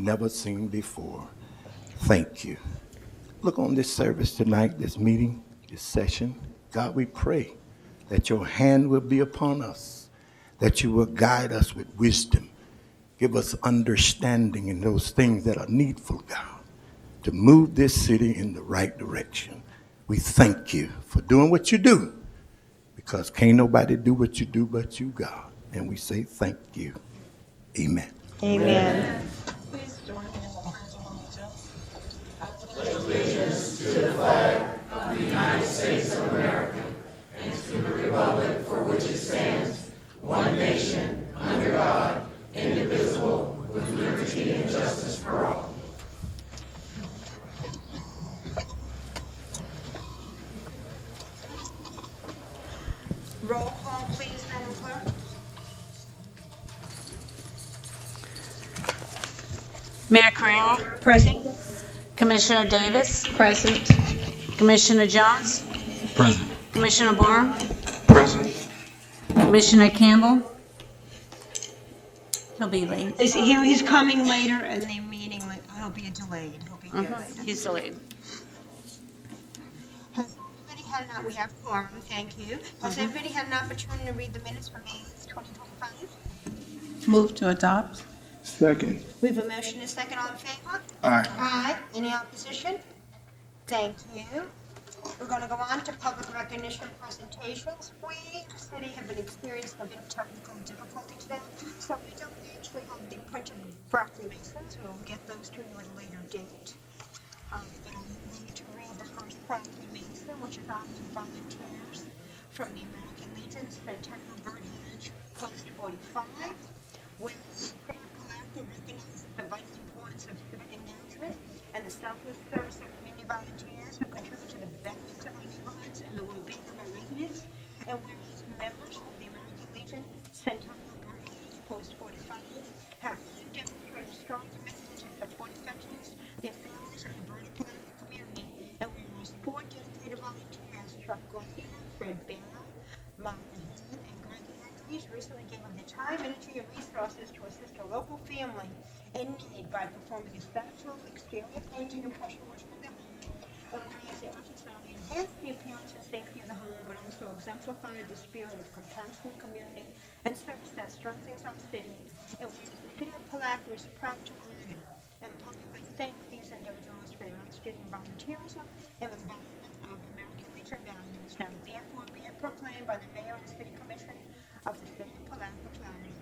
never seen before. Thank you. Look on this service tonight, this meeting, this session. God, we pray that your hand will be upon us, that you will guide us with wisdom. Give us understanding in those things that are needful, God, to move this city in the right direction. We thank you for doing what you do, because can't nobody do what you do but you, God. And we say thank you. Amen. Amen. Roll call, please, Madam Clerk. Mayor Carrera, Present. Commissioner Davis, Present. Commissioner Jones, Present. Commissioner Barr, Present. Commissioner Campbell. He'll be late. He's coming later and the meeting, he'll be delayed. He'll be here later. He's delayed. Has everybody had we have quorum, thank you. Has everybody had an opportunity to read the minutes for May 2025? Move to adopt. Second. We have a motion and a second, all in favor? Aye. Aye. Any opposition? Thank you. We're going to go on to public recognition presentations. We, the city, have been experiencing a bit of technical difficulty today, so we don't actually have the printed proclamations. We'll get those to you at a later date. But I'm going to read the first proclamation, which is on the volunteers from the American Legion Centennial Birdhenge Post 45, where Palatka recognizes the vital importance of civic engagement and the selfless service of community volunteers who contribute to the benefits of our neighborhoods and the well-being of our residents. And whereas members of the American Legion Centennial Birdhenge Post 45 have demonstrated strong commitment to support veterans, their families, and the bird Palatka community. And whereas 4 dedicated volunteers, Chuck Garcia, Fred Banner, Martin Heath, and Greg Andrews, recently gave of their time, energy, and resources to assist a local family in need by performing essential exterior painting and pressure washing of their home. And whereas their efforts not only enhance the appearance and safety of the home, but also exemplify the spirit of compassion, community, and service that strengthens our city. And whereas the city of Palatka is proud to honor and publicly thank these individuals for their outstanding volunteerism and embodiment of American Legion values. Now, therefore, be it proclaimed by the Mayor and City Commission of the City of Palatka County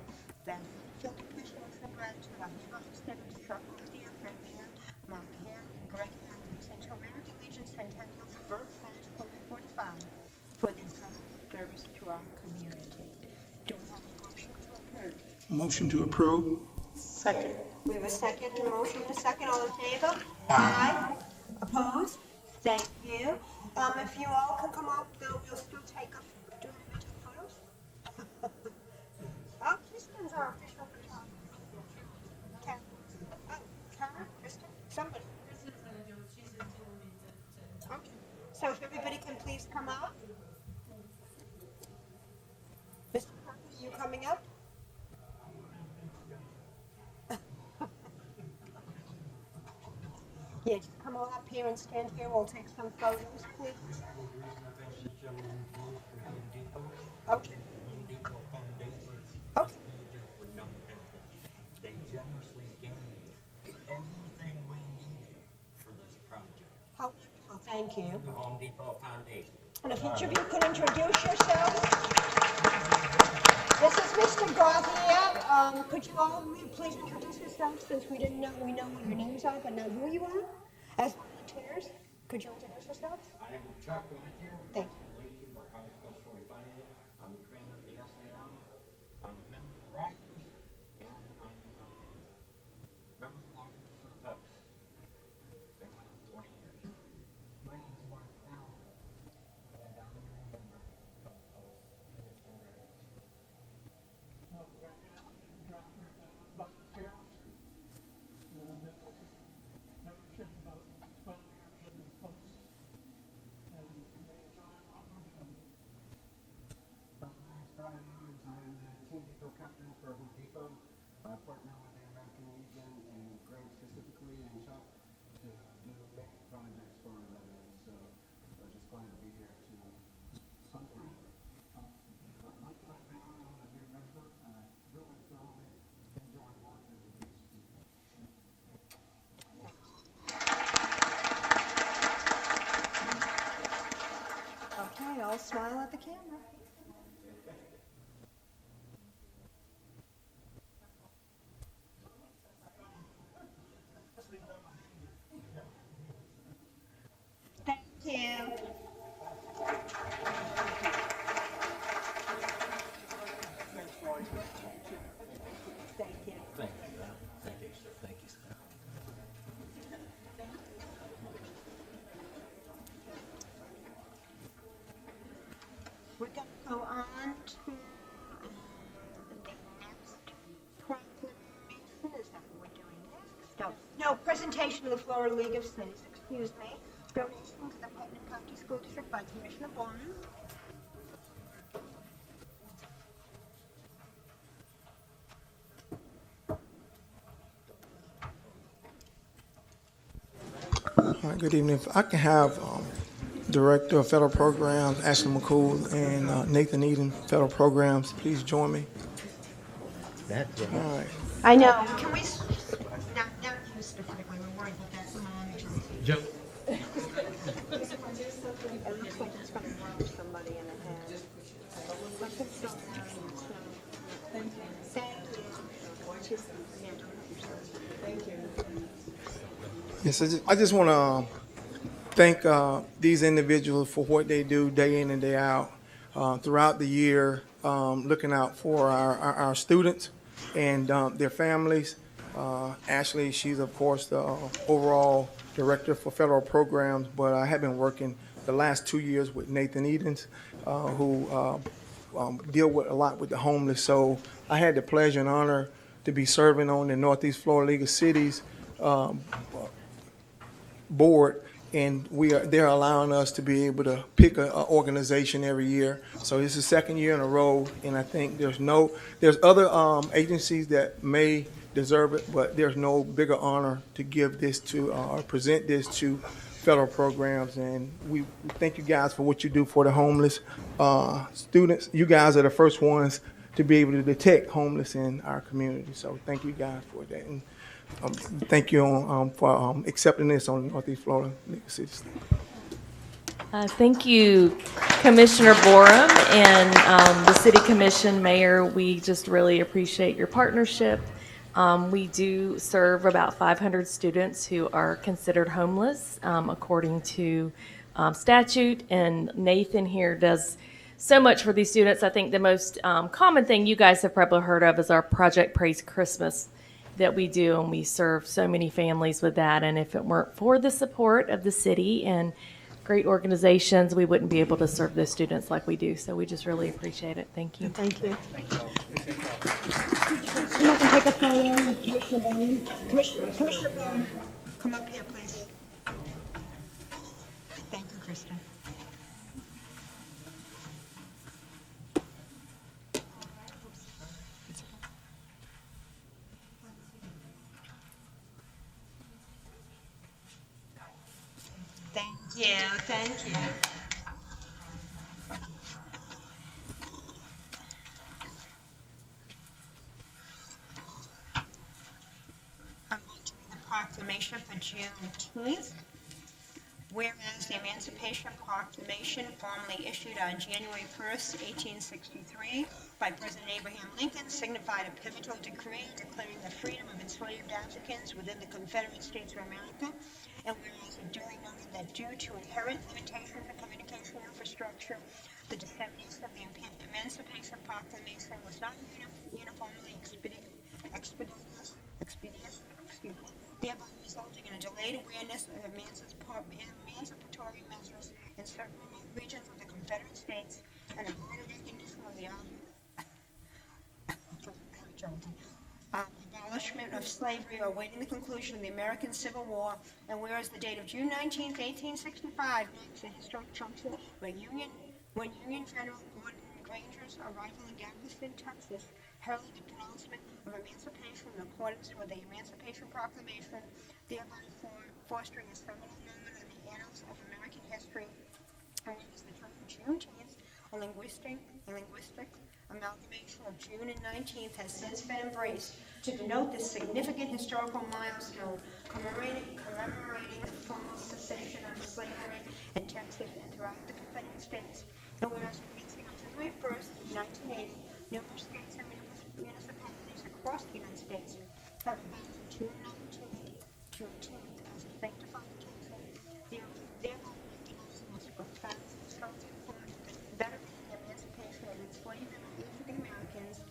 that filled appreciation and gratitude are hereby extended to Chuck Garcia, Fred Beer, Mark Hare, and Greg Andrews, and to American Legion Centennial Birdhenge Post 45 for their service to our community. Do we have a motion to approve? Motion to approve. Second. We have a second, a motion and a second, all in favor? Aye. Opposed? Thank you. If you all can come up, we'll still take a, do we take photos? Oh, Kristen's our official photographer. Karen. Oh, Karen, Kristen, somebody. Okay, so if everybody can please come up. Mr. Parker, are you coming up? Yeah, just come on up here and stand here. We'll take some photos, please. Okay. Okay. They generously gave everything we needed for this project. How wonderful. Thank you. The Home Depot Foundation. And if each of you could introduce yourselves. This is Mr. Garcia. Could you all please introduce yourselves since we didn't know, we know what your names are, but not who you are? As volunteers, could you introduce yourselves? I am Chuck Garcia. Thank you. Leadership of House Post 45. I'm the trainer of the SAM. I'm a member of the Raptors. And I'm a member of the Washington Post. Been with them 20 years. My name is Mark Fowler. And I'm a member of the Post. No, presentation of the Florida League of Cities, excuse me. Donation to the Putnam County School District by Commissioner Barnes. All right, good evening. If I can have Director of Federal Programs, Ashley McCool, and Nathan Eden, Federal Programs, please join me. All right. I know. Can we, not you specifically, we're worried about that. Joe. It looks like it's gonna rub somebody in the head. But it's still Thank you. Thank you. Yes, I just want to thank these individuals for what they do day in and day out throughout the year, looking out for our students and their families. Ashley, she's of course the overall director for federal programs, but I have been working the last 2 years with Nathan Edens, who deal with a lot with the homeless. So I had the pleasure and honor to be serving on the Northeast Florida League of Cities board, and they're allowing us to be able to pick an organization every year. So it's the second year in a row, and I think there's other agencies that may deserve it, but there's no bigger honor to give this to or present this to federal programs. And we thank you guys for what you do for the homeless students. You guys are the first ones to be able to detect homeless in our community. So thank you guys for that. And thank you for accepting this on Northeast Florida League of Cities. Thank you, Commissioner Borum and the City Commission, Mayor. We just really appreciate your partnership. We do serve about 500 students who are considered homeless according to statute, and Nathan here does so much for these students. I think the most common thing you guys have probably heard of is our Project Praise Christmas that we do, and we serve so many families with that. And if it weren't for the support of the city and great organizations, we wouldn't be able to serve those students like we do. So we just really appreciate it. Thank you. Thank you. Come up and take a photo with Commissioner Bowman. Commissioner Bowman, come up here, please. Thank you, Krista. Thank you, thank you. I'm going to read the proclamation for Juneteenth. Whereas the Emancipation Proclamation, formally issued on January 1st, 1863, by President Abraham Lincoln, signified a pivotal decree declaring the freedom of enslaved Africans within the Confederate States of America. And whereas it duly noted that due to inherent limitations in communication infrastructure, the dissemination of the Emancipation Proclamation was not uniformly expeditious, thereby resulting in a delayed awareness of emancipatory measures in certain remote regions of the Confederate States and a broader recognition of the abolishment of slavery awaiting the conclusion of the American Civil War. And whereas the date of June 19, 1865 marks a historic juncture when Union General Gordon Granger's arrival in Galveston, Texas, heralded the pronouncement of emancipation in accordance with the Emancipation Proclamation, thereby fostering a seminal moment in the annals of American history. And whereas the term Juneteenth, a linguistic amalgamation of June and 19th, has since been embraced to denote this significant historical milestone commemorating the formal cessation of slavery in Texas and throughout the Confederate States. And whereas commencing on January 1st, 1980, numerous states and municipalities across the United States have adopted Juneteenth as a sanctified occasion, thereby recognizing its profound historical importance in bettering the emancipation of enslaved African Americans.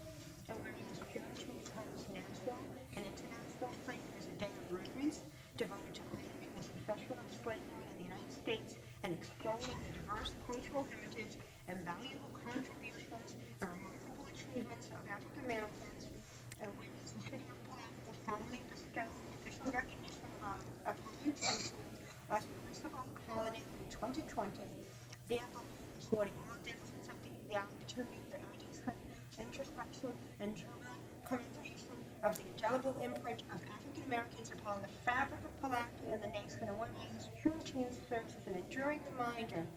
And whereas Juneteenth holds national and international flavor as a day of reverence devoted to honoring the succession of slavery in the United States and exploring the diverse cultural heritage and valuable contributions and remarkable achievements of African Americans. And whereas the city of Palatka formally bestowed official recognition Americans upon the fabric of Palatka and the nation, and one means Juneteenth serves as an enduring reminder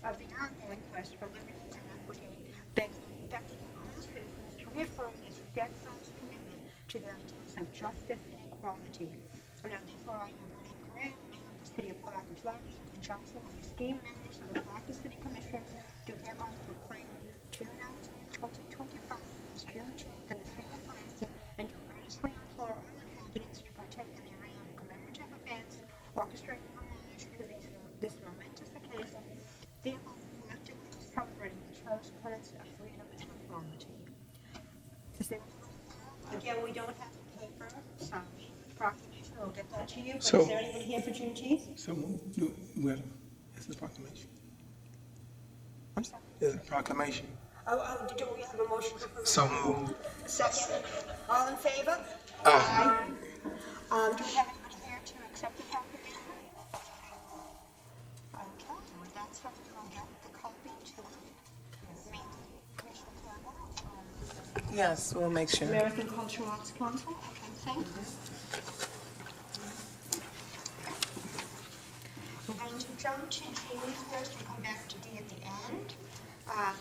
of the ongoing quest for liberty and equity, begging all citizens to reaffirm their steadfast commitment to the ideals of justice and equality. Now, therefore, I am Grant, Mayor of the City of Palatka, Florida, in conjunction with esteemed members of the Palatka City Commission, do hereby proclaim June 19, 2025 as Juneteenth in the City of Palatka, and do earnestly implore all inhabitants to partake in the array of commemorative events orchestrated in homage to this momentous occasion, thereby collectively celebrating the cherished tenets of freedom and equality. Again, we don't have the paper, sorry, proclamation, we'll get that to you, but So- is there anyone here for Juneteenth? Someone, this is proclamation. I'm sorry. There's a proclamation. Do we have a motion to approve? So moved. Second. All in favor? Aye. Do we have anybody here to accept the proclamation? Okay, with that said, we will get the copy to me, Commissioner Campbell. Yes, we'll make sure. American Cultural Arts Council. Okay, thank you. We're going to jump to G first and come back to D at the end. I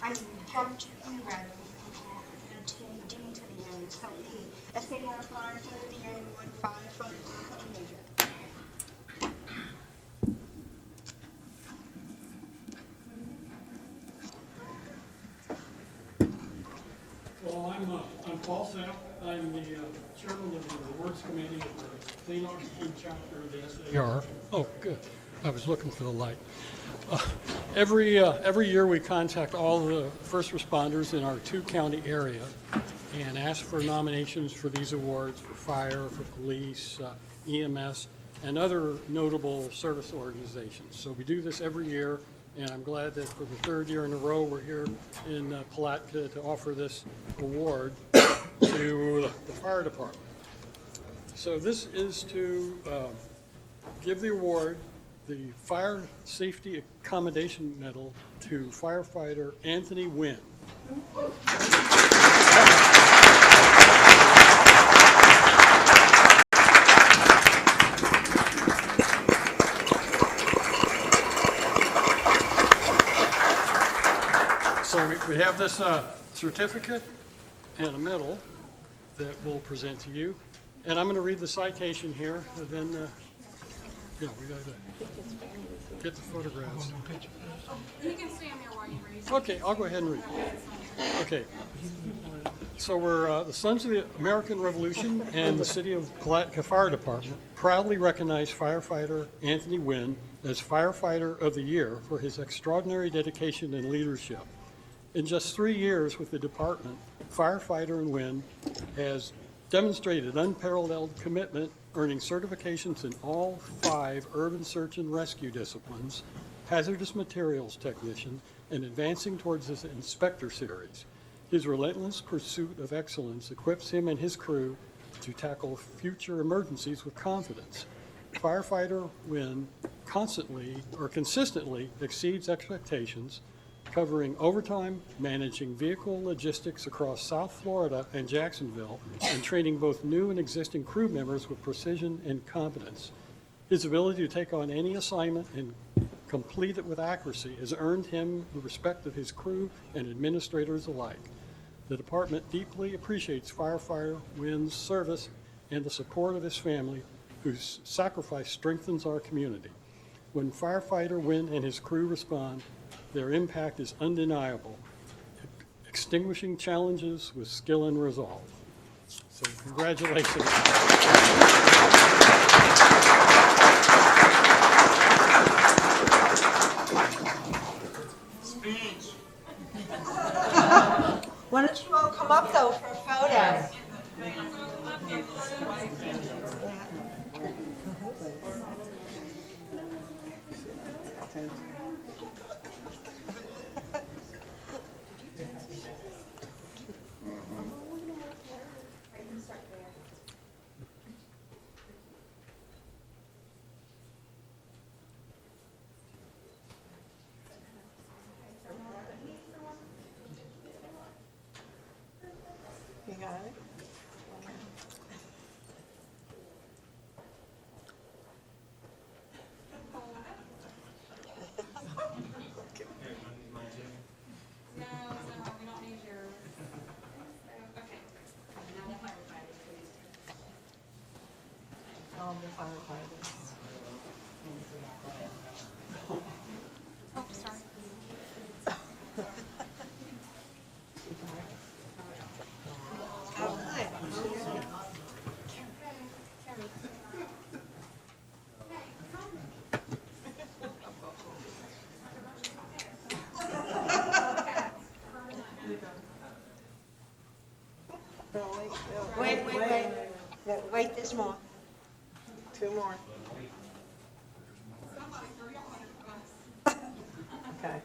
mean, jump to E rather, and to D to the end. So E, SAR 5, the end, 1, 5, 5, major. Well, I'm Paul Sapp. I'm the chairman of the Works Committee of the Clean Oxygen Chapter of the SAR. Oh, good. I was looking for the light. Every year we contact all the first responders in our two-county area and ask for nominations for these awards for fire, for police, EMS, and other notable service organizations. So we do this every year, and I'm glad that for the third year in a row, we're here in Palatka to offer this award to the fire department. So this is to give the award, the Fire Safety Accommodation Medal, to firefighter Anthony Wynn. So we have this certificate and a medal that we'll present to you. And I'm going to read the citation here, and then, we got to get the photographs. You can stand there while you read. Okay, I'll go ahead and read. Okay. So we're the Sons of the American Revolution and the City of Palatka Fire Department proudly recognize firefighter Anthony Wynn as Firefighter of the Year for his extraordinary dedication and leadership. In just 3 years with the department, firefighter Wynn has demonstrated unparalleled commitment, earning certifications in all 5 urban search and rescue disciplines, hazardous materials technician, and advancing towards his inspector series. His relentless pursuit of excellence equips him and his crew to tackle future emergencies with confidence. Firefighter Wynn consistently exceeds expectations, covering overtime, managing vehicle logistics across South Florida and Jacksonville, and training both new and existing crew members with precision and competence. His ability to take on any assignment and complete it with accuracy has earned him the respect of his crew and administrators alike. The department deeply appreciates firefighter Wynn's service and the support of his family, whose sacrifice strengthens our community. When firefighter Wynn and his crew respond, their impact is undeniable, extinguishing challenges with skill and resolve. So congratulations. Speech. Why don't you all come up though for a photo? You got it? Oh, sorry. Wait, there's more. Two more. Okay. Okay.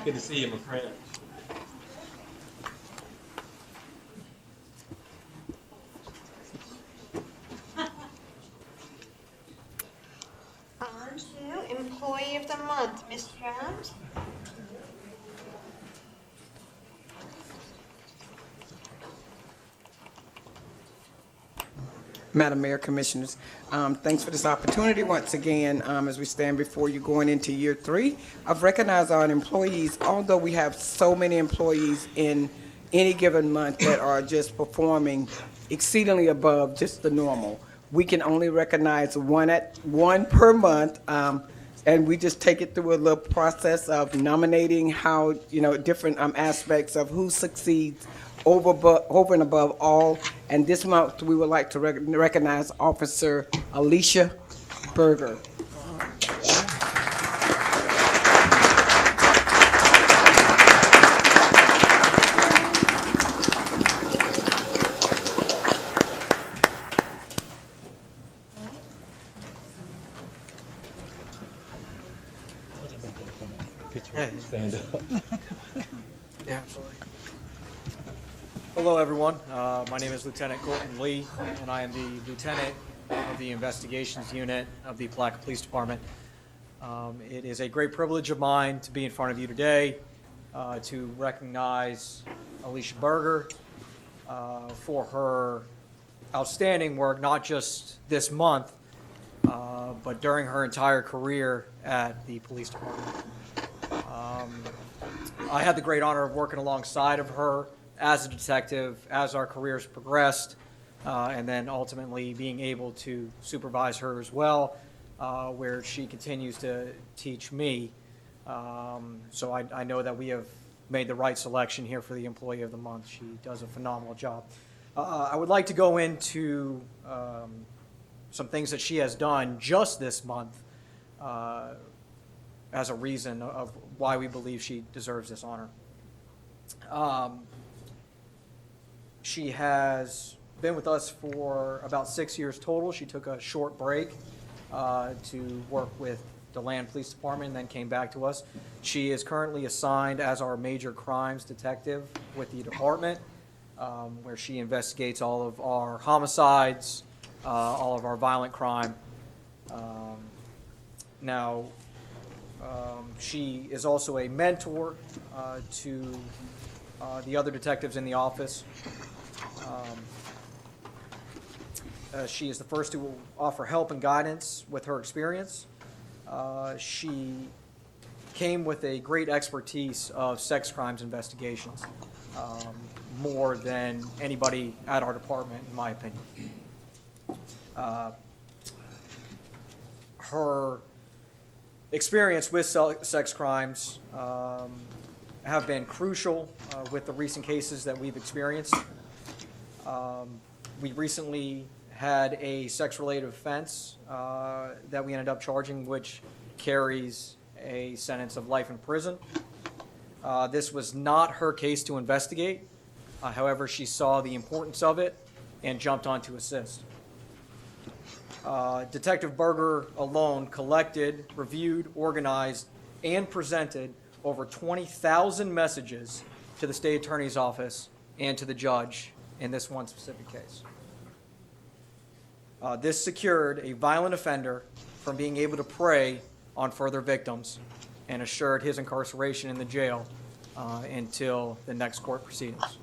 Good to see you, my friend. On to Employee of the Month, Ms. Jones. Madam Mayor, Commissioners, thanks for this opportunity once again as we stand before you going into year 3. I've recognized our employees, although we have so many employees in any given month that are just performing exceedingly above just the normal. We can only recognize one per month, and we just take it through a little process of nominating how, different aspects of who succeeds over and above all. And this month, we would like to recognize Officer Alicia Berger. Stand up. Yeah. Hello, everyone. My name is Lieutenant Colton Lee, and I am the lieutenant of the investigations unit of the Palatka Police Department. It is a great privilege of mine to be in front of you today to recognize Alicia Berger for her outstanding work, not just this month, but during her entire career at the police department. I had the great honor of working alongside of her as a detective, as our careers progressed, and then ultimately being able to supervise her as well, where she continues to teach me. So I know that we have made the right selection here for the Employee of the Month. She does a phenomenal job. I would like to go into some things that she has done just this month as a reason of why we believe she deserves this honor. She has been with us for about 6 years total. She took a short break to work with the Land Police Department and then came back to us. She is currently assigned as our major crimes detective with the department, where she investigates all of our homicides, all of our violent crime. Now, she is also a mentor to the other detectives in the office. She is the first to offer help and guidance with her experience. She came with a great expertise of sex crimes investigations, more than anybody at our department, in my opinion. Her experience with sex crimes have been crucial with the recent cases that we've experienced. We recently had a sex-related offense that we ended up charging, which carries a sentence of life in prison. This was not her case to investigate. However, she saw the importance of it and jumped on to assist. Detective Berger alone collected, reviewed, organized, and presented over 20,000 messages to the state attorney's office and to the judge in this one specific case. This secured a violent offender from being able to prey on further victims and assured his incarceration in the jail until the next court proceedings.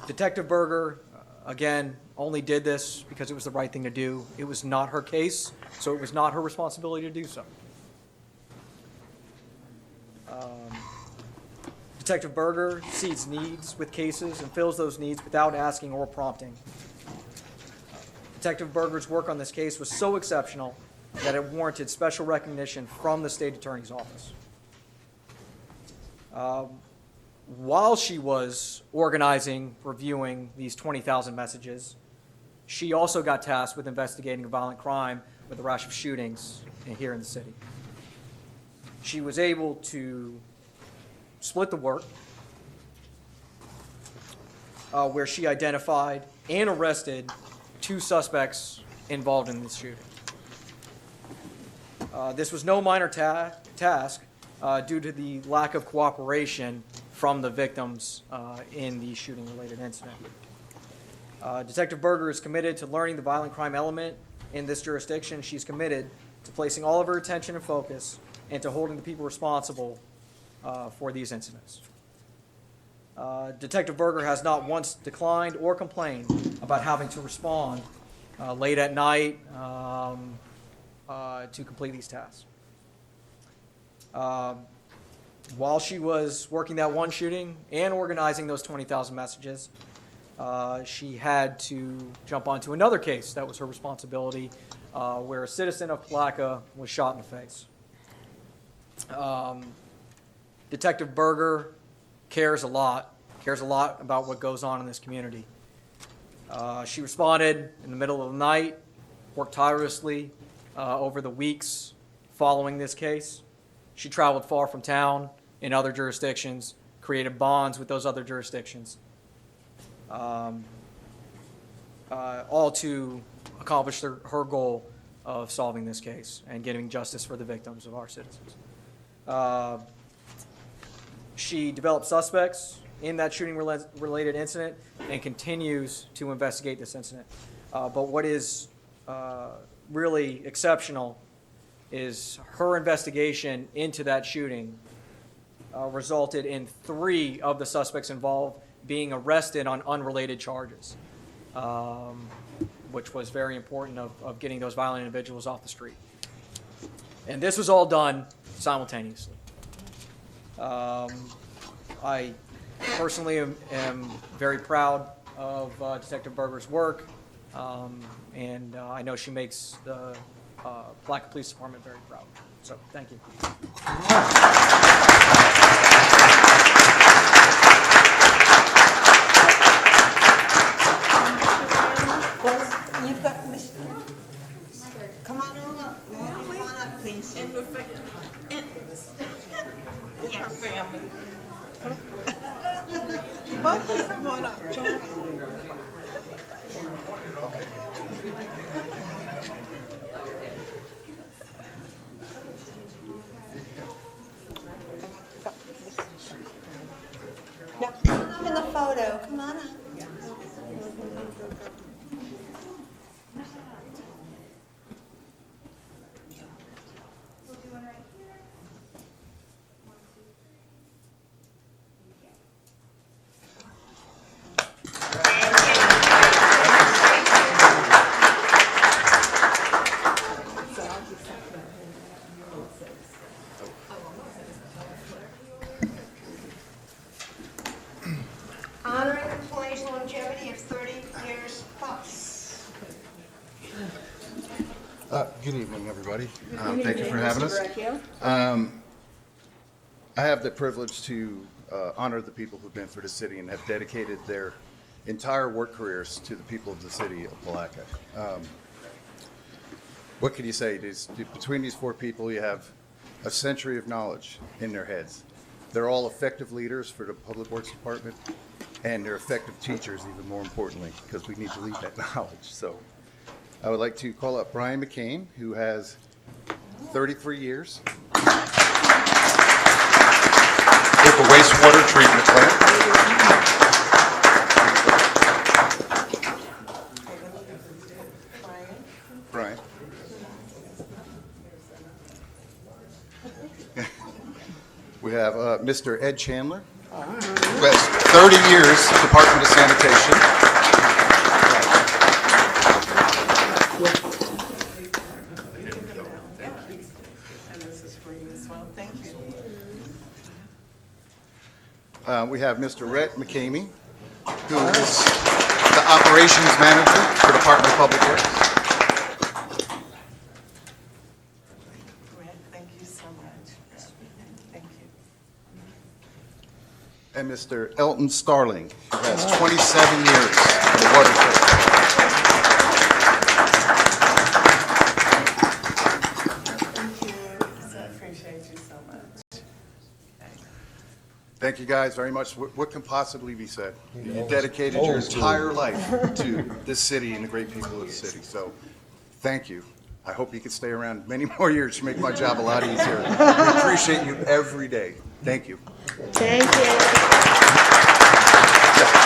Detective Berger, again, only did this because it was the right thing to do. It was not her case, so it was not her responsibility to do so. Detective Berger sees needs with cases and fills those needs without asking or prompting. Detective Berger's work on this case was so exceptional that it warranted special recognition from the State Attorney's Office. While she was organizing, reviewing these 20,000 messages, she also got tasked with investigating a violent crime with a rash of shootings here in the city. She was able to split the work where she identified and arrested 2 suspects involved in this shooting. This was no minor task due to the lack of cooperation from the victims in the shooting-related incident. Detective Berger is committed to learning the violent crime element in this jurisdiction. She's committed to placing all of her attention and focus and to holding the people responsible for these incidents. Detective Berger has not once declined or complained about having to respond late at night to complete these tasks. While she was working that one shooting and organizing those 20,000 messages, she had to jump onto another case that was her responsibility, where a citizen of Palatka was shot in the face. Detective Berger cares a lot about what goes on in this community. She responded in the middle of the night, worked tirelessly over the weeks following this case. She traveled far from town in other jurisdictions, created bonds with those other jurisdictions, all to accomplish her goal of solving this case and getting justice for the victims of our citizens. She developed suspects in that shooting-related incident and continues to investigate this incident. But what is really exceptional is her investigation into that shooting resulted in 3 of the suspects involved being arrested on unrelated charges, which was very important of getting those violent individuals off the street. And this was all done simultaneously. I personally am very proud of Detective Berger's work, and I know she makes the Palatka Police Department very proud. So, thank you. You've got Miss. Come on up. Come on up, please. Yes. Both come on up. Now, come on up in the photo. Come on up. Honoring employees' longevity of 30 years plus. Good evening, everybody. Thank you for having us. I have the privilege to honor the people who've been through the city and have dedicated their entire work careers to the people of the city of Palatka. What can you say? Between these 4 people, you have a century of knowledge in their heads. They're all effective leaders for the Public Works Department, and they're effective teachers, even more importantly, because we need to lead that knowledge. So I would like to call up Brian McCain, who has 33 years. If the wastewater treatment plant. Brian. We have Mr. Ed Chandler, who has 30 years Department of Sanitation. We have Mr. Rhett McCamey, who is the Operations Manager for Department of Public Works. Thank you so much. Thank you. And Mr. Elton Starling, who has 27 years in the water sector. I appreciate you so much. Thank you guys very much. What can possibly be said? You dedicated your entire life to this city and the great people of the city. So thank you. I hope you can stay around many more years to make my job a lot easier. We appreciate you every day. Thank you. Thank you. Thank you.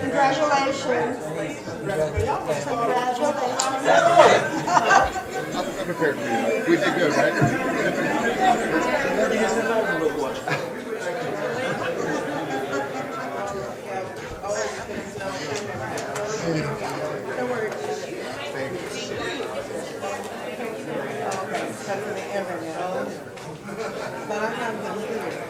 Congratulations. Congratulations. I'm prepared for you. We did good, right? But I have them here.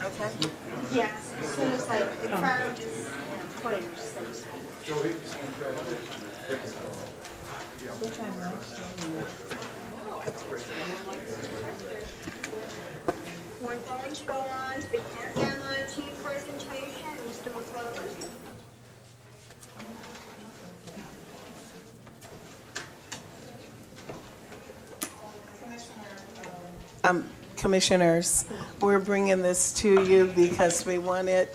Okay. Yes, as soon as I confirm, just put it in your space. We're going to go on to the MIT presentation, Mr. McClellan. Commissioners, we're bringing this to you because we wanted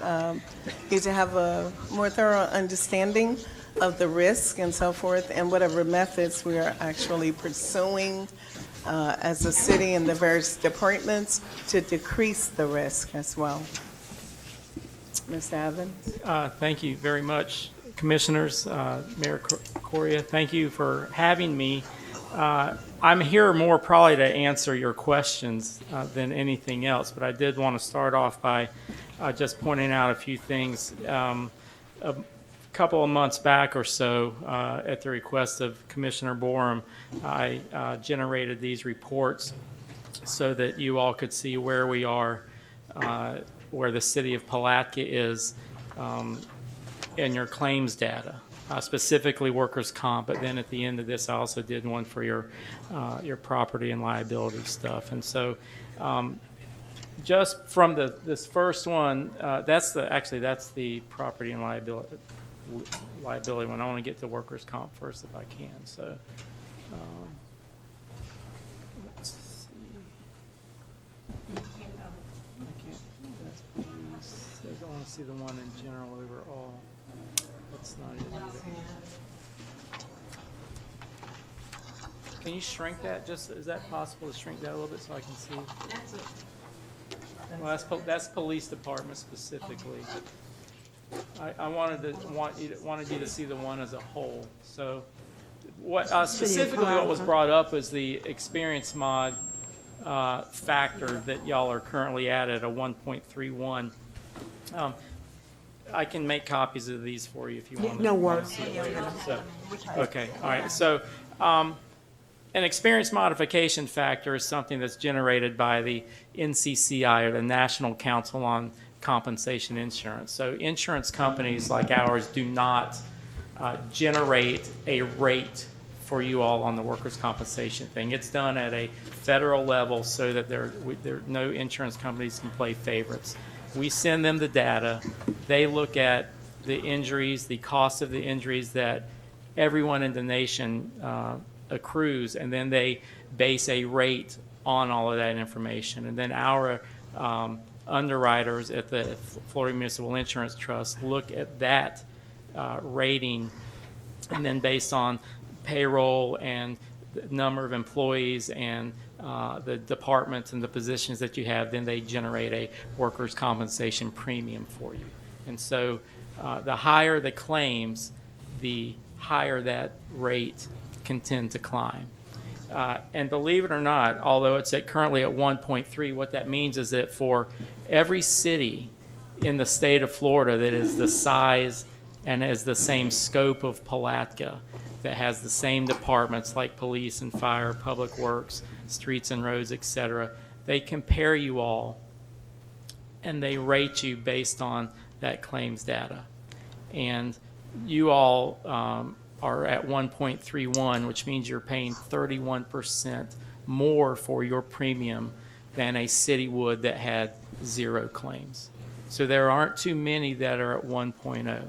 you to have a more thorough understanding of the risk and so forth, and whatever methods we are actually pursuing as a city and the various departments to decrease the risk as well. Ms. Evans? Thank you very much, Commissioners. Mayor Correa, thank you for having me. I'm here more probably to answer your questions than anything else, but I did want to start off by just pointing out a few things. A couple of months back or so, at the request of Commissioner Borum, I generated these reports so that you all could see where we are, where the city of Palatka is in your claims data. Specifically workers' comp, but then at the end of this, I also did one for your property and liability stuff. And so, just from this first one, that's the property and liability one. I want to get to workers' comp first if I can. So, let's see. I want to see the one in general overall. That's not it either. Can you shrink that? Just, is that possible to shrink that a little bit so I can see? Well, that's police department specifically. I wanted you to see the one as a whole. So, what specifically what was brought up was the experience mod factor that y'all are currently at a 1.31. I can make copies of these for you if you want. No worries. So, okay, all right. So, an experience modification factor is something that's generated by the NCCI, or the National Council on Compensation Insurance. So, insurance companies like ours do not generate a rate for you all on the workers' compensation thing. It's done at a federal level so that no insurance companies can play favorites. We send them the data. They look at the injuries, the cost of the injuries that everyone in the nation accrues, and then they base a rate on all of that information. And then our underwriters at the Florida Municipal Insurance Trust look at that rating, and then based on payroll and the number of employees and the departments and the positions that you have, then they generate a workers' compensation premium for you. And so the higher the claims, the higher that rate can tend to climb. And believe it or not, although it's currently at 1.3, what that means is that for every city in the state of Florida that is the size and has the same scope of Palatka, that has the same departments like police and fire, public works, streets and roads, etc., they compare you all and they rate you based on that claims data. And you all are at 1.31, which means you're paying 31% more for your premium than a city would that had 0 claims. So there aren't too many that are at 1.0.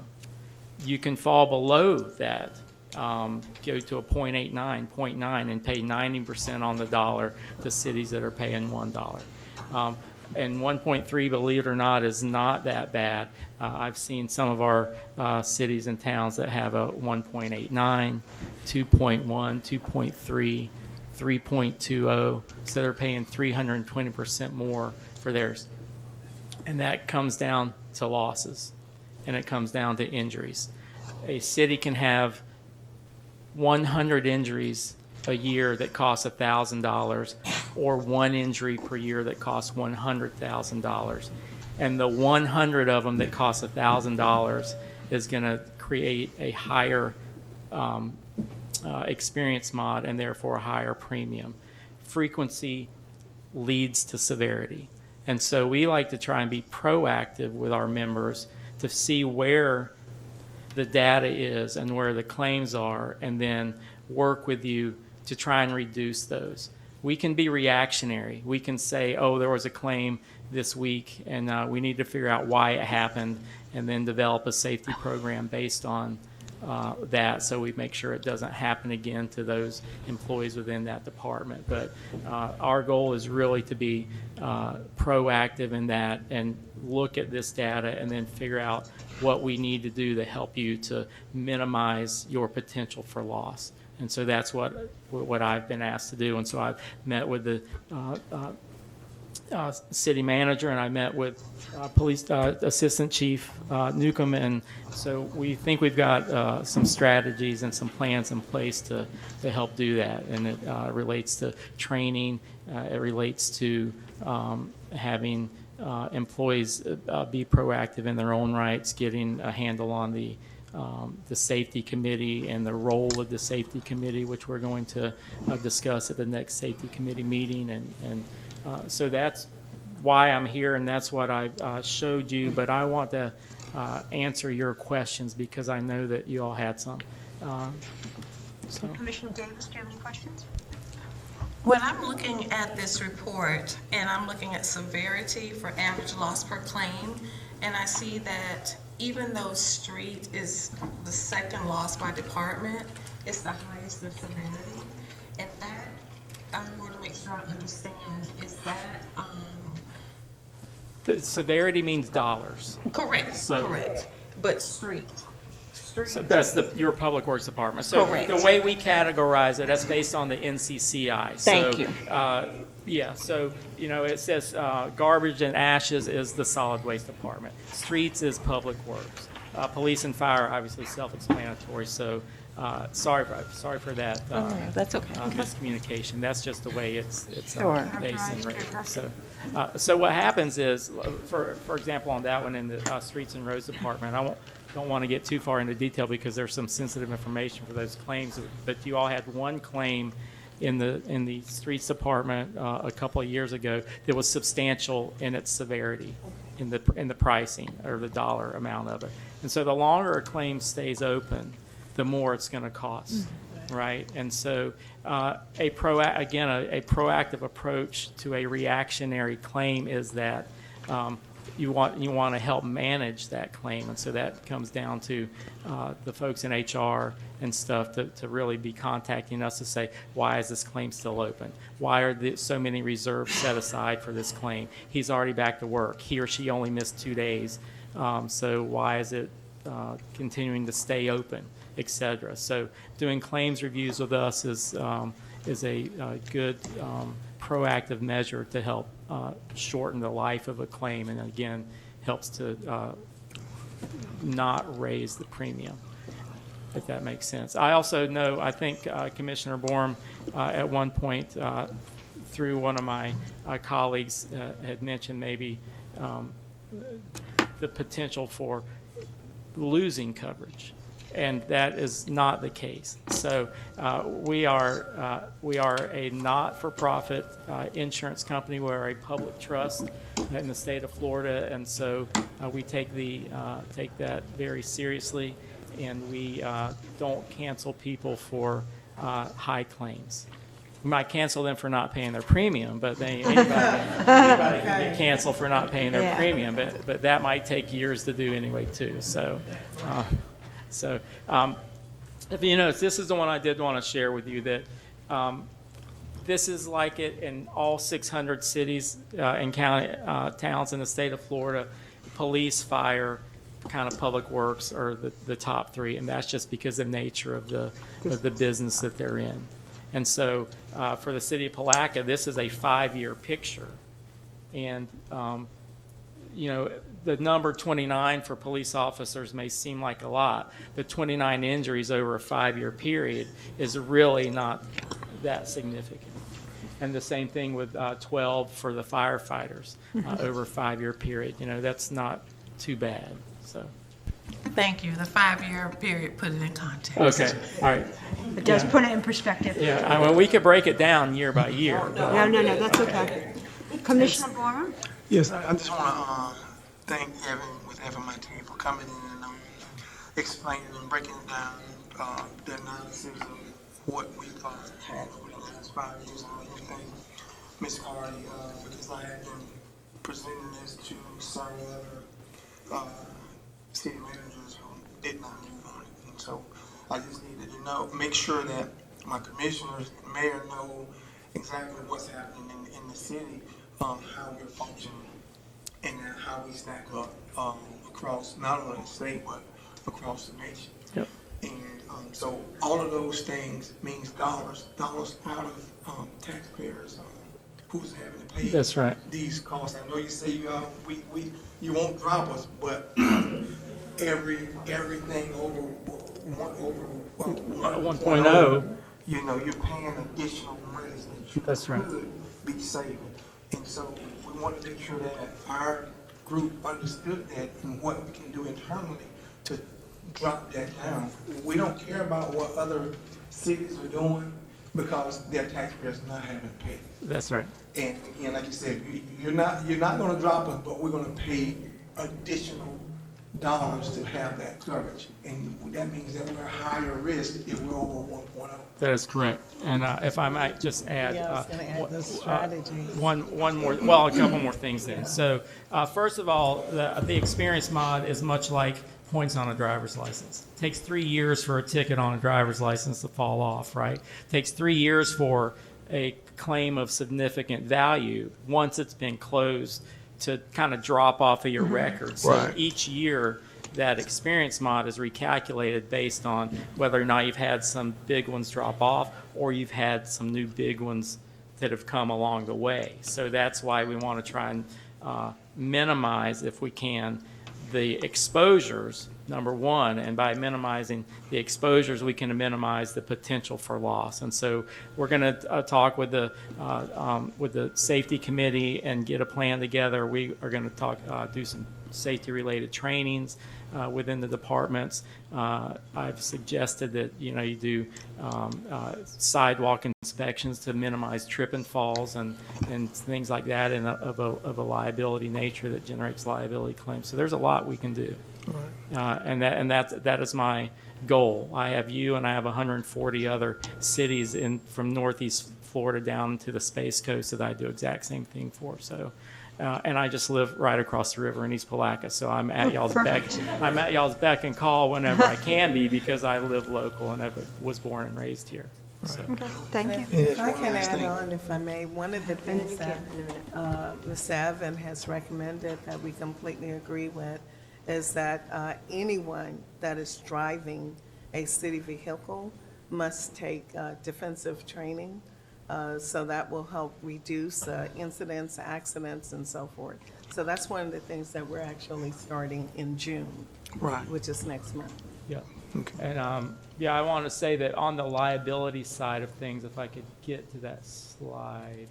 You can fall below that, go to a 0.89, 0.9, and pay 90% on the dollar to cities that are paying $1. And 1.3, believe it or not, is not that bad. I've seen some of our cities and towns that have a 1.89, 2.1, 2.3, 3.20, so they're paying 320% more for theirs. And that comes down to losses, and it comes down to injuries. A city can have 100 injuries a year that costs $1,000, or 1 injury per year that costs $100,000. And the 100 of them that cost $1,000 is going to create a higher experience mod and therefore a higher premium. Frequency leads to severity. And so we like to try and be proactive with our members to see where the data is and where the claims are, and then work with you to try and reduce those. We can be reactionary. We can say, oh, there was a claim this week, and we need to figure out why it happened, and then develop a safety program based on that, so we make sure it doesn't happen again to those employees within that department. But our goal is really to be proactive in that and look at this data and then figure out what we need to do to help you to minimize your potential for loss. And so that's what I've been asked to do. And so I've met with the city manager, and I met with police assistant chief Newcomb, and so we think we've got some strategies and some plans in place to help do that. And it relates to training, it relates to having employees be proactive in their own rights, getting a handle on the safety committee and the role of the safety committee, which we're going to discuss at the next safety committee meeting. And so that's why I'm here, and that's what I showed you. But I want to answer your questions because I know that you all had some. So. Commissioner Davis, do you have any questions? When I'm looking at this report and I'm looking at severity for average loss per claim, and I see that even though street is the second loss by department, it's the highest in severity. And that, I want to make sure I understand, is that The severity means dollars. correct? So- correct. But street. So that's your public works department. So Correct. the way we categorize it, that's based on the NCCI. Thank you. Yeah, so, it says garbage and ashes is the solid waste department. Streets is public works. Police and fire, obviously self-explanatory, so sorry for that that's okay. miscommunication. That's just the way it's Sure. based and rated. So what happens is, for example, on that one in the streets and roads department, don't want to get too far into detail because there's some sensitive information for those claims, but you all had one claim in the streets department a couple of years ago that was substantial in its severity, in the pricing or the dollar amount of it. And so the longer a claim stays open, the more it's going to cost. right? And so a proactive approach to a reactionary claim is that you want to help manage that claim, and so that comes down to the folks in HR and stuff to really be contacting us to say, why is this claim still open? Why are so many reserves set aside for this claim? He's already back to work. He or she only missed 2 days, so why is it continuing to stay open, et cetera? So doing claims reviews with us is a good proactive measure to help shorten the life of a claim, and again, helps to not raise the premium, if that makes sense. I also know, I think Commissioner Borum at one point through one of my colleagues had mentioned maybe the potential for losing coverage, and that is not the case. So we are a not-for-profit insurance company. We're a public trust in the state of Florida, and so we take that very seriously, and we don't cancel people for high claims. We might cancel them for not paying their premium, but anybody can get canceled for not paying their premium, but that might take years to do anyway too. So, if you notice, this is the one I did want to share with you, that this is like it in all 600 cities and county towns in the state of Florida. Police, fire, kind of public works are the top three, and that's just because of the nature of the business that they're in. And so for the city of Palatka, this is a 5-year picture. And, the number 29 for police officers may seem like a lot, but 29 injuries over a 5-year period is really not that significant. And the same thing with 12 for the firefighters over a 5-year period. That's not too bad. So. Thank you. The 5-year period put it in context. Okay, all right. It does put it in perspective. Yeah, I mean, we could break it down year by year. No, that's okay. Commissioner Borum? Yes, I just want to thank Evan with having my team for coming in and explaining and breaking down the analysis of what we've had over the last 5 years and everything. Ms. Cardi, because I had been presenting this to several other city managers who did not move on it. And so I just needed to make sure that my commissioners and mayor know exactly what's happening in the city, how we're functioning, and how we stack up across not only the state but across the nation. Yep. And so all of those things means dollars out of taxpayers who's having to pay. That's right. These costs. I know you say you won't drop us, but everything over 1.0. You're paying additional money that you That's right. could be saving. And so we want to make sure that our group understood that and what we can do internally to drop that down. We don't care about what other cities are doing because their taxpayers are not having to pay. That's right. And again, like you said, you're not going to drop us, but we're going to pay additional dollars to have that coverage. And that means that we're higher risk if we're over 1.0. That is correct. And if I might just add, Yeah, I was gonna add the strategy. one more, well, a couple more things then. So first of all, the experience mod is much like points on a driver's license. It takes 3 years for a ticket on a driver's license to fall off, right? It takes 3 years for a claim of significant value, once it's been closed, to kind of drop off of your record. So Right. each year, that experience mod is recalculated based on whether or not you've had some big ones drop off or you've had some new big ones that have come along the way. So that's why we want to try and minimize, if we can, the exposures, number one, and by minimizing the exposures, we can minimize the potential for loss. And so we're going to talk with the safety committee and get a plan together. We are going to do some safety-related trainings within the departments. I've suggested that you do sidewalk inspections to minimize trip and falls and things like that, and of a liability nature that generates liability claims. So there's a lot we can do. and that is my goal. I have you, and I have 140 other cities from Northeast Florida down to the Space Coast that I do exact same thing for. So, and I just live right across the river in East Palatka, so I'm at y'all's beck and call whenever I can be, because I live local and was born and raised here. So. Thank you. If I can add on, if I may, one of the things that Ms. Avon has recommended that we completely agree with is that anyone that is driving a city vehicle must take defensive training. So that will help reduce incidents, accidents, and so forth. So that's one of the things that we're actually starting in June, Right. which is next month. Yeah. And I want to say that on the liability side of things, if I could get to that slide,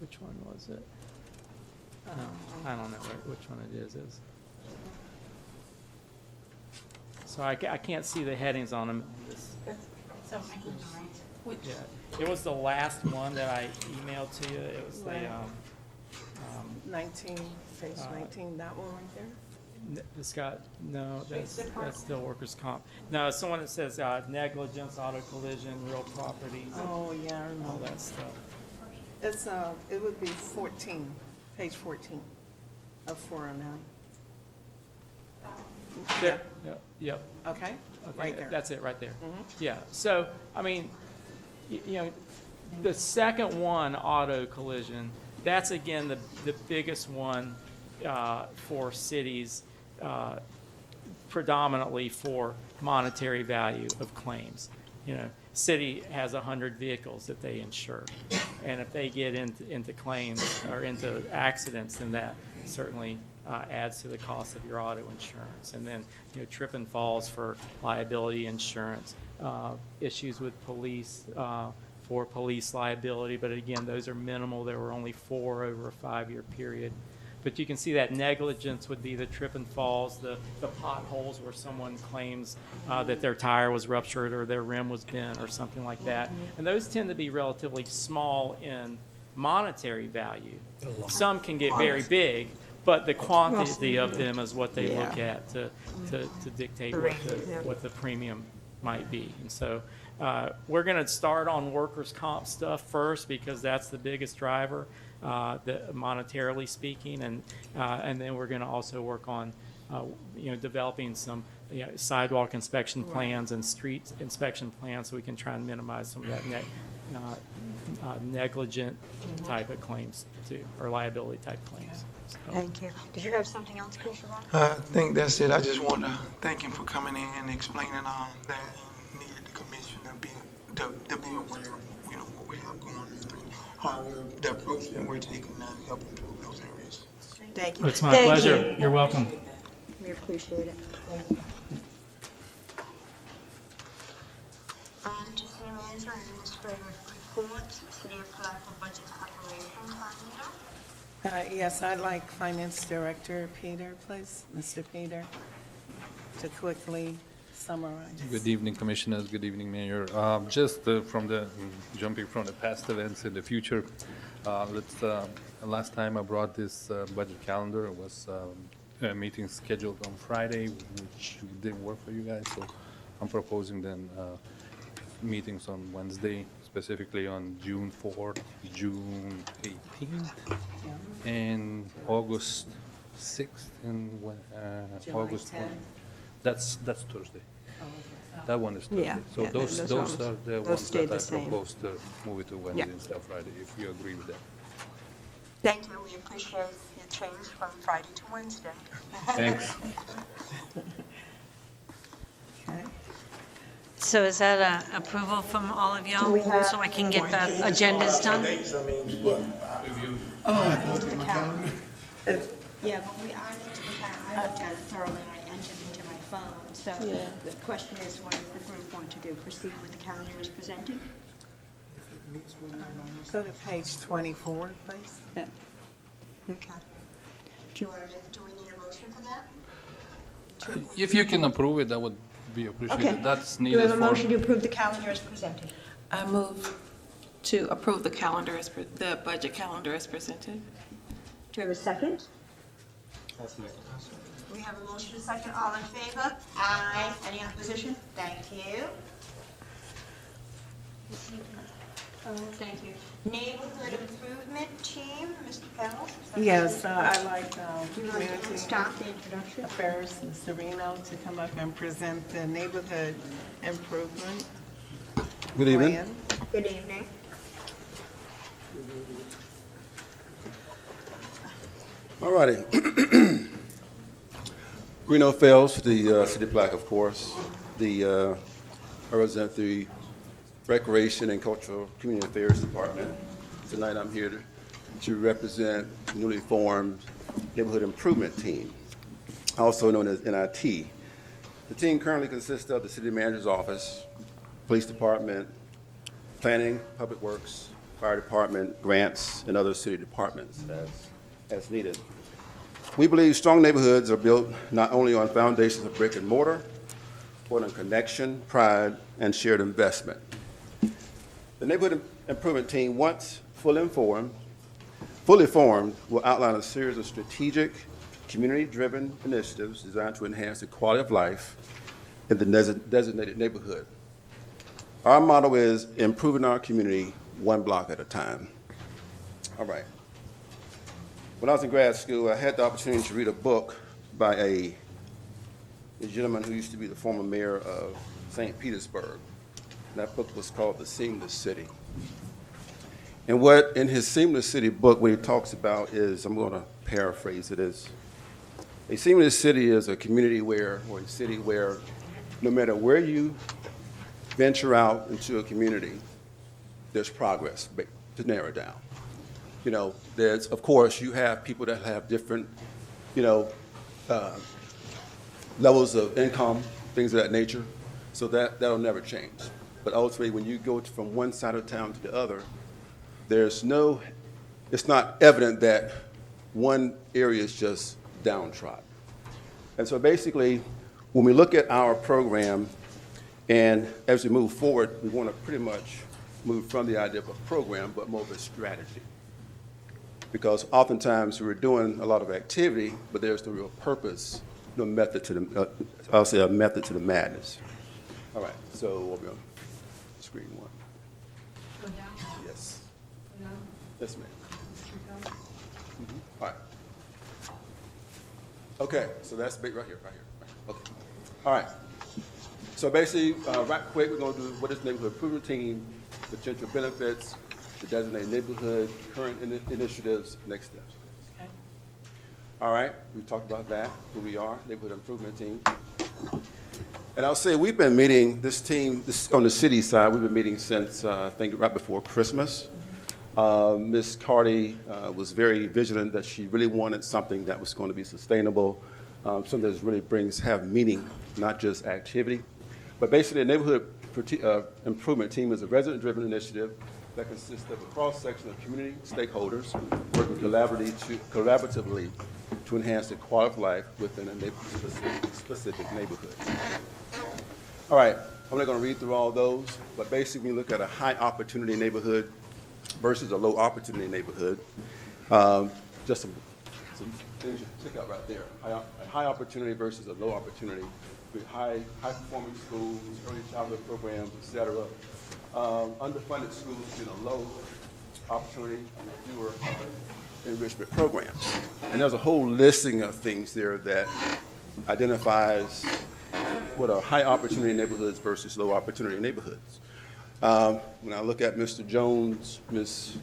which one was it? I don't know which one it is. So I can't see the headings on them. Yeah, it was the last one that I emailed to you. It was the 19, page 19, that one right there? It's got, no, that's still workers' comp. No, it's the one that says negligence, auto collision, real property. Oh, yeah, I remember. All that stuff. It's, it would be 14, page 14 of 409. There, yep. Okay, right there. That's it, right there. Mhm. Yeah, so, I mean, the second one, auto collision, that's again the biggest one for cities, predominantly for monetary value of claims. City has 100 vehicles that they insure, and if they get into claims or into accidents, then that certainly adds to the cost of your auto insurance. And then trip and falls for liability insurance, issues with police for police liability, but again, those are minimal. There were only 4 over a 5-year period. But you can see that negligence would be the trip and falls, the potholes where someone claims that their tire was ruptured or their rim was bent or something like that. And those tend to be relatively small in monetary value. Some can get very big, but the quantity of them is what they look at to dictate what the premium might be. And so we're going to start on workers' comp stuff first, because that's the biggest driver, monetarily speaking, and then we're going to also work on developing some sidewalk inspection plans and street inspection plans, so we can try and minimize some of that negligent type of claims too, or liability type claims. So. Thank you. Did you have something else, Commissioner? I think that's it. I just want to thank him for coming in and explaining that and needed the commission to be aware of what we have going on, how the approach that we're taking to help improve those areas. Thank you. It's my pleasure. You're welcome. We appreciate it. On to City Manager and Administrative Reports, City of Palatka Budget Operations Manager. Yes, I'd like Finance Director Peter, please, Mr. Peter, to quickly summarize. Good evening, Commissioners. Good evening, Mayor. Just jumping from the past events in the future, last time I brought this budget calendar, it was a meeting scheduled on Friday, which didn't work for you guys, so I'm proposing then meetings on Wednesday, specifically on June 4th, June 18th, and August 6th, and August 20th. That's Thursday. That one is Thursday. Yeah, So yeah, those are the ones stay that I the same. propose to move it to Wednesday instead of Friday, if you agree with that. Thank you. We appreciate your change from Friday to Wednesday. Thanks. Okay. So is that a approval from all of y'all, so I can get the agendas done? Yeah, but I looked at it thoroughly, I entered into my phone, so the question is, what does the group want to do? Proceed with the calendar as presented? Go to page 24, please. Yeah. Okay. Do we need a motion for that? If you can approve it, that would be appreciated. Okay. That's Do we needed have a for. motion to approve the calendar as presented? I move to approve the calendar the budget calendar as presented. Do we have a second? We have a motion and a second. All in favor? Aye. Any opposition? Thank you. Thank you. Neighborhood Improvement Team, Mr. Pell? Yes, I'd like You want to Community start the introduction? Affairs, Mr. Reno, to come up and present the neighborhood improvement Good evening. plan. Good evening. All righty. Reno Fells, the city plaque, of course. I represent the Recreation and Cultural Community Affairs Department. Tonight I'm here to represent the newly formed Neighborhood Improvement Team, also known as NIT. The team currently consists of the city manager's office, police department, planning, public works, fire department, grants, and other city departments as needed. We believe strong neighborhoods are built not only on foundations of brick and mortar, but on connection, pride, and shared investment. The Neighborhood Improvement Team, once fully formed, will outline a series of strategic, community-driven initiatives designed to enhance the quality of life in the designated neighborhood. Our motto is improving our community one block at a time. All right. When I was in grad school, I had the opportunity to read a book by a gentleman who used to be the former mayor of St. Petersburg. That book was called The Seamless City. And what in his Seamless City book, what he talks about is, I'm going to paraphrase it, is a seamless city is a community where, or a city where, no matter where you venture out into a community, there's progress, to narrow it down. You know, there's, of course, you have people that have different, levels of income, things of that nature, so that'll never change. But ultimately, when you go from one side of town to the other, it's not evident that one area is just downtrodden. And so basically, when we look at our program, and as we move forward, we want to pretty much move from the idea of a program, but more of a strategy. Because oftentimes we're doing a lot of activity, but there's no real purpose, no method to the, I'll say a method to the madness. All right, so we'll be on screen one. Yes. Yes, ma'am. All right. Okay, so that's big right here. Okay. All right. So basically, right quick, we're going to do what is neighborhood improvement team, potential benefits, the designated neighborhood, current initiatives, next steps. Okay. All right, we talked about that, who we are, neighborhood improvement team. And I'll say we've been meeting, this team, on the city side, we've been meeting since, I think, right before Christmas. Ms. Carty was very vigilant that she really wanted something that was going to be sustainable, something that really have meaning, not just activity. But basically, the neighborhood improvement team is a resident-driven initiative that consists of a cross-section of community stakeholders working collaboratively to enhance the quality of life within a specific neighborhood. All right, I'm not going to read through all those, but basically, we look at a high-opportunity neighborhood versus a low-opportunity neighborhood. Just some things to check out right there. A high opportunity versus a low opportunity with high-performing schools, early childhood programs, et cetera. Underfunded schools get a low opportunity and fewer enrichment programs. And there's a whole listing of things there that identifies what are high opportunity neighborhoods versus low opportunity neighborhoods. When I look at Mr. Jones, Ms.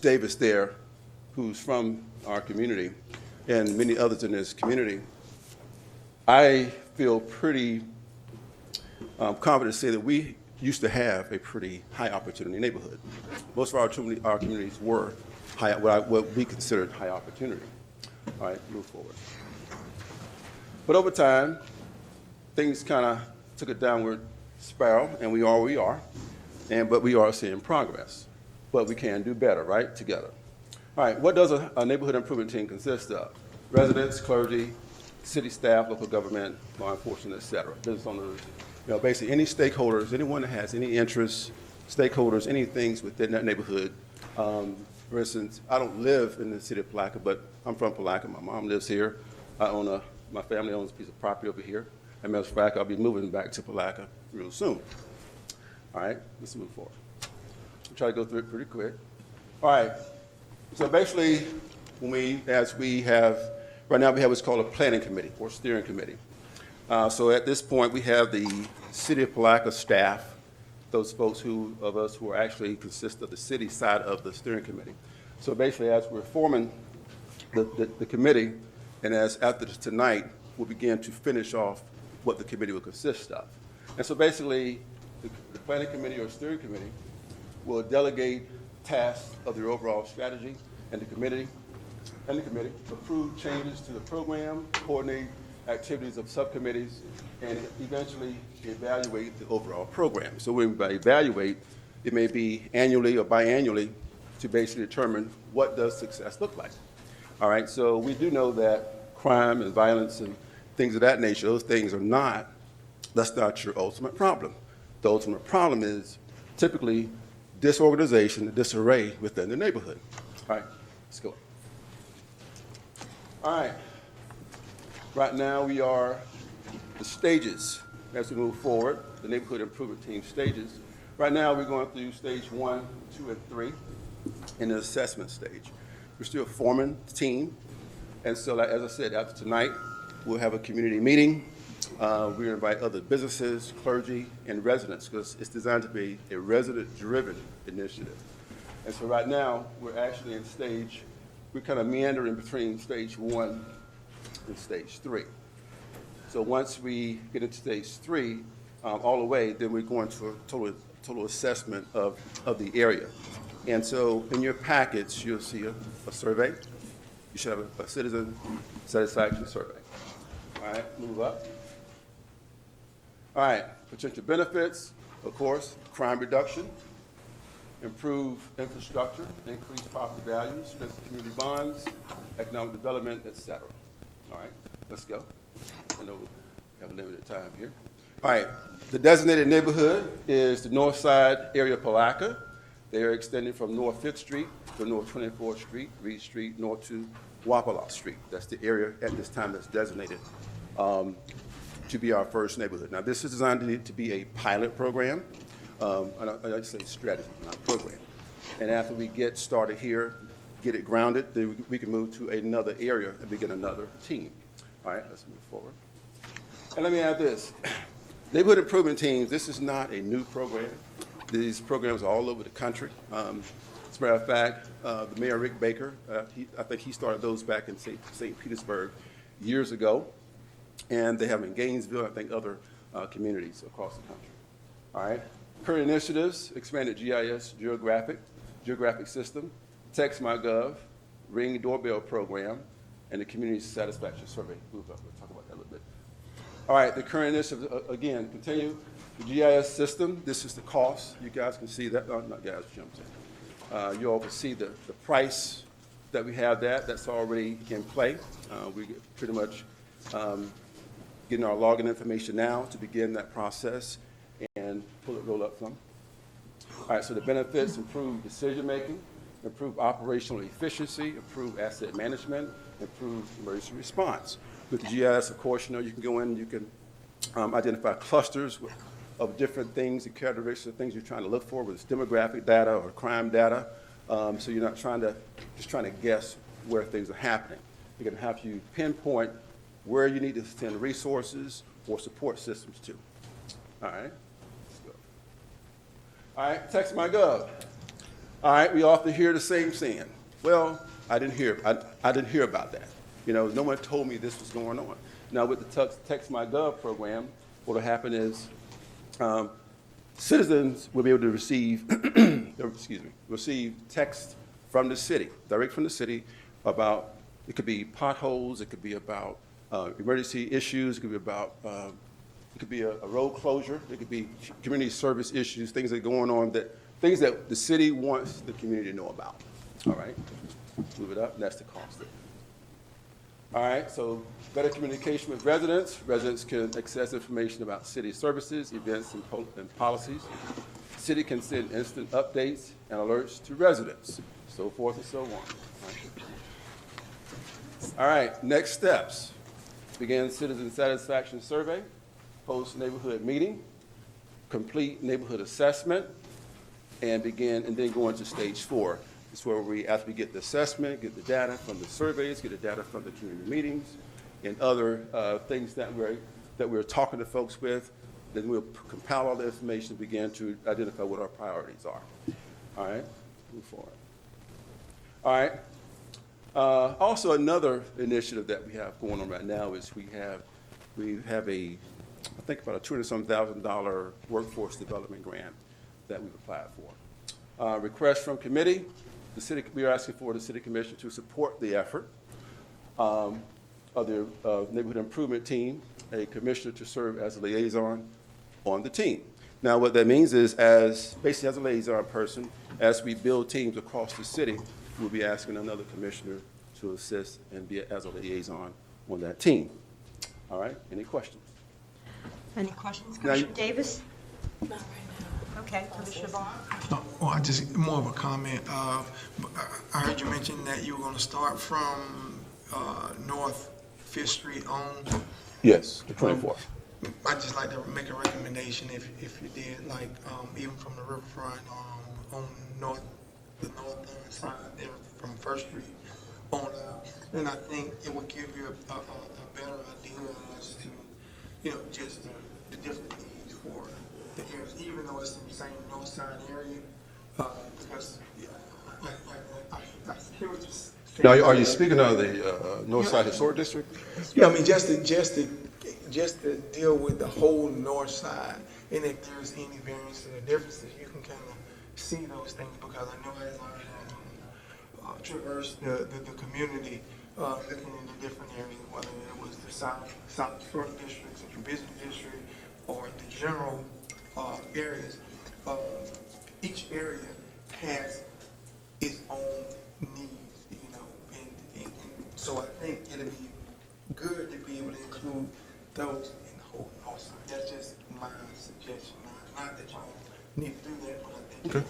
Davis there, who's from our community, and many others in this community, I feel pretty confident to say that we used to have a pretty high opportunity neighborhood. Most of our communities were what we considered high opportunity. All right, move forward. But over time, things kind of took a downward spiral, and we are where we are, but we are seeing progress. But we can do better, right, together. All right, what does a neighborhood improvement team consist of? Residents, clergy, city staff, local government, law enforcement, et cetera. Business owners, basically any stakeholders, anyone that has any interests, stakeholders, any things within that neighborhood For instance, I don't live in the city of Palatka, but I'm from Palatka. My mom lives here. My family owns a piece of property over here. As a matter of fact, I'll be moving back to Palatka real soon. All right, let's move forward. I'll try to go through it pretty quick. All right, so basically, right now we have what's called a planning committee or steering committee. So at this point, we have the City of Palatka staff, those folks who are actually consist of the city side of the steering committee. So basically, as we're forming the committee, and as after tonight, we'll begin to finish off what the committee will consist of. And so basically, the planning committee or steering committee will delegate tasks of their overall strategy, and the committee approve changes to the program, coordinate activities of subcommittees, and eventually evaluate the overall program. So when we evaluate, it may be annually or biannually to basically determine what does success look like. All right, so we do know that crime and violence and things of that nature, that's not your ultimate problem. The ultimate problem is typically disorganization, disarray within the neighborhood. All right, let's go. All right, right now we are the stages as we move forward, the neighborhood improvement team stages. Right now we're going through stage 1, 2, and 3 in the assessment stage. We're still forming the team, and so as I said, after tonight, we'll have a community meeting. We invite other businesses, clergy, and residents, because it's designed to be a resident-driven initiative. And so right now, we're actually we're kind of meandering between stage 1 and stage 3. So once we get into stage 3, all the way, then we're going to a total assessment of the area. And so in your package, you'll see a survey. You should have a citizen satisfaction survey. All right, move up. All right, potential benefits, of course, crime reduction, improve infrastructure, increase property values, strengthen community bonds, economic development, etc. All right, let's go. I know we have a limited time here. All right, the designated neighborhood is the north side area of Palatka. They are extending from North 5th Street to North 24th Street, Reed Street, north to Wapala Street. That's the area at this time that's designated to be our first neighborhood. Now, this is designed to be a pilot program. I like to say strategy, not program. And after we get started here, get it grounded, then we can move to another area and begin another team. All right, let's move forward. And let me add this. Neighborhood improvement teams, this is not a new program. These programs are all over the country. As a matter of fact, the Mayor Rick Baker, I think he started those back in St. Petersburg years ago. And they have them in Gainesville, I think other communities across the country. All right. Current initiatives, expanded GIS geographic system, Text.my.gov, Ring doorbell program, and the community satisfaction survey. We'll talk about that a little bit. All right, the current initiatives, again, continue. The GIS system, this is the cost. You guys can see that, not guys, jumps in. You all can see the price that we have that's already in play. We pretty much getting our login information now to begin that process and roll up from. All right, so the benefits: improve decision-making, improve operational efficiency, improve asset management, improve emergency response. With the GIS, of course, you can go in, you can identify clusters of different things, the characteristics of things you're trying to look for, whether it's demographic data or crime data. So you're not just trying to guess where things are happening. You're going to have to pinpoint where you need to send resources or support systems to. All right, let's go. All right, Text.my.gov. All right, we often hear the same saying. Well, I didn't hear about that. No one told me this was going on. Now with the Text.my.gov program, what will happen is citizens will be able to receive text from the city, direct from the city, about, it could be potholes, it could be about emergency issues, it could be about, it could be a road closure, it could be community service issues, things that are going on, things that the city wants the community to know about. All right, move it up, and that's the cost. All right, so better communication with residents. Residents can access information about city services, events, and policies. city can send instant updates and alerts to residents, so forth and so on. All right, next steps. Begin citizen satisfaction survey, host neighborhood meeting, complete neighborhood assessment, and then go into stage 4. It's where we, after we get the assessment, get the data from the surveys, get the data from the community meetings, and other things that we're talking to folks with, then we'll compile all the information and begin to identify what our priorities are. All right, move forward. All right. Also, another initiative that we have going on right now is we have I think about a $200,000 workforce development grant that we've applied for. Request from committee, we are asking for the city commission to support the effort of the neighborhood improvement team, a commissioner to serve as a liaison on the team. Now, what that means is, basically as a liaison person, as we build teams across the city, we'll be asking another commissioner to assist and be as a liaison on that team. All right, any questions? Any questions, Commissioner Davis? Not right now. Okay, Commissioner Barr? Well, just more of a comment. I heard you mention that you were going to start from North 5th Street on. Yes, the 24th. I'd just like to make a recommendation if you did, like even from the riverfront on the north side there from 1st Street on out. And I think it would give you a better idea as to, just the different needs for the areas, even though it's in the same north side area. Because I hear what you're saying. Now, are you speaking of the North Side Historic District? Yeah, I mean, just to deal with the whole north side, and if there's any variances or differences, you can kind of see those things, because I know as I traversed the community, looking into different areas, whether it was the South Historic District, Central Business District, or the general areas, each area has its own needs, and so I think it'll be good to be able to include those in the whole north side. That's just my suggestion. Not that y'all need to do that, but I think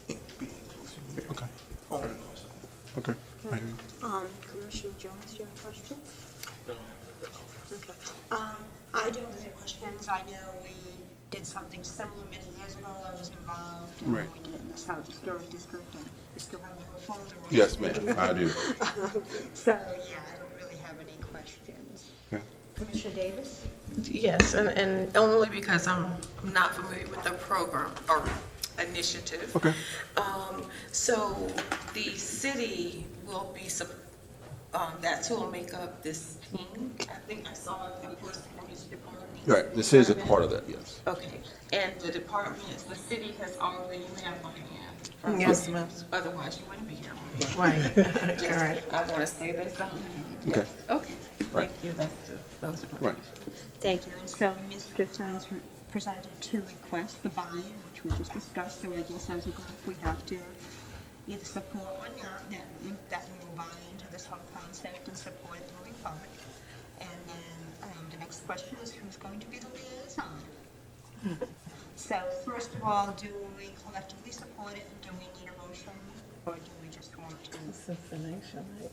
it can be inclusive. Okay. On the north side. Okay. Commissioner Jones, do you have a question? No. Okay. I do have any questions. I know we did something similar many years ago. I was involved. Right. We did it in the South Historic District, and we still have your phone number. Yes, ma'am, I do. So, yeah, I don't really have any questions. Okay. Commissioner Davis? Yes, and only because I'm not familiar with the program or initiative. Okay. So the city will be, that's who will make up this team. I think I saw a person from his department. Right, this is a part of that, yes. Okay, and the departments, the city has already had one hand. Yes, ma'am. Otherwise, you wouldn't be here. Right. Correct. I want to say this. Okay. Okay. Right. Thank you. Those are Right. Thank you. And so Mr. Jones presented 2 requests, the buy-in, which we just discussed, so I guess as a group, we have to either support or not that we will buy into this whole concept and support it moving forward. And then the next question is who's going to be the liaison? So first of all, do we collectively support it? Do we need a motion? Or do we just want to? It's information, right?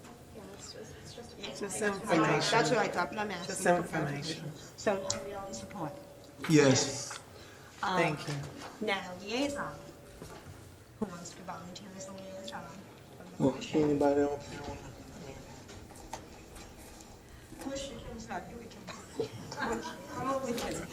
It's just information. That's what I thought, but I'm asking. Just information. So do we all support it? Yes. Thank you. Now, liaison. Who wants to volunteer as a liaison? Well, anybody else? Commissioner Jones, not you, we can. I'm only kidding.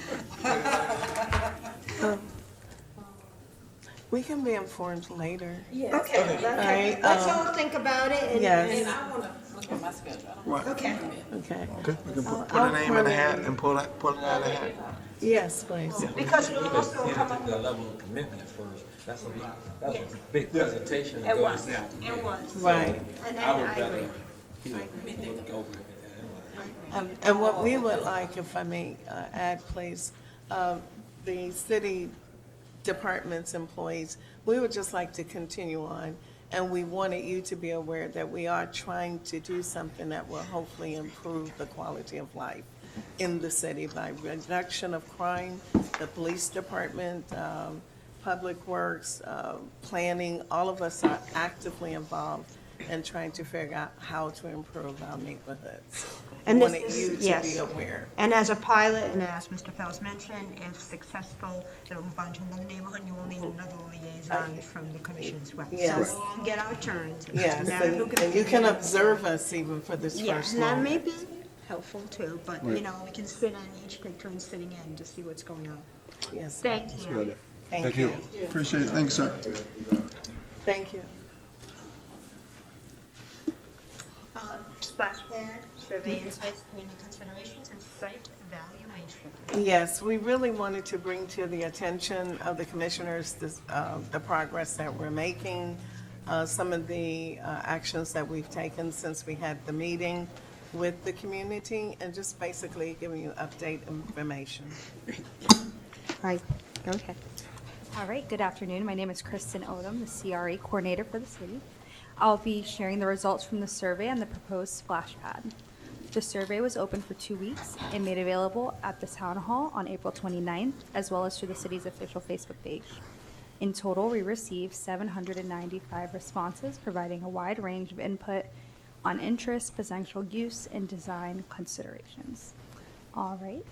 We can be informed later. Okay, Right, let's all think about it and. Yes. and- I want to look at my schedule. Right. Okay. Okay. Okay, we can put I'll a name in the hat coordinate. and pull it out of the hat. Yes, please. Because we'll also come up. The level of commitment first, that's a lot, that's a big presentation. It was, it was. Right. And I then would I rather, agree. go with it. And what we would like, if I may add, please, the city department's employees, we would just like to continue on, and we wanted you to be aware that we are trying to do something that will hopefully improve the quality of life in the city by reduction of crime, the police department, Public Works, planning, all of us are actively involved in trying to figure out how to improve our neighborhoods. And We this wanted is, you to yes. be aware. And as a pilot, and as Mr. Fells mentioned, if successful, it'll move on to another neighborhood, you will need another liaison from the commission as well. Yes. So we'll all get our turns. Yes, Now, who and you can observe us even for this Yeah, first and that may moment. be helpful too, but, you know, we can sit on each, take turns sitting in to see what's going on. Yes. Thank you. Thank you. Appreciate it. Thank you, sir. Thank you. Splash pad, survey insights, community considerations, and site evaluation. Yes, we really wanted to bring to the attention of the commissioners the progress that we're making, some of the actions that we've taken since we had the meeting with the community, and just basically giving you update information. Right, go ahead. All right, good afternoon. My name is Kristen Odom, the CRE coordinator for the city. I'll be sharing the results from the survey on the proposed splash pad. The survey was open for 2 weeks and made available at the town hall on April 29th, as well as through the city's official Facebook page. In total, we received 795 responses, providing a wide range of input on interest, potential use, and design considerations. All right.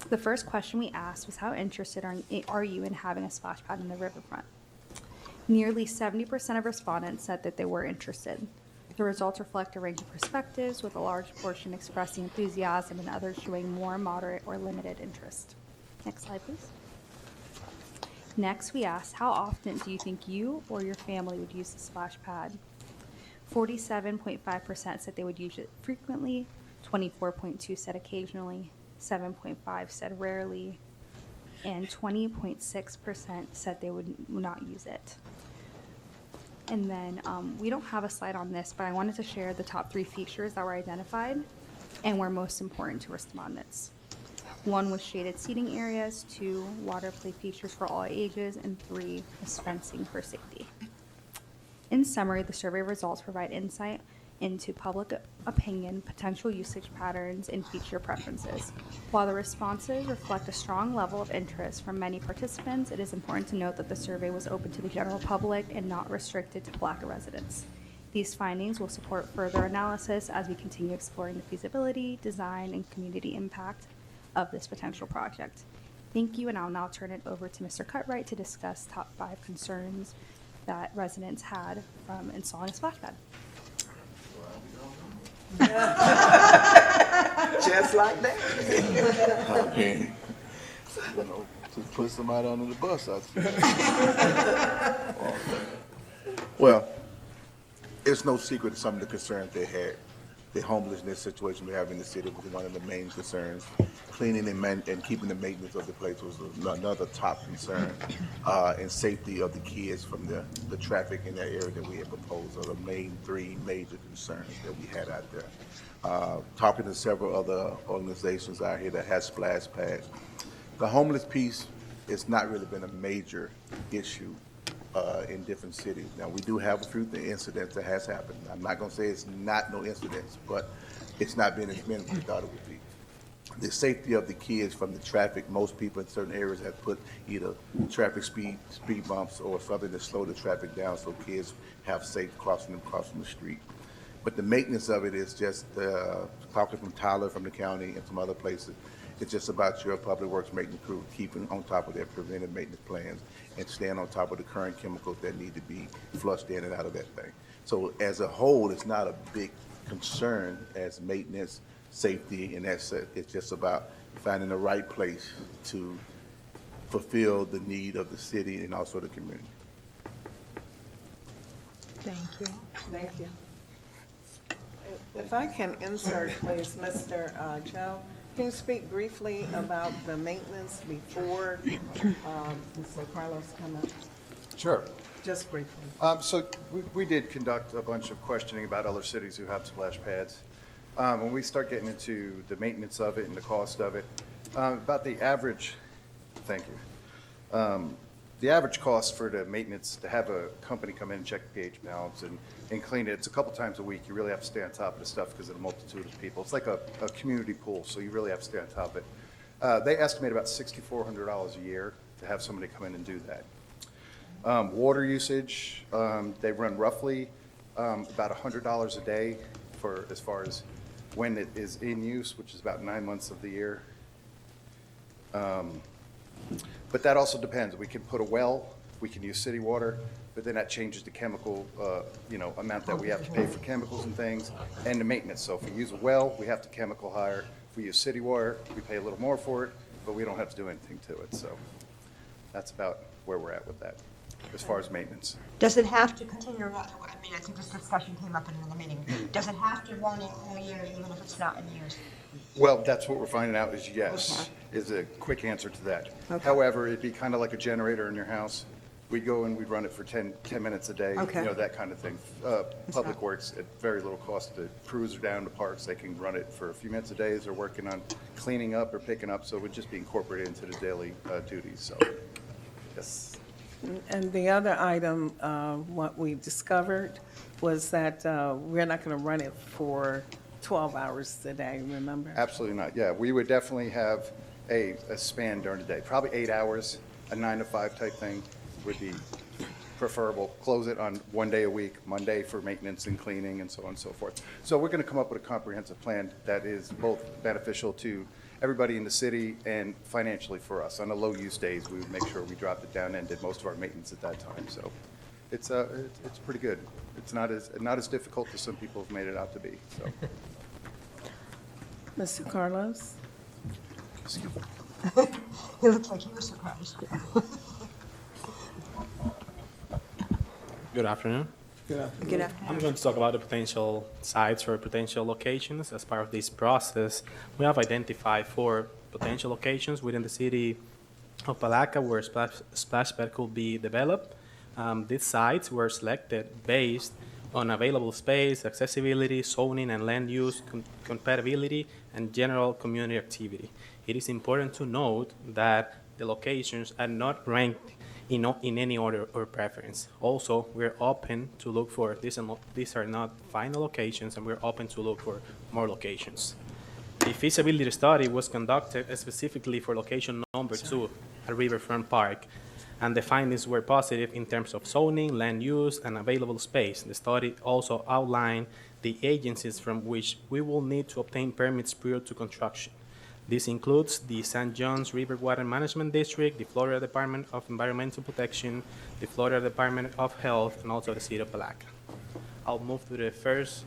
The first question we asked was, how interested are you in having a splash pad in the riverfront? Nearly 70% of respondents said that they were interested. The results reflect a range of perspectives, with a large portion expressing enthusiasm and others showing more moderate or limited interest. Next slide, please. Next, we asked, how often do you think you or your family would use the splash pad? 47.5% said they would use it frequently, 24.2% said occasionally, 7.5% said rarely, and 20.6% said they would not use it. And then we don't have a slide on this, but I wanted to share the top 3 features that were identified and were most important to respondents. 1 was shaded seating areas, 2, water play features for all ages, and 3 was fencing for safety. In summary, the survey results provide insight into public opinion, potential usage patterns, and feature preferences. While the responses reflect a strong level of interest from many participants, it is important to note that the survey was open to the general public and not restricted to Palatka residents. These findings will support further analysis as we continue exploring the feasibility, design, and community impact of this potential project. Thank you, and I'll now turn it over to Mr. Cutright to discuss top 5 concerns that residents had from installing a splash pad. Just like that. Okay. You know, to put somebody under the bus, I think. Well, it's no secret some of the concerns they had. The homelessness situation we have in the city was one of the main concerns. Cleaning and keeping the maintenance of the place was another top concern. And safety of the kids from the traffic in that area that we had proposed are the main 3 major concerns that we had out there. Talking to several other organizations out here that have splash pads, the homeless piece, it's not really been a major issue in different cities. Now, we do have a few incidents that has happened. I'm not gonna say it's not no incidents, but it's not been as many as we thought it would be. The safety of the kids from the traffic, most people in certain areas have put either traffic speed bumps or something to slow the traffic down so kids have safe crossing the street. But the maintenance of it is just, talking from Tyler from the county and some other places, it's just about your public works maintenance crew keeping on top of their preventive maintenance plans and staying on top of the current chemicals that need to be flushed in and out of that thing. So as a whole, it's not a big concern as maintenance, safety, and that's it. It's just about finding the right place to fulfill the need of the city and also the community. Thank you. Thank you. If I can insert, please, Mr. Joe, can you speak briefly about the maintenance before Mr. Carlos come up? Sure. Just briefly. So we did conduct a bunch of questioning about other cities who have splash pads. When we start getting into the maintenance of it and the cost of it, about the average, thank you. The average cost for the maintenance, to have a company come in and check the pH balance and clean it, it's a couple times a week. You really have to stay on top of the stuff because of the multitude of people. It's like a community pool, so you really have to stay on top of it. They estimate about $6,400 a year to have somebody come in and do that. Water usage, they run roughly about $100 a day for as far as when it is in use, which is about 9 months of the year. But that also depends. We can put a well, we can use city water, but then that changes the chemical, amount that we have to pay for chemicals and things, and the maintenance. So if we use a well, we have to chemical hire. If we use city water, we pay a little more for it, but we don't have to do anything to it. So that's about where we're at with that, as far as maintenance. Does it have to continue, I mean, I think this discussion came up in another meeting. Does it have to run in all year, even if it's not in use? Well, that's what we're finding out is yes, is a quick answer to that. Okay. However, it'd be kind of like a generator in your house. We'd go and we'd run it for 10 minutes a day, Okay. that kind of thing. Public Works, at very little cost, the crews are down to parks, they can run it for a few minutes a day as they're working on cleaning up or picking up, so it would just be incorporated into the daily duties, so, yes. And the other item, what we discovered was that we're not going to run it for 12 hours a day, remember? Absolutely not, yeah. We would definitely have a span during the day, probably 8 hours, a 9 to 5 type thing would be preferable. Close it on one day a week, Monday for maintenance and cleaning and so on and so forth. So we're going to come up with a comprehensive plan that is both beneficial to everybody in the city and financially for us. On the low use days, we would make sure we dropped it down and did most of our maintenance at that time. So it's pretty good. It's not as difficult as some people have made it out to be. So. Mr. Carlos? He looked like he was surprised. Good afternoon. Good afternoon. I'm going to talk about the potential sites or potential locations. As part of this process, we have identified 4 potential locations within the city of Palatka where splash pad could be developed. These sites were selected based on available space, accessibility, zoning and land use, compatibility, and general community activity. It is important to note that the locations are not ranked in any order or preference. Also, we're open to look for, these are not final locations, and we're open to look for more locations. The feasibility study was conducted specifically for location number 2 at Riverfront Park, and the findings were positive in terms of zoning, land use, and available space. The study also outlined the agencies from which we will need to obtain permits prior to construction. This includes the St. John's River Water Management District, the Florida Department of Environmental Protection, the Florida Department of Health, and also the City of Palatka. I'll move to the first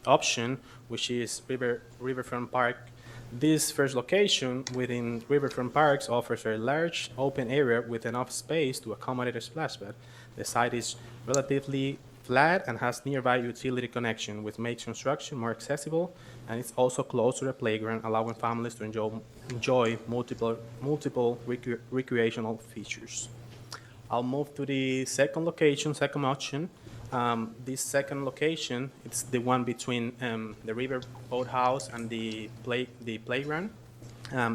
option, which is Riverfront Park. This first location within Riverfront Parks offers a large open area with enough space to accommodate a splash pad. The site is relatively flat and has nearby utility connection, which makes construction more accessible, and it's also close to the playground, allowing families to enjoy multiple recreational features. I'll move to the second option. This second location, it's the one between the River Boathouse and the playground.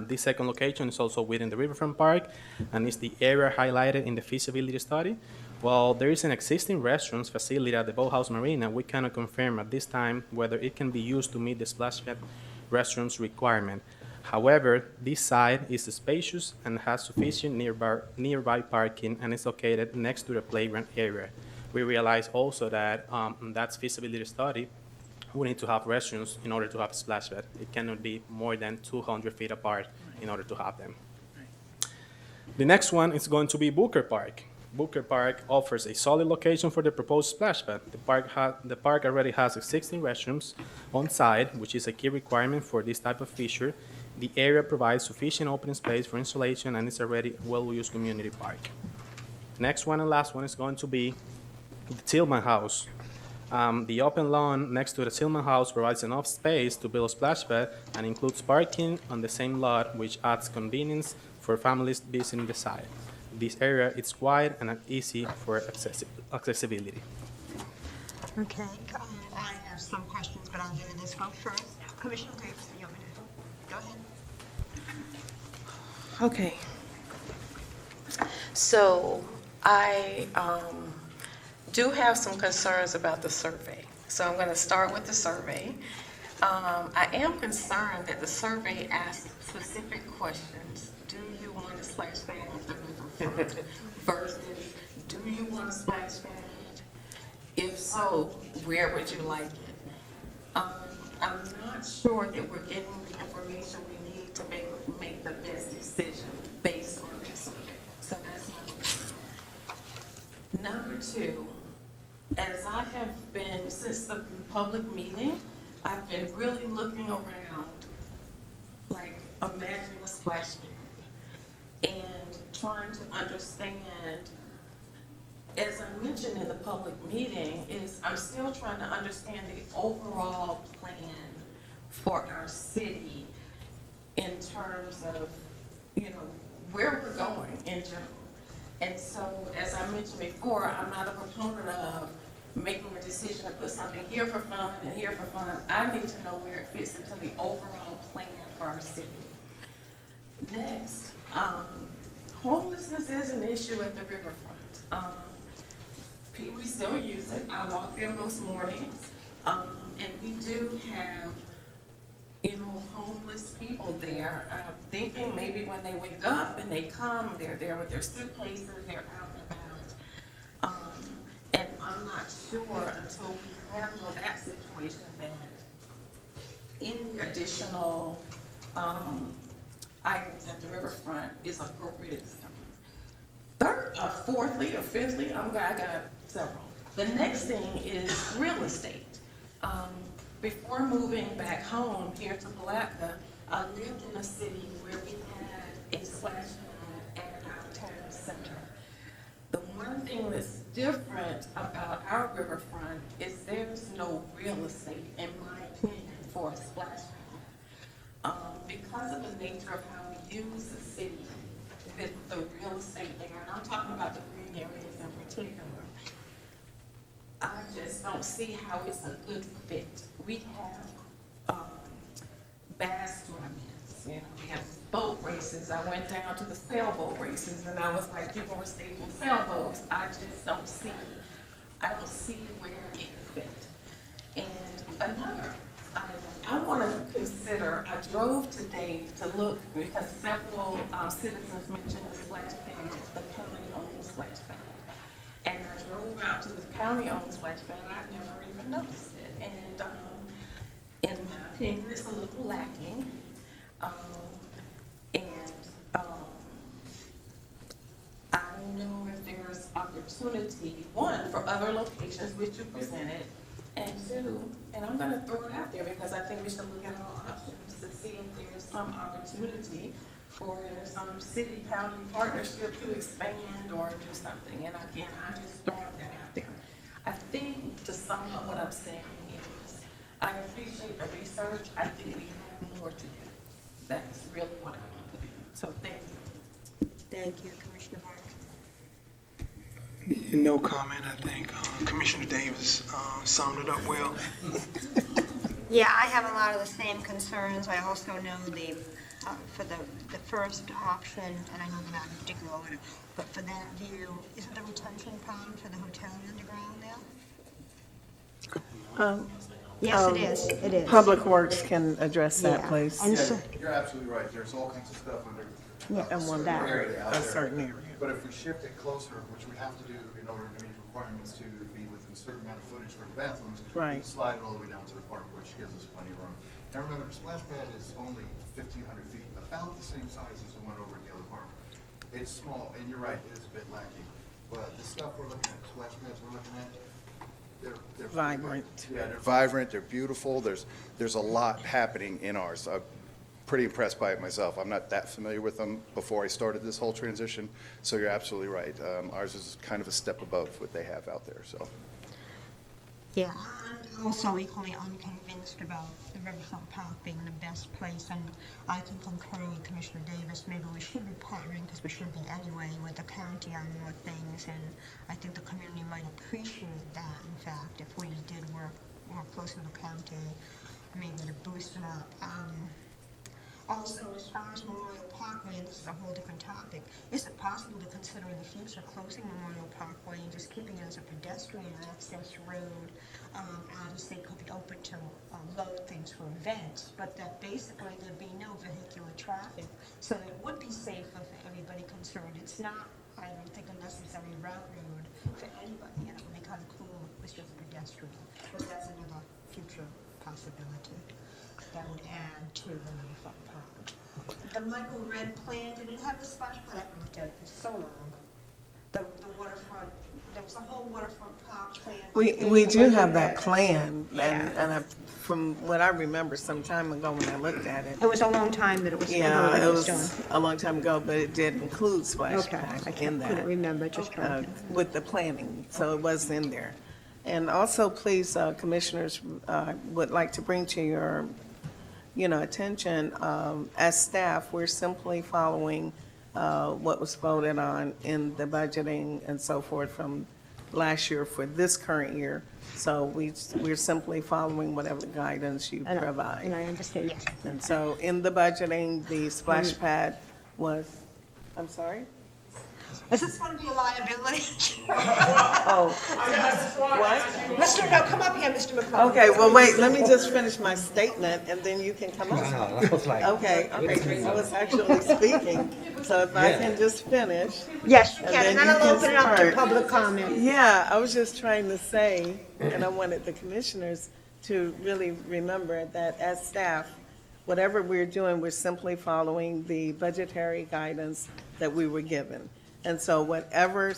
This second location is also within the Riverfront Park, and is the area highlighted in the feasibility study. While there is an existing restaurants facility at the Boathouse Marina, we cannot confirm at this time whether it can be used to meet the splash pad restaurants requirement. However, this site is spacious and has sufficient nearby parking and is located next to the playground area. We realize also that that's feasibility study. We need to have restaurants in order to have a splash pad. It cannot be more than 200 feet apart in order to have them. The next one is going to be Booker Park. Booker Park offers a solid location for the proposed splash pad. The park already has 16 restrooms on site, which is a key requirement for this type of feature. The area provides sufficient open space for installation and is already a well-used community park. Next one and last one is going to be the Tillman House. The open lawn next to the Tillman House provides enough space to build a splash pad and includes parking on the same lot, which adds convenience for families visiting the site. This area is wide and easy for accessibility. Okay, I have some questions, but I'll do this one first. Commissioner Davis, you want me to go ahead? Okay. So I do have some concerns about the survey. So I'm going to start with the survey. I am concerned that the survey asks specific questions. Do you want to splash pad at the riverfront? versus do you want a splash pad? If so, where would you like it? I'm not sure that we're getting the information we need to make the best decision based on this. So that's number two. As I have been, since the public meeting, I've been really looking around, like imagining a splash pad and trying to understand, as I mentioned in the public meeting, is I'm still trying to understand the overall plan for our city in terms of, where we're going in general. And so, as I mentioned before, I'm not a proponent of making a decision to put something here for fun and here for fun. I need to know where it fits into the overall plan for our city. Next, homelessness is an issue at the riverfront. We still use it. I walk there most mornings, and we do have, homeless people there. I'm thinking maybe when they wake up and they come, they're there with their suitcases, they're out and about. And I'm not sure until we handle that situation that any additional items at the riverfront is appropriate. Fourthly or fifthly, I got several. The next thing is real estate. Before moving back home here to Palatka, I lived in a city where we had a splash pad at our town center. The one thing that's different about our riverfront is there's no real estate, in my opinion, for a splash pad. Because of the nature of how we use the city, with the real estate there, and I'm talking about the green areas in particular, I just don't see how it's a good fit. We have bass tournaments, we have boat races. I went down to the sailboat races and I was like, people were staying in sailboats. I don't see where it can fit. And another item, I want to consider, I drove today to look because several citizens mentioned the splash pad, the county-owned splash pad. And I drove out to the county-owned splash pad, I never even noticed it. And in my opinion, it's a little lacking. I don't know if there's opportunity, one, for other locations which you presented, and two, and I'm going to throw it out there because I think we should look at all options to see if there's some opportunity for some city-county partnership to expand or do something. And again, I'm just throwing that out there. I think to sum up what I'm saying is, I appreciate the research. I think we have more to do. That's really what I want to do. So thank you. Thank you, Commissioner Barton. No comment. I think Commissioner Davis summed it up well. Yeah, I have a lot of the same concerns. I also know for the first option, and I know they're not in particular order, but for that view, isn't the retention pond for the hotel underground there? Yes, it is. It is. Public Works can address that, Yeah. please. And so, You're absolutely right. There's all kinds of stuff under And one that area out a there. certain area. But if we shift it closer, which we have to do in order to meet requirements to be within a certain amount of footage for the bathrooms, Right. we slide it all the way down to the park, which gives us plenty of room. Now remember, the splash pad is only 1,500 feet, about the same size as the one over at the other park. It's small, and you're right, it is a bit lacking. But the stuff we're looking at, splash pads we're looking at, they're Vibrant. Yeah, they're vibrant, they're beautiful, there's a lot happening in ours. I'm pretty impressed by it myself. I'm not that familiar with them before I started this whole transition, so you're absolutely right. Ours is kind of a step above what they have out there, so. yeah, I'm also equally unconvinced about the Riverfront Park being the best place, and I can concur with Commissioner Davis. Maybe we should be partnering, because we should be anyway, with the county on more things, and I think the community might appreciate that, in fact, if we did work more closely with the county, maybe to boost it up. Also, as far as Memorial Parkway, and this is a whole different topic, is it possible to consider in the future closing Memorial Parkway and just keeping it as a pedestrian access road? Obviously, it could be open to load things for events, but that basically there'd be no vehicular traffic, so it would be safer for everybody concerned. It's not I don't think a necessary route road for anybody, and it would be kind of cool if it was just pedestrian. But that's another future possibility that would add to the Riverfront Park. The Michael Red plan, did it have the splash pad? I looked at it for so long. The waterfront, there was a whole waterfront park plan. We do have that plan, Yeah. and from what I remember some time ago when I looked at it. It was a long time that it was. Yeah, it was done. a long time ago, but it did include splash Okay, pad I in that. couldn't remember, just trying to. With the planning, so it was in there. And also, please, commissioners, would like to bring to your, attention, as staff, we're simply following what was voted on in the budgeting and so forth from last year for this current year. So we're simply following whatever guidance you provide. And I understand, yes. And so in the budgeting, the splash pad was, I'm sorry? Is this going to be a liability? Oh. What? Mr. No, come up here, Mr. McCollum. Okay, well, wait, let me just finish my statement, and then you can come up. I was like, Okay, I was actually speaking, so if I can just finish. Yes, you and can, and then you I'll open it up to start. public comment. Yeah, I was just trying to say, and I wanted the commissioners to really remember that as staff, whatever we're doing, we're simply following the budgetary guidance that we were given. And so whatever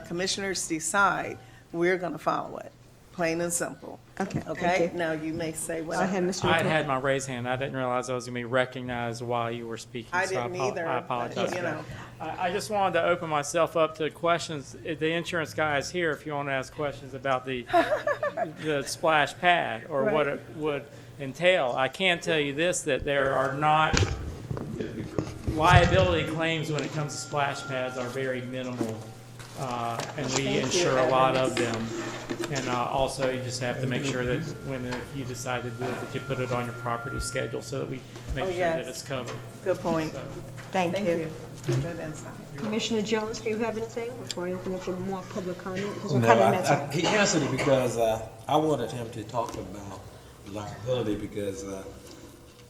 commissioners decide, we're going to follow it, plain and simple. Okay, thank Okay? you. Now, you may say what. Go ahead, Mr. I McCollum. had my raised hand. I didn't realize I was going to be recognized while you were speaking. I so didn't either, I but, apologize. you for that. know. I just wanted to open myself up to questions. The insurance guy is here if you want to ask questions about the splash pad or what Right. it would entail. I can tell you this, that there are not liability claims when it comes to splash pads are very minimal. And we Thank you, insure a lot Evans. of them. And also, you just have to make sure that if you decide to do it, that you put it on your property schedule so that we make Oh, sure yes. that it's covered. Good point. So- Thank Thank you. you. Good insight. Commissioner Jones, do you have anything before I open up for more public comment? Because we're No, cutting that he answered it because I wanted him to talk about liability because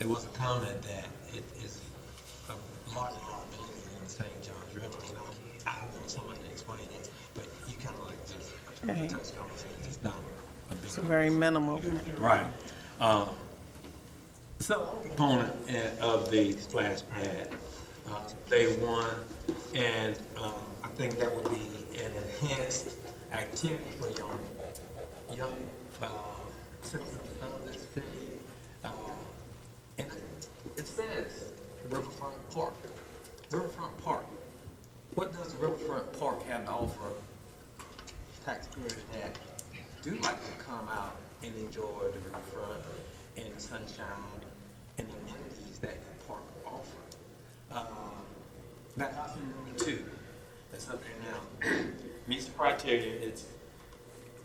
it was a comment that it is a large liability in St. John's River. And I want someone to explain it, but you kind of like just Okay. touched on it. It's not a big It's very minimal. Right. Some component of the splash pad, day one, and I think that would be an enhanced activity for young citizens of this city. And it says Riverfront Park. Riverfront Park. What does Riverfront Park have to offer taxpayers that do like to come out and enjoy the riverfront and the sunshine and the amenities that the park offers? That's option number 2. That's up there now. Meets the criteria. It's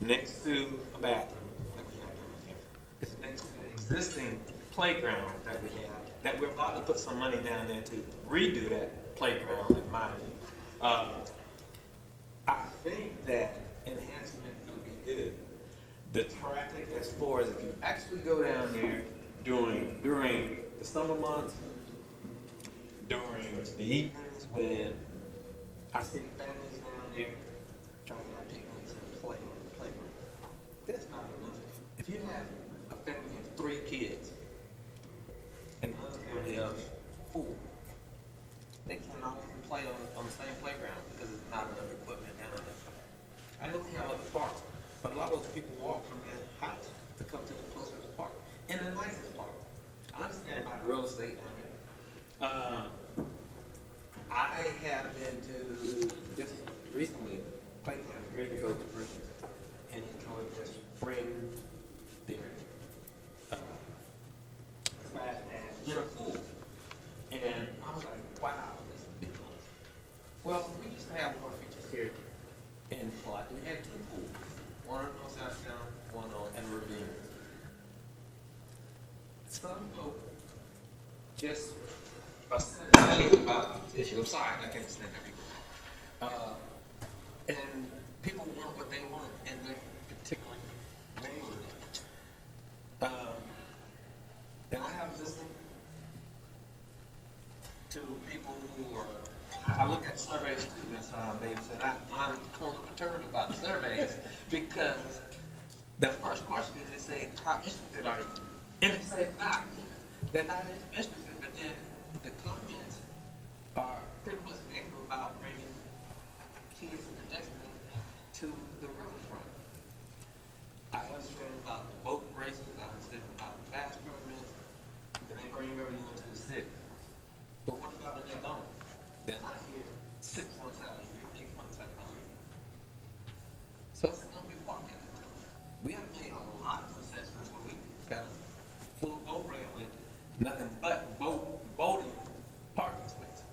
next to a bathroom that we have down here. It's next to the existing playground that we have, that we're about to put some money down there to redo that playground, in my view. I think that enhancement would be good. The traffic, as far as if you actually go down there during the summer months, during the evenings when I see families down there trying to have picnics and play on the playground. That's not enough. If you have a family of 3 kids and another family of 4, they cannot even play on the same playground because there's not enough equipment down there. I know we have other parks, but a lot of those people walk from their house to come to the closest park and the nicest park. I understand about real estate down here. I have been to just recently Clayton Great to go to Bridges and enjoy this spring there. Splash pad in a pool. And I was like, wow, this is big. Well, we used to have more features here in Palatka. We had 2 pools, one on Southtown, one on and Ravine. Some folk just about the issue. I'm sorry, I can't stand everyone. And people want what they want in their particular neighborhood. And I have listened to people who are I look at surveys too, Ms. Davis, and I'm concerned about surveys because the first question is they say, how interested are you? And they say, not. They're not interested, but then the comments are pretty much angry about bringing kids and pedestrians to the riverfront. I understand about the boat races, I understand about the fast permits, and they bring everything into the city. But what about when they're gone? They're not here 6 months out of the year, 8 months out of the year. So it's going to be walking. We have made a lot of assessments where we got a full boat ramp with nothing but boating parking spaces.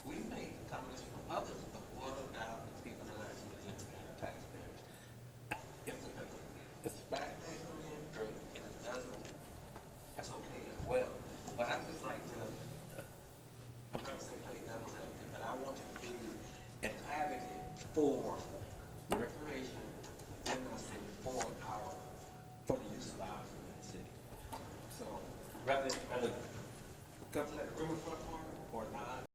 We made comments from others, but what about the people that actually live there, the taxpayers? If the back pay come in, great. If it doesn't, that's okay as well. But I just like to, I'm not saying play devil's advocate, but I want to be an advocate for recreation in the city, for the use of ours in the city. So rather come to that riverfront part or not,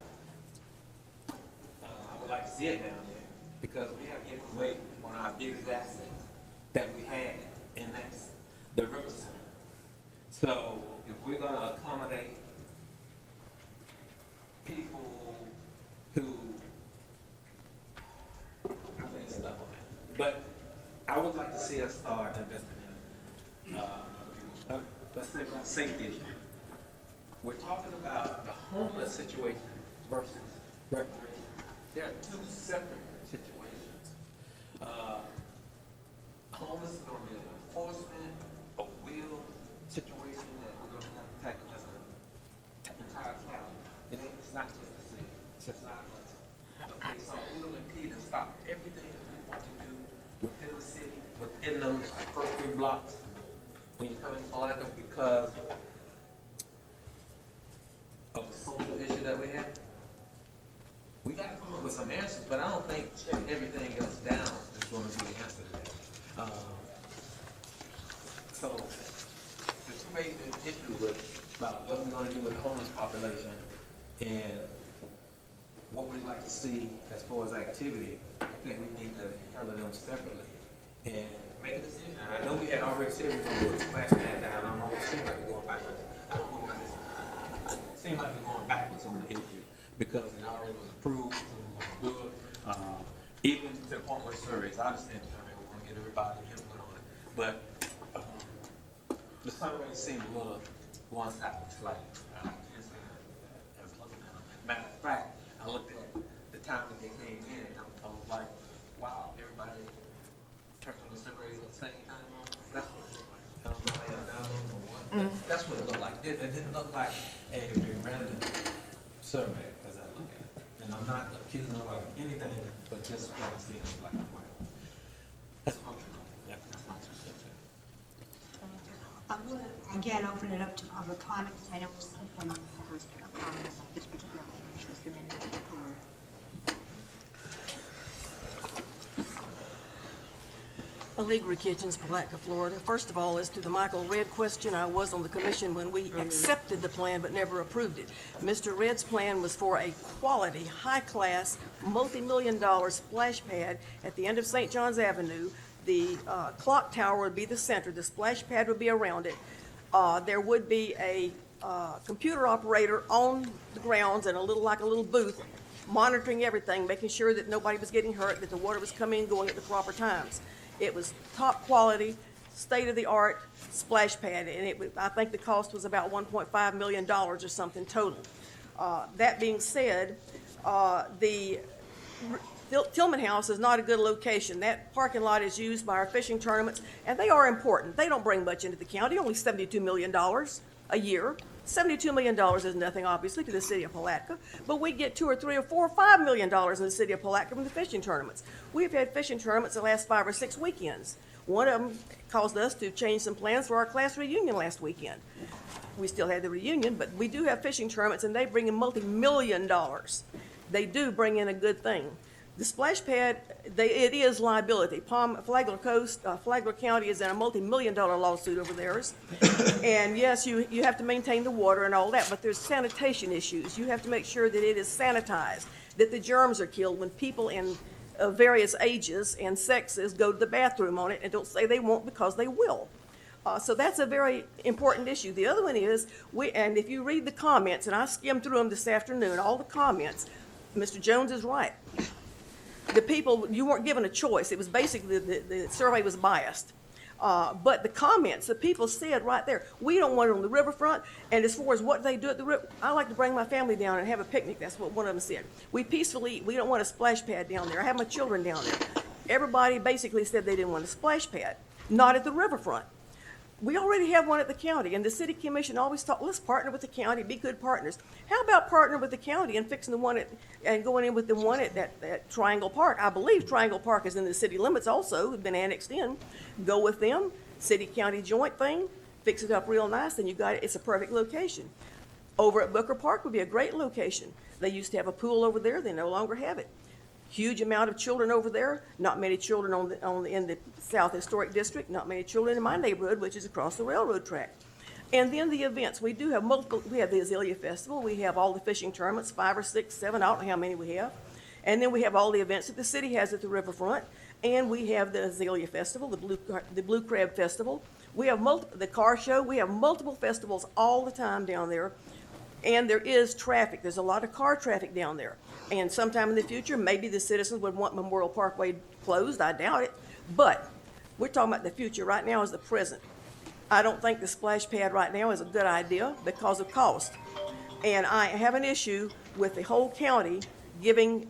I would like to see it down there because we have given away one of our biggest assets that we had, and that's the river center. So if we're going to accommodate people who, I think it's stuff on that. But I would like to see us start investing in, let's think about safety issue. We're talking about the homeless situation versus recreation. There are two separate situations. Homeless is going to be an enforcement, a will situation that we're going to have to tackle as an entire county. It's not just the city. It's just not us. Okay, so we're going to impede and stop everything that we want to do within the city, within those first 3 blocks when you come in Palatka because of the social issue that we have. We got to come up with some answers, but I don't think shutting everything else down is going to be the answer to that. So the two major issues about what we're going to do with the homeless population and what we'd like to see as far as activity, I think we need to handle them separately and make a decision. I know we had already said we were going to put the splash pad down. I don't know, it seems like we're going backwards. I don't know about this. It seems like we're going backwards on the issue because it already was approved, it was good. Even to the point where surveys, I understand the survey, we want to get everybody input on it. But the survey seemed a little one-sided, like, matter of fact, I looked at the time that they came in, and I was like, wow, everybody turned on the surveys at the same time. That's what it looked like. I don't know how y'all know or what, but that's what it looked like. It didn't look like a random survey as I look at it. And I'm not accusing them of anything, but just trying to see it black and white. That's what I'm doing. Yeah, that's my perspective. I'm going to again open it up to public comment because I don't see any comments on this particular item. Just a minute. Allegra Kitchens, Palatka, Florida. First of all, as to the Michael Redd question, I was on the commission when we accepted the plan but never approved it. Mr. Redd's plan was for a quality, high-class, multi-million-dollar splash pad at the end of St. John's Avenue. The clock tower would be the center. The splash pad would be around it. There would be a computer operator on the grounds and a little booth monitoring everything, making sure that nobody was getting hurt, that the water was coming and going at the proper times. It was top quality, state-of-the-art splash pad, and I think the cost was about $1.5 million or something total. That being said, the Tillman House is not a good location. That parking lot is used by our fishing tournaments, and they are important. They don't bring much into the county, only $72 million a year. $72 million is nothing, obviously, to the city of Palatka, but we get $2 or $3 or $4 or $5 million in the city of Palatka from the fishing tournaments. We've had fishing tournaments the last 5 or 6 weekends. One of them caused us to change some plans for our class reunion last weekend. We still had the reunion, but we do have fishing tournaments, and they bring in multi-million dollars. They do bring in a good thing. The splash pad, it is liability. Flagler Coast, Flagler County is in a multi-million-dollar lawsuit over theirs. And yes, you have to maintain the water and all that, but there's sanitation issues. You have to make sure that it is sanitized, that the germs are killed when people in various ages and sexes go to the bathroom on it, and don't say they won't because they will. So that's a very important issue. The other one is, and if you read the comments, and I skimmed through them this afternoon, all the comments, Mr. Jones is right. The people, you weren't given a choice. It was basically, the survey was biased. But the comments, the people said right there, we don't want it on the riverfront, and as far as what they do at the river, I like to bring my family down and have a picnic. That's what one of them said. We peacefully eat. We don't want a splash pad down there. I have my children down there. Everybody basically said they didn't want a splash pad, not at the riverfront. We already have one at the county, and the city commission always thought, let's partner with the county, be good partners. How about partnering with the county and fixing the one and going in with the one at that Triangle Park? I believe Triangle Park is in the city limits also, been annexed in. Go with them, city-county joint thing, fix it up real nice, and you got it. It's a perfect location. Over at Booker Park would be a great location. They used to have a pool over there, they no longer have it. Huge amount of children over there, not many children in the South Historic District, not many children in my neighborhood, which is across the railroad track. And then the events, we do have multiple, we have the Azalea Festival, we have all the fishing tournaments, 5 or 6, 7, I don't know how many we have. And then we have all the events that the city has at the riverfront, and we have the Azalea Festival, the Blue Crab Festival. We have the car show, we have multiple festivals all the time down there. And there is traffic. There's a lot of car traffic down there. And sometime in the future, maybe the citizens would want Memorial Parkway closed. I doubt it. But we're talking about the future. Right now is the present. I don't think the splash pad right now is a good idea because of cost. And I have an issue with the whole county taking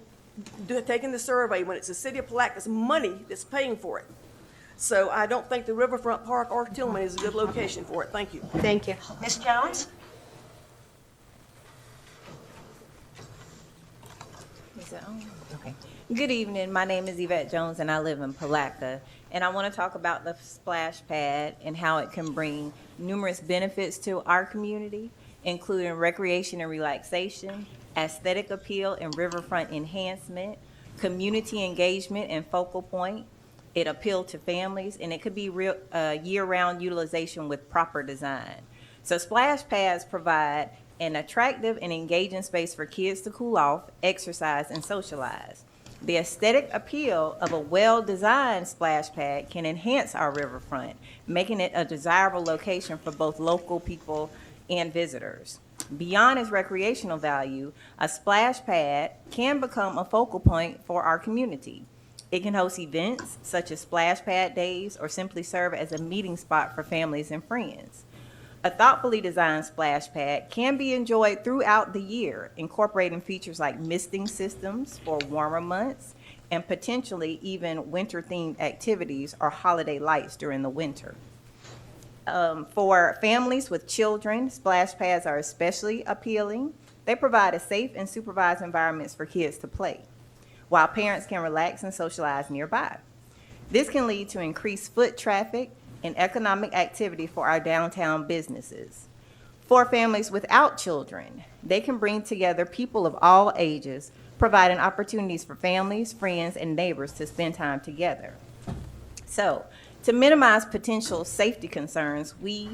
the survey when it's the city of Palatka's money that's paying for it. So I don't think the Riverfront Park or Tillman is a good location for it. Thank you. Thank you. Ms. Jones? Okay. Good evening. My name is Yvette Jones, and I live in Palatka. And I want to talk about the splash pad and how it can bring numerous benefits to our community, including recreation and relaxation, aesthetic appeal and riverfront enhancement, community engagement and focal point. It appealed to families, and it could be year-round utilization with proper design. So splash pads provide an attractive and engaging space for kids to cool off, exercise, and socialize. The aesthetic appeal of a well-designed splash pad can enhance our riverfront, making it a desirable location for both local people and visitors. Beyond its recreational value, a splash pad can become a focal point for our community. It can host events such as splash pad days or simply serve as a meeting spot for families and friends. A thoughtfully designed splash pad can be enjoyed throughout the year, incorporating features like misting systems for warmer months and potentially even winter-themed activities or holiday lights during the winter. For families with children, splash pads are especially appealing. They provide a safe and supervised environments for kids to play, while parents can relax and socialize nearby. This can lead to increased foot traffic and economic activity for our downtown businesses. For families without children, they can bring together people of all ages, providing opportunities for families, friends, and neighbors to spend time together. So, to minimize potential safety concerns, we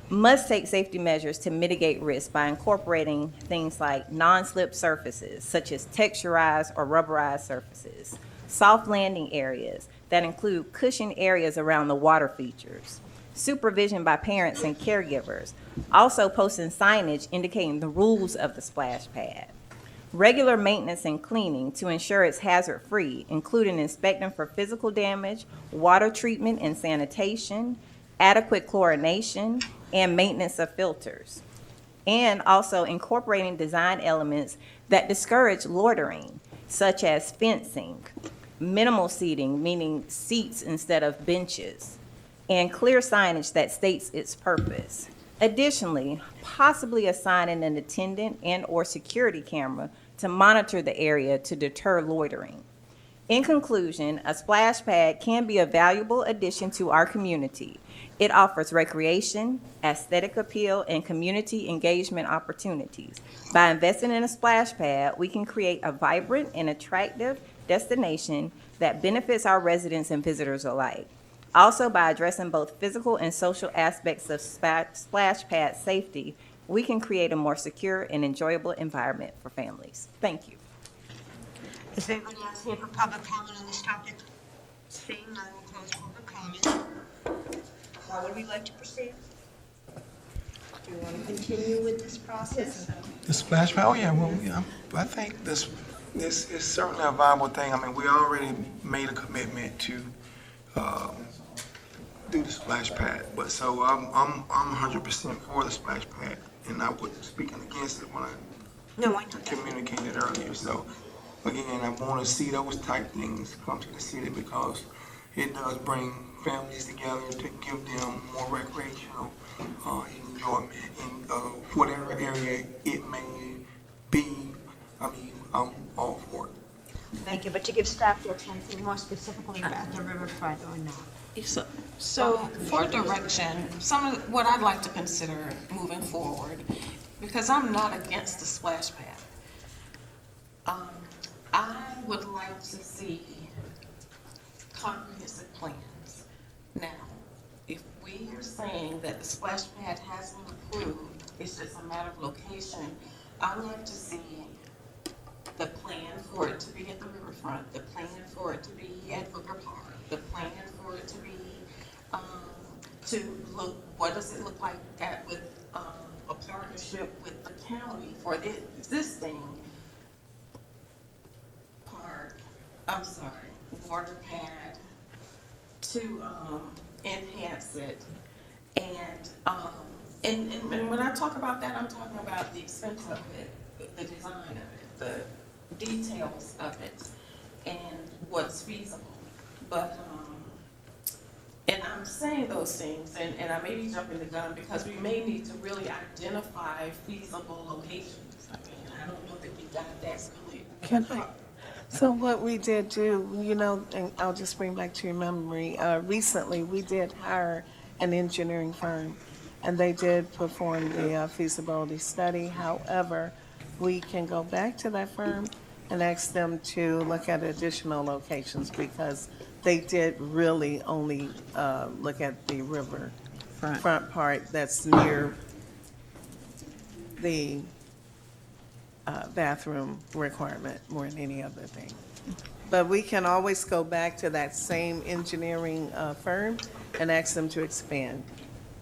must take safety measures to mitigate risk by incorporating things like non-slip surfaces, such as texturized or rubberized surfaces, soft landing areas that include cushioned areas around the water features, supervision by parents and caregivers, also posting signage indicating the rules of the splash pad, regular maintenance and cleaning to ensure it's hazard-free, including inspecting for physical damage, water treatment and sanitation, adequate chlorination, and maintenance of filters, and also incorporating design elements that discourage loitering, such as fencing, minimal seating, meaning seats instead of benches, and clear signage that states its purpose. Additionally, possibly assigning an attendant and/or security camera to monitor the area to deter loitering. In conclusion, a splash pad can be a valuable addition to our community. It offers recreation, aesthetic appeal, and community engagement opportunities. By investing in a splash pad, we can create a vibrant and attractive destination that benefits our residents and visitors alike. Also, by addressing both physical and social aspects of splash pad safety, we can create a more secure and enjoyable environment for families. Thank you. Is there anybody else here for public comment on this topic? Seeing none, we'll close public comment. How would we like to proceed? Do you want to continue with this process? The splash pad, oh yeah, well, yeah, I think this is certainly a viable thing. I mean, we already made a commitment to do the splash pad, but so I'm 100% for the splash pad, and I wasn't speaking against it when I communicated earlier. So again, I want to see those type things come to the city because it does bring families together to give them more recreational enjoyment in whatever area it may be. I mean, I'm all for it. Thank you, but to give staff direction, anything more specifically about the riverfront or not? So for direction, some of what I'd like to consider moving forward, because I'm not against the splash pad. I would like to see comprehensive plans. Now, if we are saying that the splash pad has been approved, it's just a matter of location, I'd like to see the plan for it to be at the riverfront, the plan for it to be at Booker Park, the plan for it to be, to look, what does it look like with a partnership with the county for the existing water pad to enhance it. And when I talk about that, I'm talking about the expense of it, the design of it, the details of it, and what's feasible. But, and I'm saying those things, and I may be jumping the gun because we may need to really identify feasible locations. I mean, I don't know that we got that really. Can I? So what we did do, you know, and I'll just bring back to your memory, recently we did hire an engineering firm, and they did perform the feasibility study. However, we can go back to that firm and ask them to look at additional locations because they did really only look at the river front part that's near the bathroom requirement more than any other thing. But we can always go back to that same engineering firm and ask them to expand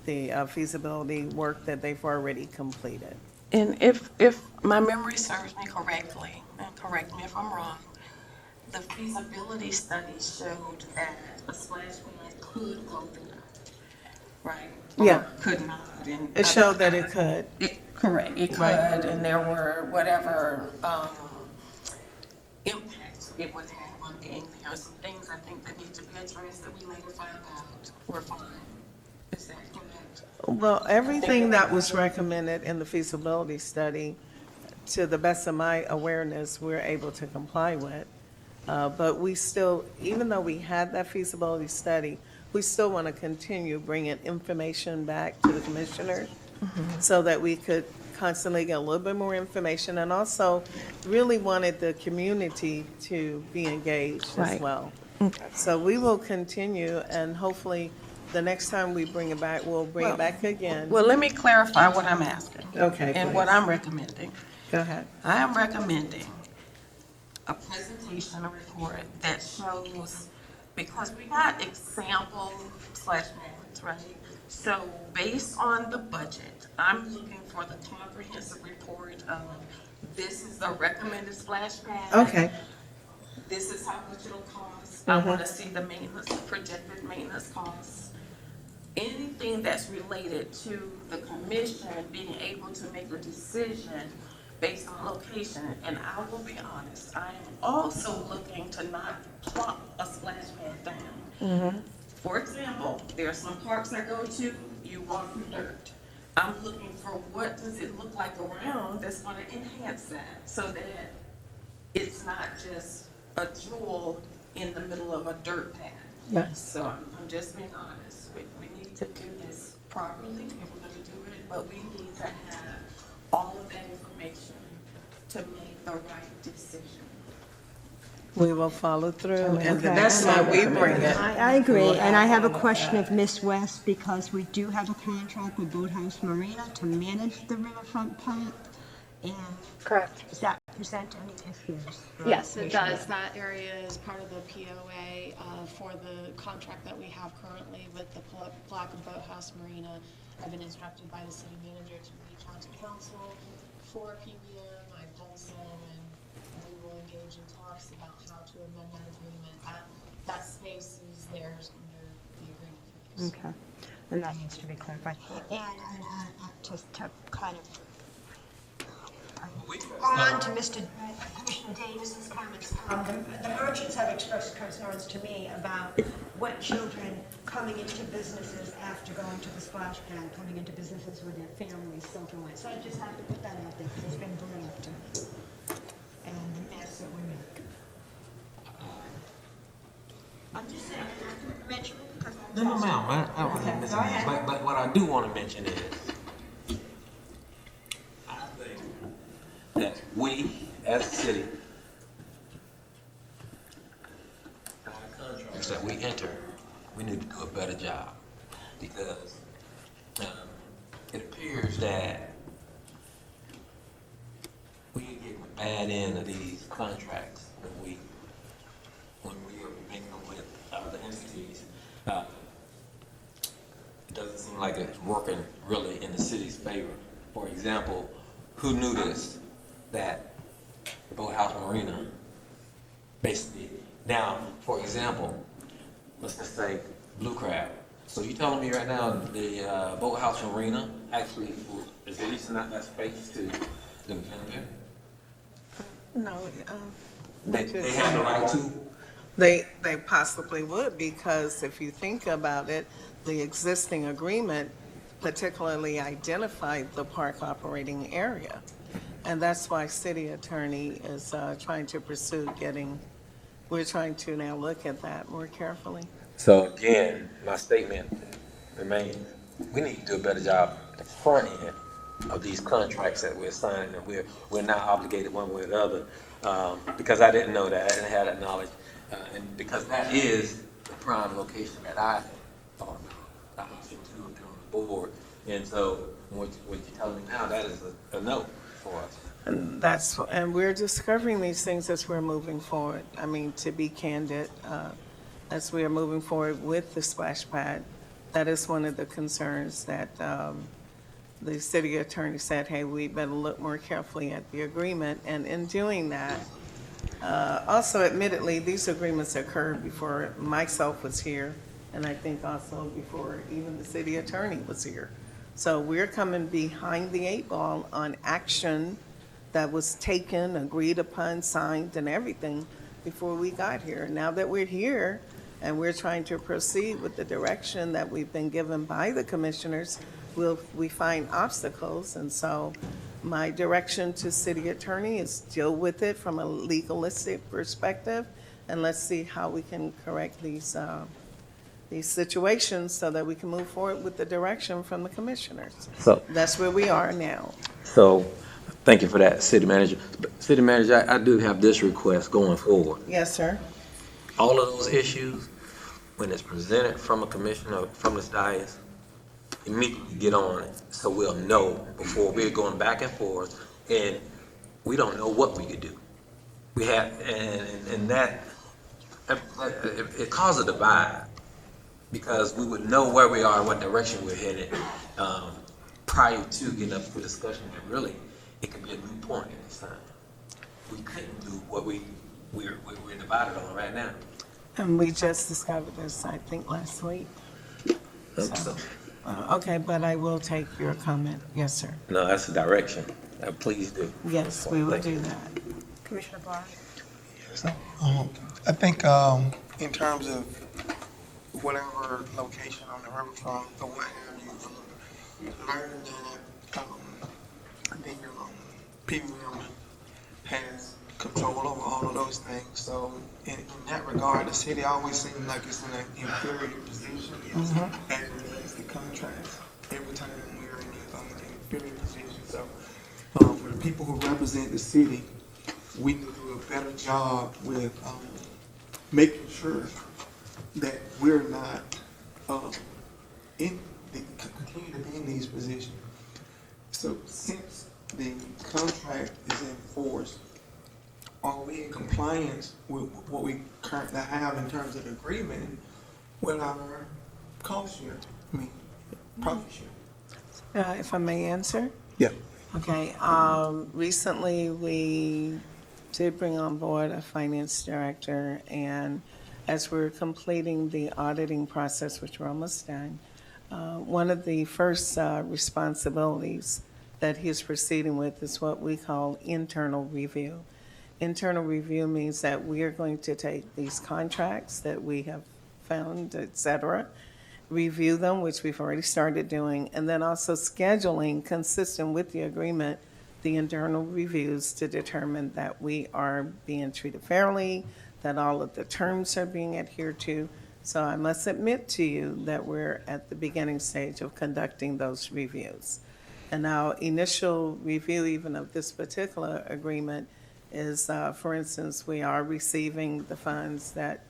the feasibility work that they've already completed. And if my memory serves me correctly, and correct me if I'm wrong, the feasibility study showed that a splash pad could go there, right? Yeah. Or could not. And It showed that it could. Correct, it could, Right. and there were whatever impacts it would have on getting there. Some things I think that need to be addressed that we later find out were fine. Is that correct? Well, everything that was recommended in the feasibility study, to the best of my awareness, we're able to comply with. But we still, even though we had that feasibility study, we still want to continue bringing information back to the commissioners so that we could constantly get a little bit more information, and also really wanted the community to be engaged as Right. well. So we will continue, and hopefully the next time we bring it back, we'll bring it back again. Well, let me clarify what I'm asking. Okay, And what please. I'm recommending. Go ahead. I am recommending a presentation, a report that shows, because we got example splash pads, right? So based on the budget, I'm looking for the comprehensive report of this is the recommended splash pad. Okay. This is how much it'll cost. I want to see the maintenance, projected maintenance costs. Anything that's related to the commission being able to make a decision based on location. And I will be honest, I am also looking to not plop a splash pad down. For example, there are some parks I go to, you walk through dirt. I'm looking for what does it look like around that's going to enhance that so that it's not just a jewel in the middle of a dirt pad. Yes. So I'm just being honest. We need to do this properly if we're going to do it, but we need to have all of that information to make the right decision. We will follow through, and the Okay. next time we bring it. I agree, and I have a question of Ms. West, because we do have a contract with Boathouse Marina to manage the riverfront plant, and. Correct. Does that present any issues? for Yes, it patients? does. That area is part of the POA for the contract that we have currently with the Palatka Boathouse Marina. I've been instructed by the city manager to reach out to council for PBM. I've done so, and we will engage in talks about how to amend that agreement. That space is theirs under the agreement for use. Okay, and that needs to be clarified. And just to kind of go on to Commissioner Davis's comments. The merchants have expressed concerns to me about what children coming into businesses after going to the splash pad, coming into businesses with their families, something like. So I just have to put that out there because it's been brought up to me. And the mess that we make. I'm just saying, I have to mention it because No, ma'am, I wasn't missing that. But what I do want to mention is, I think that we, as a city, our contracts that we enter, we need to do a better job. Because it appears that we get the bad end of these contracts when we are making them with other entities. It doesn't seem like it's working really in the city's favor. For example, who knew this? That Boathouse Marina, basically, now, for example, let's just say Blue Crab. So you telling me right now the Boathouse Marina actually is leasing out that space to the vendor? No, They have the right to? They possibly would, because if you think about it, the existing agreement particularly identified the park operating area. And that's why city attorney is trying to pursue we're trying to now look at that more carefully. So again, my statement remains, we need to do a better job at the front end of these contracts that we're signing, and we're not obligated one way or the other, because I didn't know that, I didn't have that knowledge, and because that is the prime location that I thought about. I was into on the board, and so what you're telling me now, that is a no for us. And we're discovering these things as we're moving forward. I mean, to be candid, as we are moving forward with the splash pad, that is one of the concerns that the city attorney said, hey, we better look more carefully at the agreement. And in doing that, also admittedly, these agreements occurred before myself was here, and I think also before even the city attorney was here. So we're coming behind the 8 ball on action that was taken, agreed upon, signed, and everything before we got here. Now that we're here and we're trying to proceed with the direction that we've been given by the commissioners, we find obstacles. And so my direction to city attorney is deal with it from a legalistic perspective, and let's see how we can correct these situations so that we can move forward with the direction from the commissioners. So That's where we are now. So, thank you for that, City Manager. City Manager, I do have this request going forward. Yes, sir. All of those issues, when it's presented from a commissioner, from this dais, immediately get on it, so we'll know before we're going back and forth, and we don't know what we could do. We have, and that, it caused a divide, because we would know where we are, what direction we're headed, prior to getting up for discussion, and really, it could be a new point at this time. We couldn't do what we're divided on right now. And we just discovered this, I think, last week. So, okay, but I will take your comment. Yes, sir. No, that's the direction. Please do. Yes, we will do that. Commissioner Barr? So, I think in terms of whatever location on the riverfront or what have you, learning that I think PBM has control over all of those things. So in that regard, the city always seems like it's in an inferior position as it relates to contracts. Every time we're in an inferior position. So for the people who represent the city, we need to do a better job with making sure that we're not continue to be in these positions. So since the contract is in force, are we in compliance with what we currently have in terms of agreement with our cost share? I mean, profit share. If I may answer? Yeah. Okay, recently we did bring on board a finance director, and as we're completing the auditing process, which we're almost done, one of the first responsibilities that he's proceeding with is what we call internal review. Internal review means that we are going to take these contracts that we have found, et cetera, review them, which we've already started doing, and then also scheduling, consistent with the agreement, the internal reviews to determine that we are being treated fairly, that all of the terms are being adhered to. So I must admit to you that we're at the beginning stage of conducting those reviews. And our initial review even of this particular agreement is, for instance, we are receiving the funds that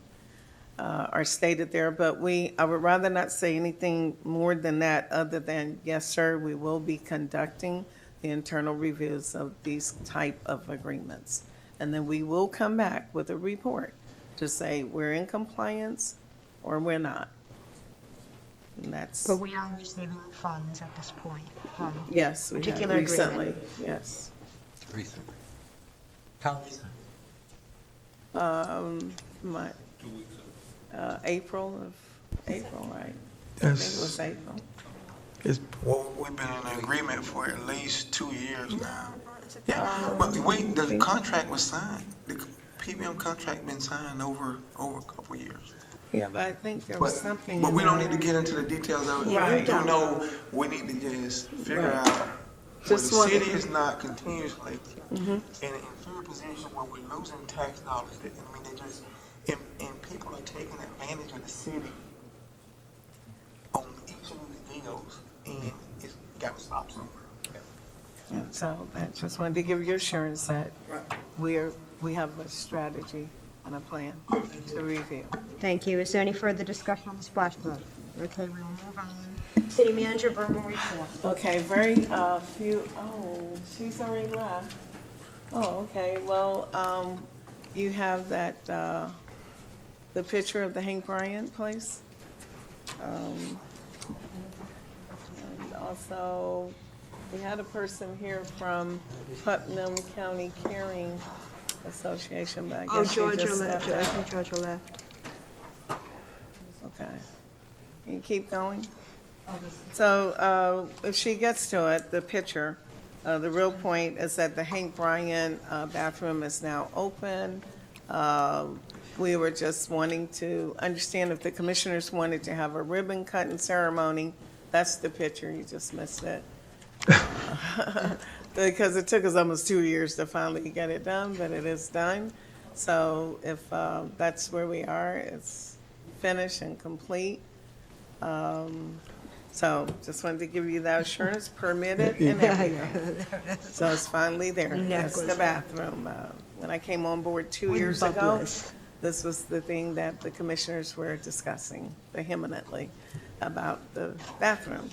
are stated there, but I would rather not say anything more than that other than, yes, sir, we will be conducting the internal reviews of these type of agreements. And then we will come back with a report to say we're in compliance or we're not. And that's. But we are receiving funds at this point from Yes, we have particular recently, agreement. yes. Recent. How recent? My, 2 weeks ago. April, right? I think it was April. Well, we've been in agreement for at least 2 years now. Yeah, but the contract was signed. The PBM contract been signed over a couple of years. Yeah, but I think there was something. But we in don't there. need to get into the details of it. Right. We do know we need to just figure out where the Just one- city is not continuously Mhm. in a fair position where we're losing tax dollars. I mean, they just, and people are taking advantage of the city on each of these deals, and it's got to stop somewhere. And so I just wanted to give you assurance that we have a strategy and a plan to review. Thank you. Is there any further discussion on the splash pad? Okay, we'll move on. City manager verbal report. Okay, she's already left. Oh, okay, well, you have that, the picture of the Hank Bryant place. And also, we had a person here from Putnam County Caring Association, but I Oh, guess she Georgia just left. left. I think Georgia left. Okay. You keep going? So if she gets to it, the picture, the real point is that the Hank Bryant bathroom is now open. We were just wanting to understand if the commissioners wanted to have a ribbon cutting ceremony. That's the picture, you just missed it. Because it took us almost 2 years to finally get it done, but it is done. So if that's where we are, it's finished and complete. So just wanted to give you that assurance, permitted and everything. So it's finally there. That's the bathroom. When I came on board 2 years ago, this was the thing that the commissioners were discussing vehemently about the bathroom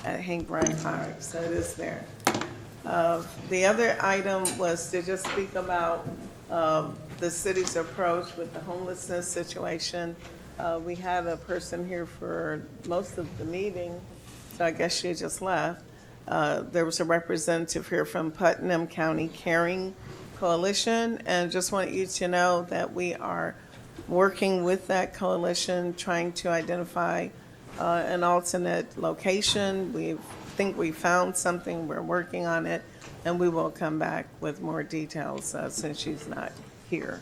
at Hank Bryant Park. So it is there. The other item was to just speak about the city's approach with the homelessness situation. We had a person here for most of the meeting, so I guess she just left. There was a representative here from Putnam County Caring Coalition, and just want you to know that we are working with that coalition, trying to identify an alternate location. We think we found something, we're working on it, and we will come back with more details since she's not here.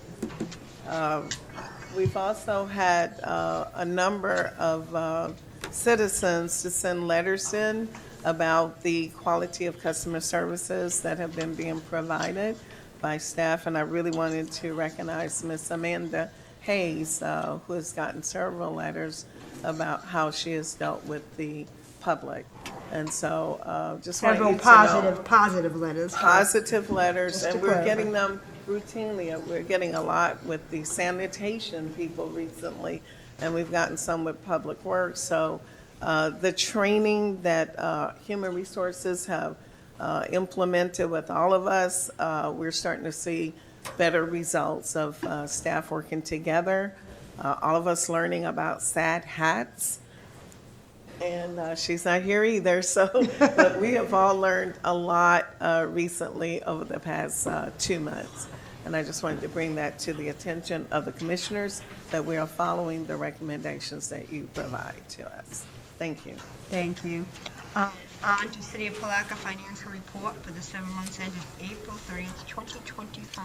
We've also had a number of citizens to send letters in about the quality of customer services that have been being provided by staff, and I really wanted to recognize Miss Amanda Hayes, who has gotten several letters about how she has dealt with the public. And so just want you to know. Positive letters. Positive letters, Just and to we're clarify. getting them routinely, we're getting a lot with the sanitation people recently, and we've gotten some with Public Works. So the training that Human Resources have implemented with all of us, we're starting to see better results of staff working together. All of us learning about sad hats. And she's not here either, so but we have all learned a lot recently over the past 2 months. And I just wanted to bring that to the attention of the commissioners, that we are following the recommendations that you provide to us. Thank you. Thank you. On to City of Palatka Financial Report for the 7 months ended April 30th, 2025.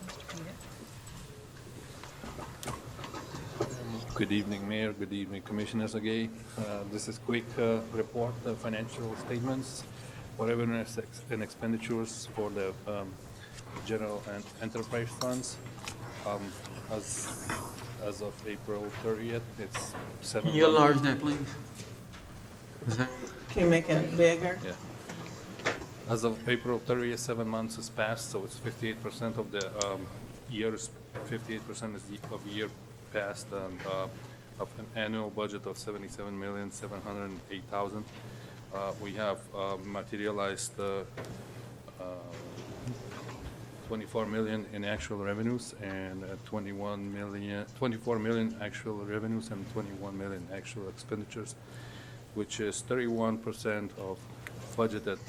Mr. Peter. Good evening, Mayor. Good evening, Commissioners again. This is quick report, financial statements, revenue and expenditures for the general and enterprise funds. As of April 30th, it's 7. Can you enlarge that, please? Can you make it bigger? Yeah. As of April 30th, 7 months has passed, so it's 58% of the years. 58% is of year passed, of an annual budget of $77,708,000. We have materialized 24 million in actual revenues and 24 million actual revenues and 21 million actual expenditures, which is 31% of budgeted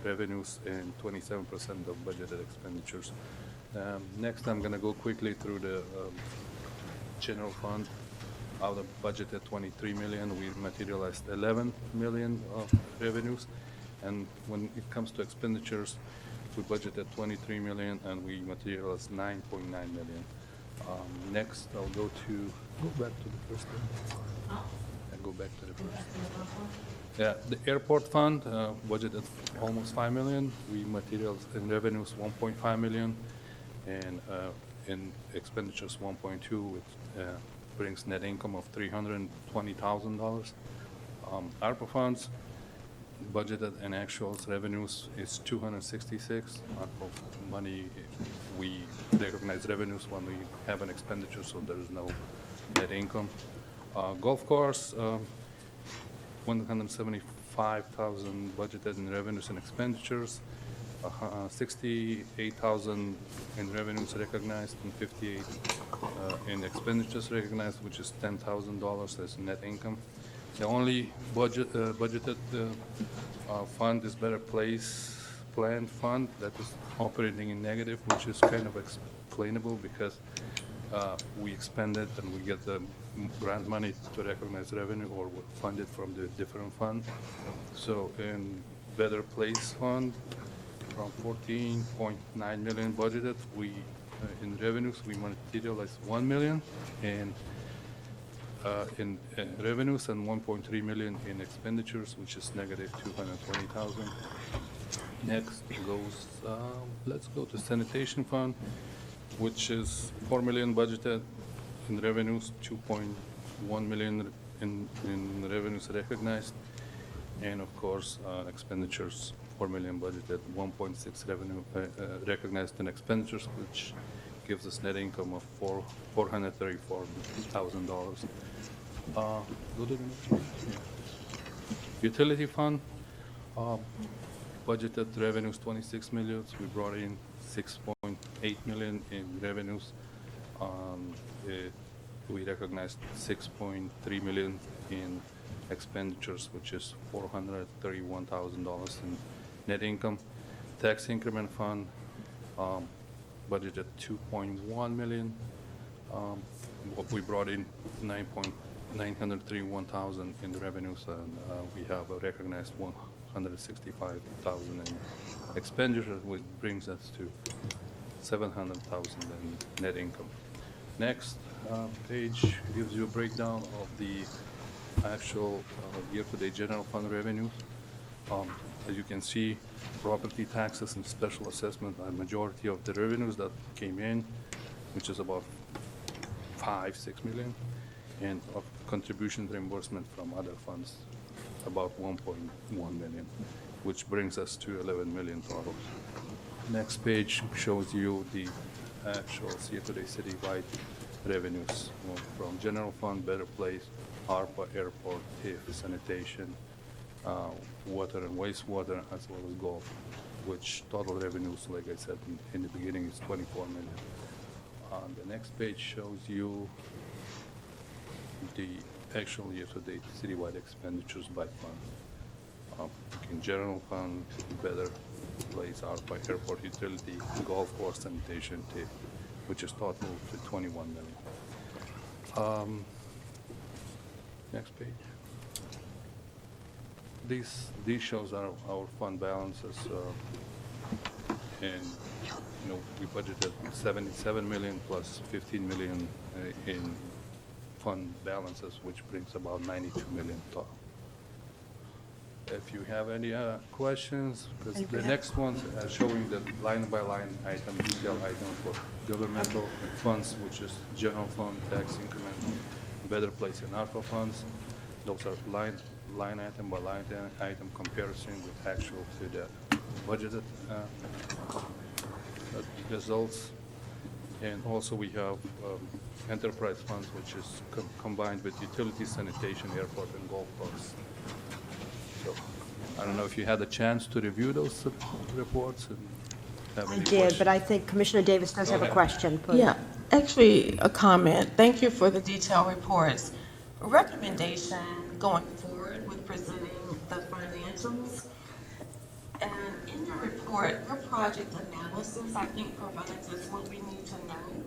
revenues and 27% of budgeted expenditures. Next, I'm going to go quickly through the general fund. Out of budgeted 23 million, we materialized 11 million of revenues. And when it comes to expenditures, we budgeted 23 million and we materialized 9.9 million. Next, I'll go back to the first one. And go back to the first. Yeah, the airport fund budgeted almost 5 million. We materialized in revenues 1.5 million and in expenditures 1.2, which brings net income of $320,000. ARPA funds budgeted and actual revenues is 266. ARPA money, we recognize revenues when we have an expenditure, so there is no net income. Golf course, 175,000 budgeted in revenues and expenditures. 68,000 in revenues recognized and 58 in expenditures recognized, which is $10,000 as net income. The only budgeted fund is Better Place Plan Fund that is operating in negative, which is kind of explainable because we expended and we get the grant money to recognize revenue or fund it from the different fund. So in Better Place Fund, from 14.9 million budgeted, we in revenues we materialized 1 million in revenues and 1.3 million in expenditures, which is negative 220,000. Next goes let's go to sanitation fund, which is 4 million budgeted in revenues, 2.1 million in revenues recognized, and of course expenditures 4 million budgeted, 1.6 revenue recognized in expenditures, which gives us net income of $434,000. Go to the next one. Utility fund, budgeted revenues 26 million. We brought in 6.8 million in revenues. We recognized 6.3 million in expenditures, which is $431,000 in net income. Tax increment fund, budgeted 2.1 million. We brought in 931,000 in in revenues, and we have recognized 165,000 in expenditures, which brings us to 700,000 in net income. Next page gives you a breakdown of the actual year-to-date general fund revenues. As you can see, property taxes and special assessment are majority of the revenues that came in, which is about 5-6 million, and of contribution reimbursement from other funds, about 1.1 million, which brings us to 11 million total. Next page shows you the actual year-to-date citywide revenues from general fund, better place, ARPA, airport, TIF, sanitation, water and wastewater, as well as golf, which total revenues, like I said in the beginning, is 24 million. The next page shows you the actual year-to-date citywide expenditures by fund. In general fund, better place, ARPA, airport, utility, golf course, sanitation, TIF, which is total to 21 million. Next page. These shows our fund balances, and we budgeted 77 million plus 15 million in fund balances, which brings about 92 million total. If you have any questions, because the next ones are showing the line-by-line item, detail item for governmental funds, which is general fund, tax increment, better place in ARPA funds. Those are line item by line item comparison with actual to the budgeted results. And also we have enterprise funds, which is combined with utility, sanitation, airport, and golf course. So I don't know if you had a chance to review those reports and have I any did, questions. but I think Commissioner Davis does have a question. Please. Yeah, actually, a comment. Thank you for the detailed reports. A recommendation going forward with presenting the financials. And in your report, your project analysis, I think, provides us what we need to know.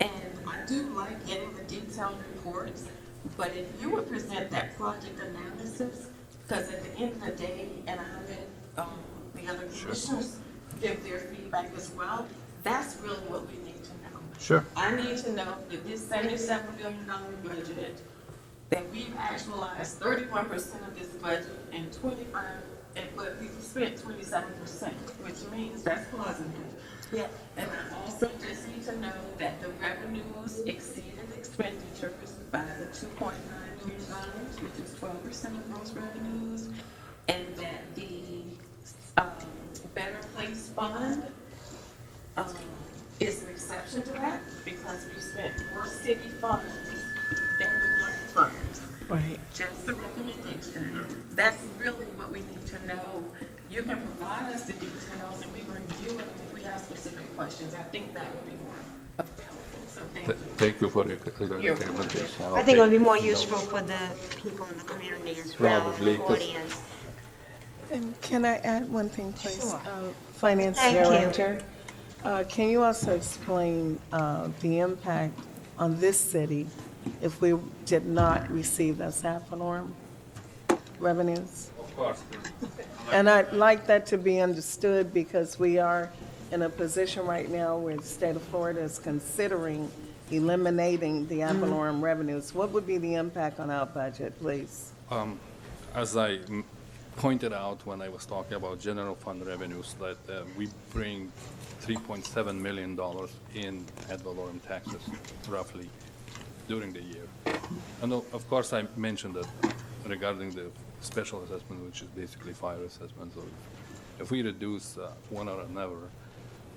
And I do like getting the detailed reports, but if you would present that project analysis, because at the end of the day, and I let the other commissioners give their feedback as well, that's really what we need to know. Sure. I need to know that this $77 million budget, that we've actualized 31% of this budget and 25, but we've spent 27%, which means that's positive. Yeah. And I also just need to know that the revenues exceeded expenditures by the $2.9 million, which is 12% of gross revenues, and that the Better Place Fund is an exception to that because we spent more city funds than the black funds. Right. Just a recommendation. That's really what we need to know. You can provide us the details and we can review it if we have specific questions. I think that would be more helpful. So thank you. Thank you for your You're recommendation. I think it would be more useful for the people in the community as well, Probably, the 'cause- audience. And can I add one thing, please? Sure. Finance Thank you. Director, can you also explain the impact on this city if we did not receive those ad valorem revenues? Of course. And I'd like that to be understood because we are in a position right now where the state of Florida is considering eliminating the ad valorem revenues. What would be the impact on our budget, please? As I pointed out when I was talking about general fund revenues, that we bring $3.7 million in ad valorem taxes, roughly, during the year. And of course, I mentioned that regarding the special assessment, which is basically fire assessment. So if we reduce one or another,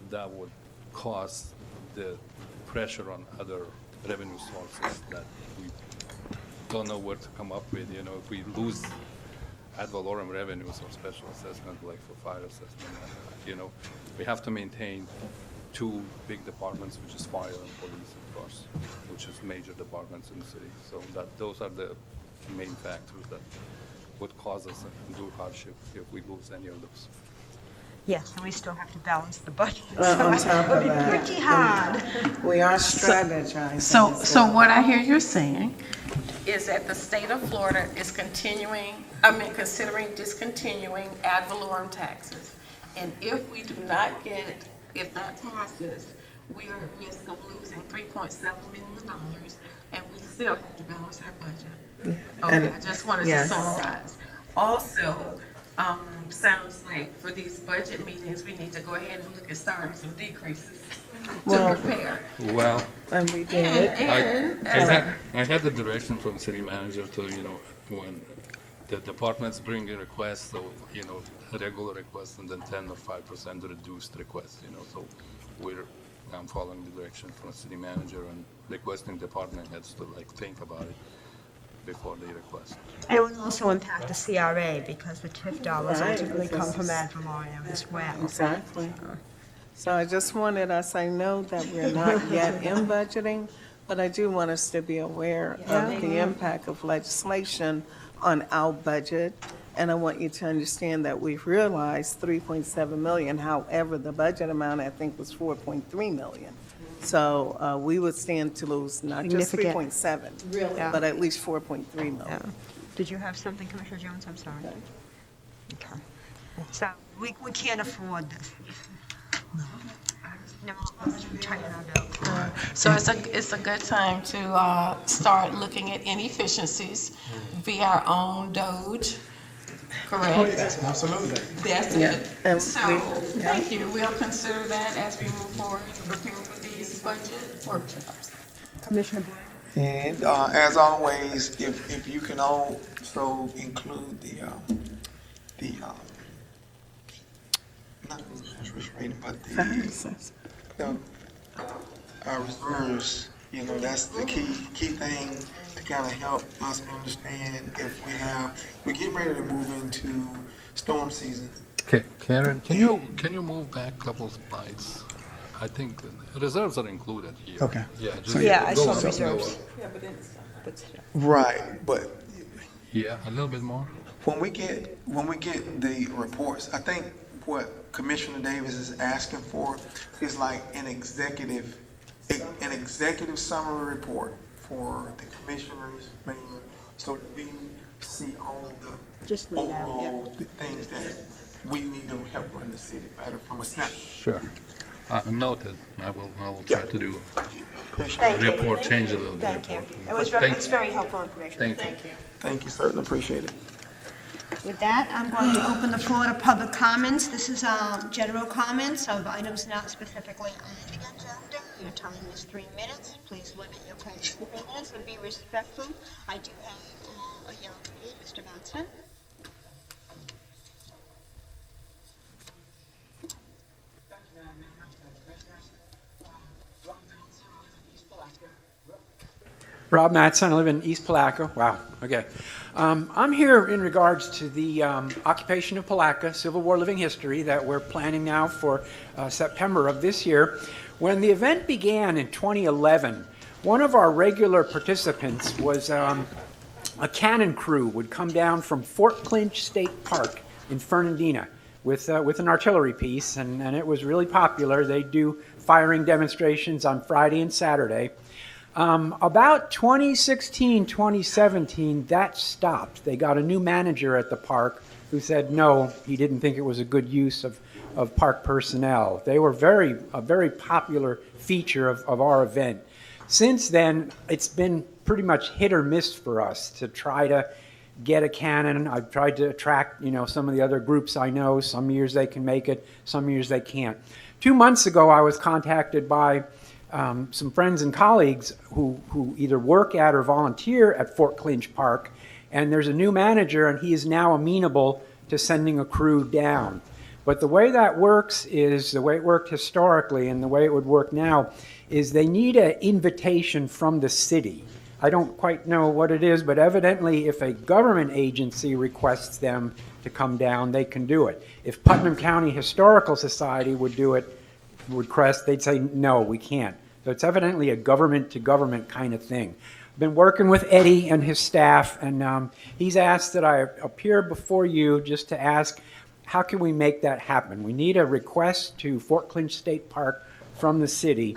that would cause the pressure on other revenue sources that we don't know where to come up with. If we lose ad valorem revenues or special assessment, like for fire assessment, we have to maintain two big departments, which is fire and police, of course, which is major departments in the city. So those are the main factors that would cause us to do hardship if we lose any of those. Yes, and we still have to balance the budget. On top of It'll be that. pretty hard. We are strategizing. So what I hear you're saying is that the state of Florida is considering discontinuing ad valorem taxes. And if we do not if that passes, we are at risk of losing $3.7 million, and we still have to balance our budget. Okay, I just wanted to summarize. Also, sounds like for these budget meetings, we need to go ahead and look at starting some decreases to prepare. Well, And we did. I had the direction from city manager to, when the departments bring a request, so, a regular request and then 10 or 5% reduced request, so we're I'm following the direction from the city manager and requesting department heads to like think about it before they request. And it would also impact the CRA because the TIF dollars Right, ultimately come because- from ad valorem as well. Exactly. So I just wanted us, I know that we're not yet in budgeting, but I do want us to be aware of the impact of legislation on our budget. And I want you to understand that we've realized 3.7 million. However, the budget amount, I think, was 4.3 million. So we would stand to lose not just Significant. 3.7, Really? Yeah. but at least 4.3 million. Yeah. Did you have something, Commissioner Jones? I'm sorry. Okay. So we can't afford this. No, tighten our belt. So it's a good time to start looking at inefficiencies via our own Doge, correct? Absolutely. That's Yeah. it. And So, we- thank you. We'll consider that as we move forward to prepare for these budget workshops. Commissioner Boyd? And as always, if you can also include not the interest rate, but the reserves, that's the key thing to kind of help us understand if we're getting ready to move into storm season. Okay, Karen, can you move back a couple slides? I think reserves are included here. Okay. Yeah, just Yeah, I go saw up, reserves. go up. Right, but Yeah, a little bit more. when we get the reports, I think what Commissioner Davis is asking for is like an executive summary report for the commissioners, mayor, so that we see all the Just lay out, overall things that we need to help run the city better from a snap. Sure. Noted. I will try to do Thank you. report, change a little bit. Thank you. report. It was Thank- very helpful information. Thank you. Thank you, certainly appreciate it. With that, I'm going to open the floor to public comments. This is general comments of items not specifically on the agenda. Your time is 3 minutes. Please limit your questions to 3 minutes and be respectful. I do have a young lady, Mr. Matson. Rob Matson, I live in East Palatka. Wow, okay. I'm here in regards to the occupation of Palatka, Civil War living history that we're planning now for September of this year. When the event began in 2011, one of our regular participants was a cannon crew would come down from Fort Clinch State Park in Fernandina with an artillery piece, and it was really popular. They do firing demonstrations on Friday and Saturday. About 2016, 2017, that stopped. They got a new manager at the park who said no, he didn't think it was a good use of park personnel. They were a very popular feature of our event. Since then, it's been pretty much hit or miss for us to try to get a cannon. I've tried to attract, some of the other groups I know. Some years they can make it, some years they can't. 2 months ago, I was contacted by some friends and colleagues who either work at or volunteer at Fort Clinch Park, and there's a new manager, and he is now amenable to sending a crew down. But the way that works is, the way it worked historically and the way it would work now, is they need an invitation from the city. I don't quite know what it is, but evidently if a government agency requests them to come down, they can do it. If Putnam County Historical Society would do it, request, they'd say, no, we can't. So it's evidently a government-to-government kind of thing. I've been working with Eddie and his staff, and he's asked that I appear before you just to ask, how can we make that happen? We need a request to Fort Clinch State Park from the city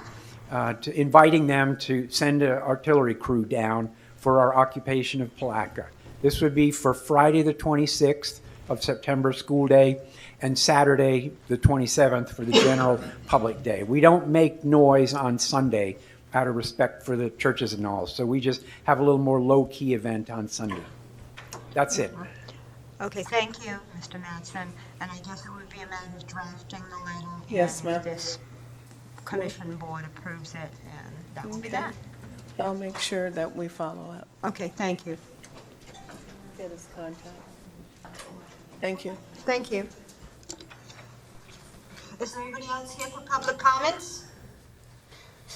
to inviting them to send an artillery crew down for our occupation of Palatka. This would be for Friday the 26th of September, school day, and Saturday the 27th for the general public day. We don't make noise on Sunday out of respect for the churches and all, so we just have a little more low-key event on Sunday. That's it. Okay, thank you, Mr. Matson. And I guess it would be a matter of drafting the letter. Yes, and ma'am. if this commission board approves it, and that will be that. I'll make sure that we follow up. Okay, thank you. Get his contact. Thank you. Thank you. Is there anybody else here for public comments?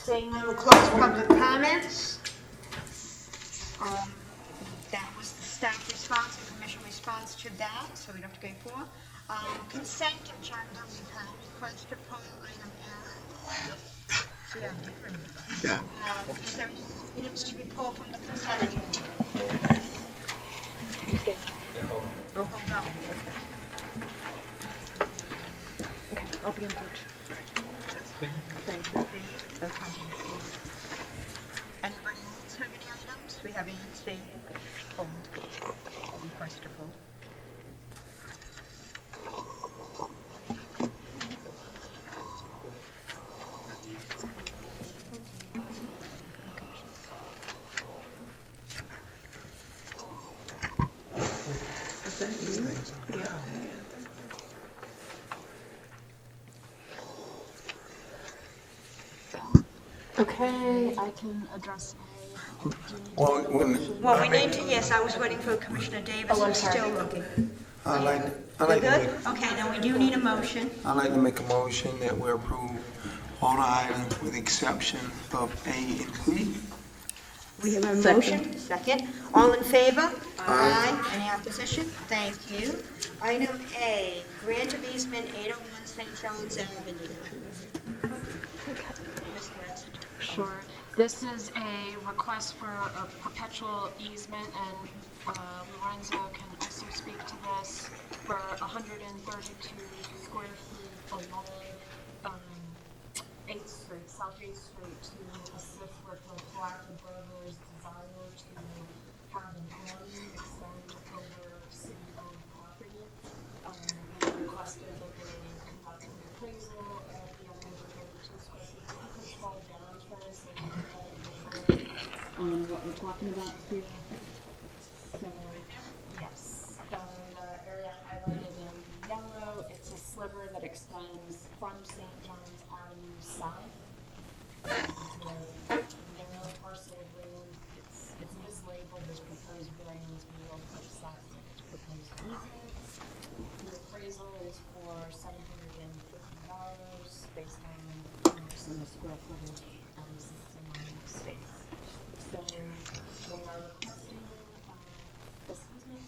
Seeing none, we'll close public comments. That was the staff response and commission response to that, so we don't have to go for. Consent agenda, we've had request to pull item F. Yeah. Is there items to be pulled from the consent agenda? Oh, hold on. Okay, I'll be in touch. Thank you. Okay. Anybody else have any items? We have ANC pulled, request to pull. Okay, I can address Well, Well, we need to, yes, I was waiting for Commissioner Davis, Oh, I'm who's sorry. still looking. I'd like You're to good? make, Okay, then we do need a motion. I'd like to make a motion that we approve all the items with the exception of A and C. We have a motion, second. All in favor? Aye. Any opposition? Thank you. Item A, grant of easement 801 St. John's Avenue. Ms. West. Sure. This is a request for a perpetual easement, and Lorenzo can also speak to this, for 132 square feet along 8th Street, South 8th Street, to assist with the Palatka Brothers' desire to have an alley extend over city-owned property. They requested that they conduct an appraisal at the 132 square feet. You can scroll down first and look at what we're talking about here. So, yes, the area highlighted in yellow, it's a sliver that extends from St. John's Avenue south. The narrow parcel of land, it's mislabeled as proposed variance, we will put aside as proposed easement. The appraisal is for $750 based on the square footage and the space. So we are requesting this easement.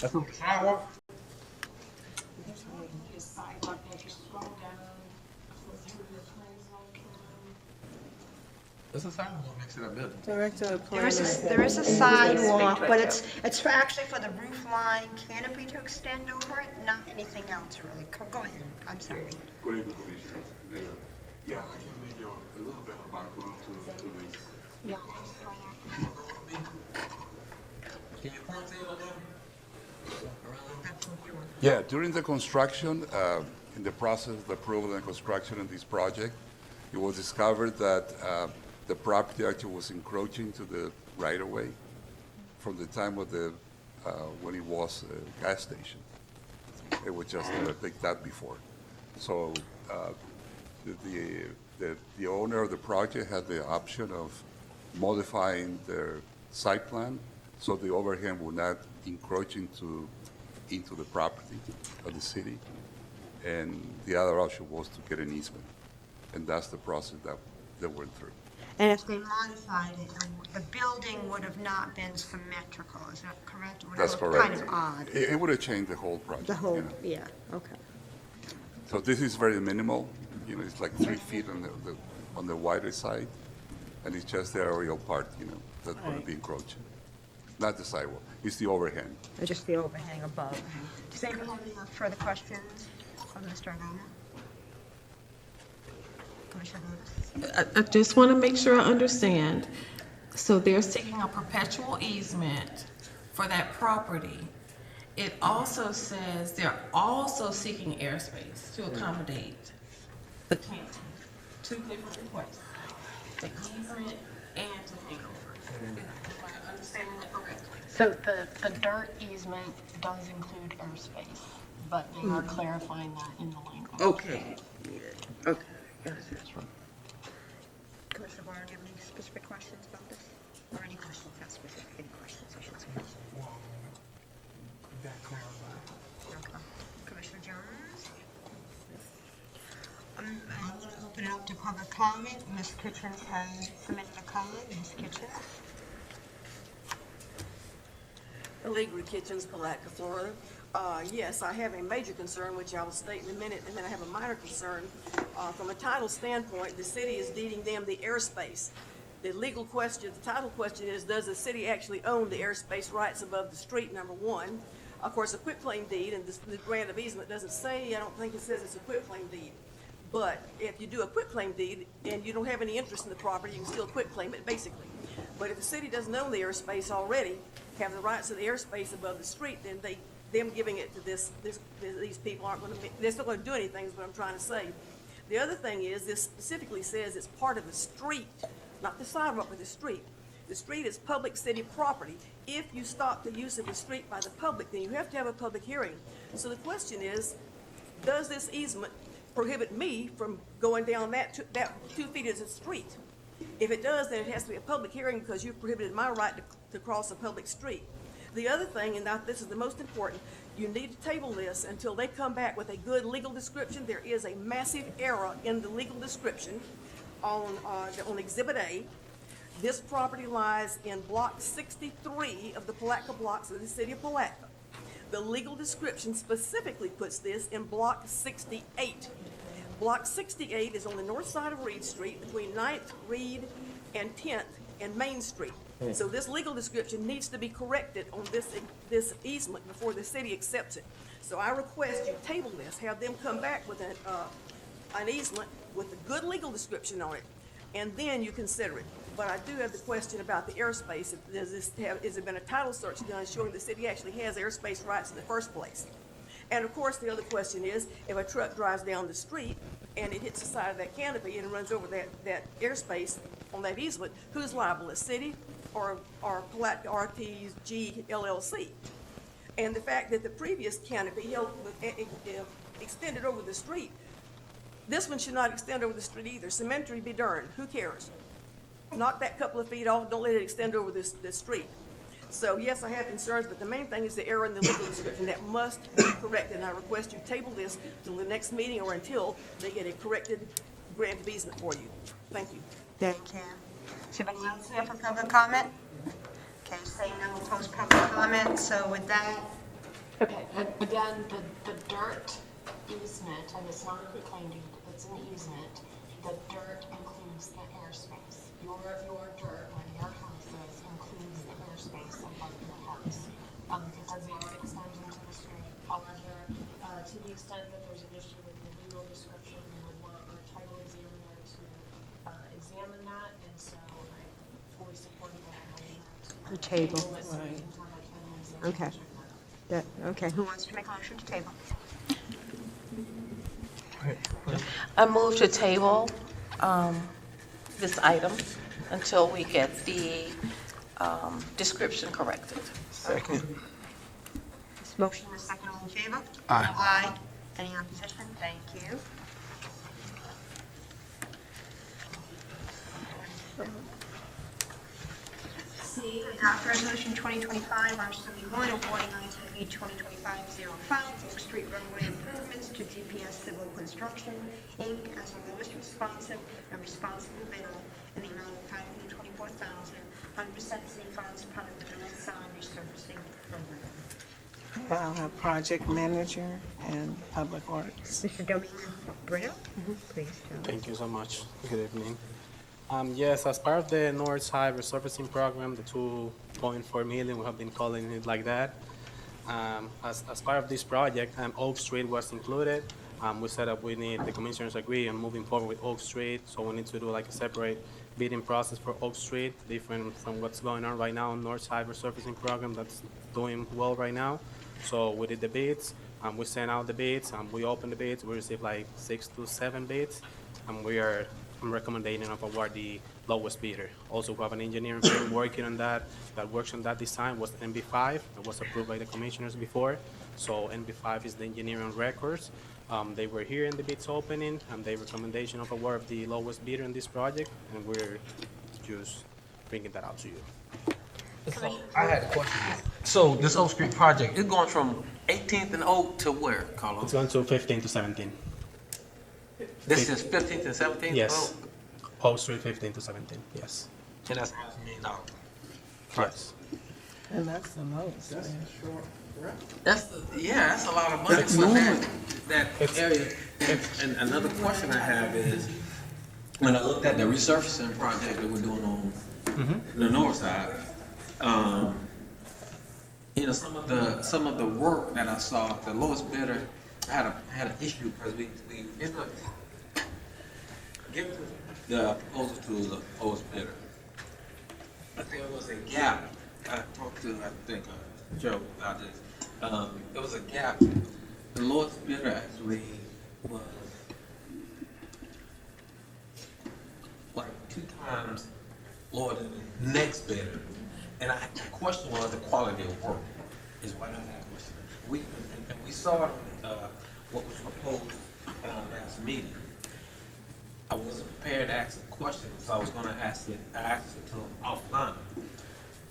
That's on the sidewalk? There's sidewalk, if you scroll down, go through the appraisal, There's a sidewalk next to that building. Director of There is Planning. there is a sidewalk, but it's actually for the roof line canopy to extend over it, not anything else really. Go ahead, I'm sorry. Good evening, Commissioner. Yeah, I can give you a little bit of background to this. Yeah. Can you point it on there? Yeah, during the construction, in the process of approval and construction of this project, it was discovered that the property actually was encroaching to the right-of-way from the time of the, when it was a gas station. It was just like that before. So the owner of the project had the option of modifying their site plan so the overhang would not encroach into the property of the city. And the other option was to get an easement. And that's the process that went through. And if they modified it, the building would have not been symmetrical, is that correct? It would That's have correct. looked kind of odd. It would have changed the whole project. The whole, you know. yeah, okay. So this is very minimal, it's like 3 feet on the wider side, and it's just the aerial part, that's going to be encroaching. Not the sidewalk, it's the overhang. Just the overhang above. Does anyone have any further questions of Mr. Arana? Commissioner Davis? I just want to make sure I understand. So they're seeking a perpetual easement for that property. It also says they're also seeking airspace to accommodate the canton. Two different requests, the easement and the hangover. Am I understanding that correctly? So the dirt easement does include airspace, but they are clarifying that in the language. Okay. Okay. Commissioner Barr, do you have any specific questions about this? Or any questions, not specific, any questions, I should say. That clarified. Okay. Commissioner Jones? I want to open it up to public comment. Ms. Kitchens has submitted a comment. Ms. Kitchens? Allegra Kitchens, Palatka, Florida. Yes, I have a major concern, which I will state in a minute, and then I have a minor concern. From a title standpoint, the city is deeding them the airspace. The legal question, the title question is, does the city actually own the airspace rights above the street, number one? Of course, a quitclaim deed and the grant of easement doesn't say, I don't think it says it's a quitclaim deed. But if you do a quitclaim deed and you don't have any interest in the property, you can still quitclaim it, basically. But if the city doesn't own the airspace already, have the rights of the airspace above the street, then them giving it to these people aren't going to, they're still going to do anything, is what I'm trying to say. The other thing is, this specifically says it's part of the street, not the sidewalk, but the street. The street is public city property. If you stop the use of the street by the public, then you have to have a public hearing. So the question is, does this easement prohibit me from going down that 2 feet is a street? If it does, then it has to be a public hearing because you've prohibited my right to cross a public street. The other thing, and this is the most important, you need to table this until they come back with a good legal description. There is a massive error in the legal description on Exhibit A. This property lies in Block 63 of the Palatka blocks of the city of Palatka. The legal description specifically puts this in Block 68. Block 68 is on the north side of Reed Street between 9th, Reed, and 10th and Main Street. So this legal description needs to be corrected on this easement before the city accepts it. So I request you table this, have them come back with an easement with a good legal description on it, and then you consider it. But I do have the question about the airspace. Has there been a title search done showing the city actually has airspace rights in the first place? And of course, the other question is, if a truck drives down the street and it hits the side of that canopy and runs over that airspace on that easement, who's liable, the city or Palatka RTG LLC? And the fact that the previous canopy extended over the street, this one should not extend over the street either. Cemetery be darned, who cares? Knock that couple of feet off, don't let it extend over this street. So yes, I have concerns, but the main thing is the error in the legal description that must be corrected. And I request you table this till the next meeting or until they get a corrected grant of easement for you. Thank you. Thank you. Is anybody else here for public comment? Okay, saying no, we'll close public comment. So with that, Okay, and again, the dirt easement, and it's not a quitclaim deed, it's an easement, the dirt includes the airspace. Your dirt, when your house is, includes the airspace above your house. It does not extend into the street. However, to the extent that there's an issue with the legal description, we would want our title examiner to examine that, and so I fully support that. the table. Table it so we can have a county examiner Okay. check that. Okay, who wants to make a motion to table? I move to table this item until we get the description corrected. Second. This motion is second, all in favor? Aye. Aye. Any opposition? Thank you. C, adopt resolution 2025-71 awarding ITV 2025-05 Oak Street roadway improvements to GPS Civil Construction, Inc. as the lowest responsive and responsible bidder in the amount of $524,000, 100% city funds, part of the North Side Resurfacing Program. I'll have project manager and public works. Mr. Domingo Brito, please tell us. Thank you so much. Good evening. Yes, as part of the North Side Resurfacing Program, the 2.4 million, we have been calling it like that. As part of this project, Oak Street was included. We said that we need, the commissioners agree on moving forward with Oak Street, so we need to do like a separate bidding process for Oak Street, different from what's going on right now in North Side Resurfacing Program that's doing well right now. So we did the bids, we sent out the bids, we opened the bids, we received like 6 to 7 bids, and I'm recommending of award the lowest bidder. Also, we have an engineering firm working on that works on that design, was NB5, that was approved by the commissioners before. So NB5 is the engineering records. They were here in the bids opening, and the recommendation of award of the lowest bidder in this project, and we're just bringing that out to you. So I had a question. So this Oak Street project, it's going from 18th and Oak to where, Carlos? It's going to 15 to 17. This is 15th and 17th? Yes. O Street 15 to 17, yes. And that's $500,000. Yes. And that's the most. That's a lot of money for that area. And another question I have is, when I looked at the resurfacing project that we're doing on the north side, some of the work that I saw, the lowest bidder had an issue because we ended up giving the proposal to the lowest bidder. But there was a gap. I talked to, Joe about this. There was a gap. The lowest bidder actually was like 2 times lower than the next bidder. And the question was the quality of work is what I had a question. We saw it on what was proposed at our last meeting. I wasn't prepared to ask a question, so I was going to ask it to him offline.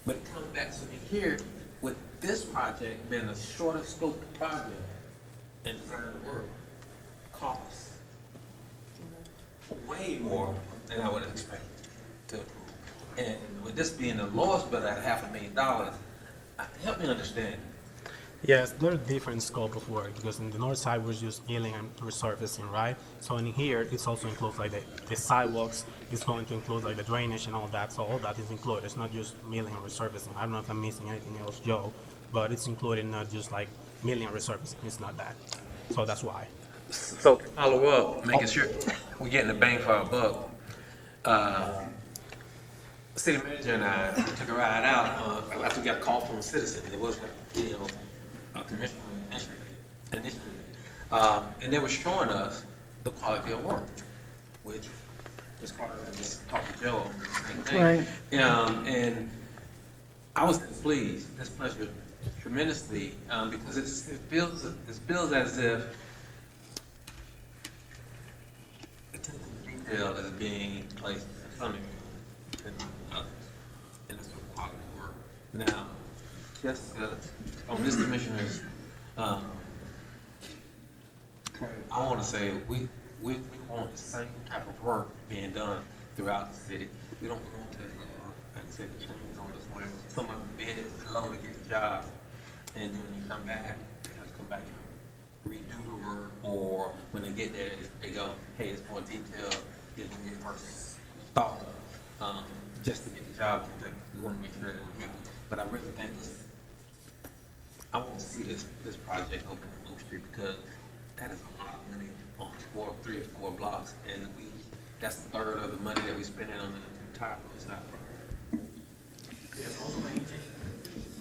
But it comes back to me here with this project being a shorter scope project and design work costs way more than I would have expected to approve. And with this being the lowest bidder at $500,000, help me understand. Yes, there's a different scope of work because in the north side we're just milling and resurfacing, right? So in here, it's also includes like the sidewalks, it's going to include like the drainage and all that, so all that is included. It's not just milling and resurfacing. I don't know if I'm missing anything else, Joe, but it's included, not just like milling and resurfacing. It's not that. So that's why. So to follow up, making sure we're getting the bang for our buck. The city manager and I took a ride out after we got a call from a citizen. It was a commissioner initiative. And they were showing us the quality of work, which was part of this talk to Joe. Right. And I was displeased tremendously because it feels as if attention to detail is being placed in some areas and not others. And it's a quality of work. Now, just on this commissioner's, I want to say we want the same type of work being done throughout the city. We don't want to, like I said, change on us where someone bid low to get the job, and then when you come back, they have to come back and redo the work, or when they get there, they go, hey, it's more detailed, it's going to get first thought of, just to get the job. We want to make sure that it's good. But I really think I want to see this project open on Oak Street because that is a lot of money on 3 or 4 blocks, and that's a third of the money that we spend on the entire side.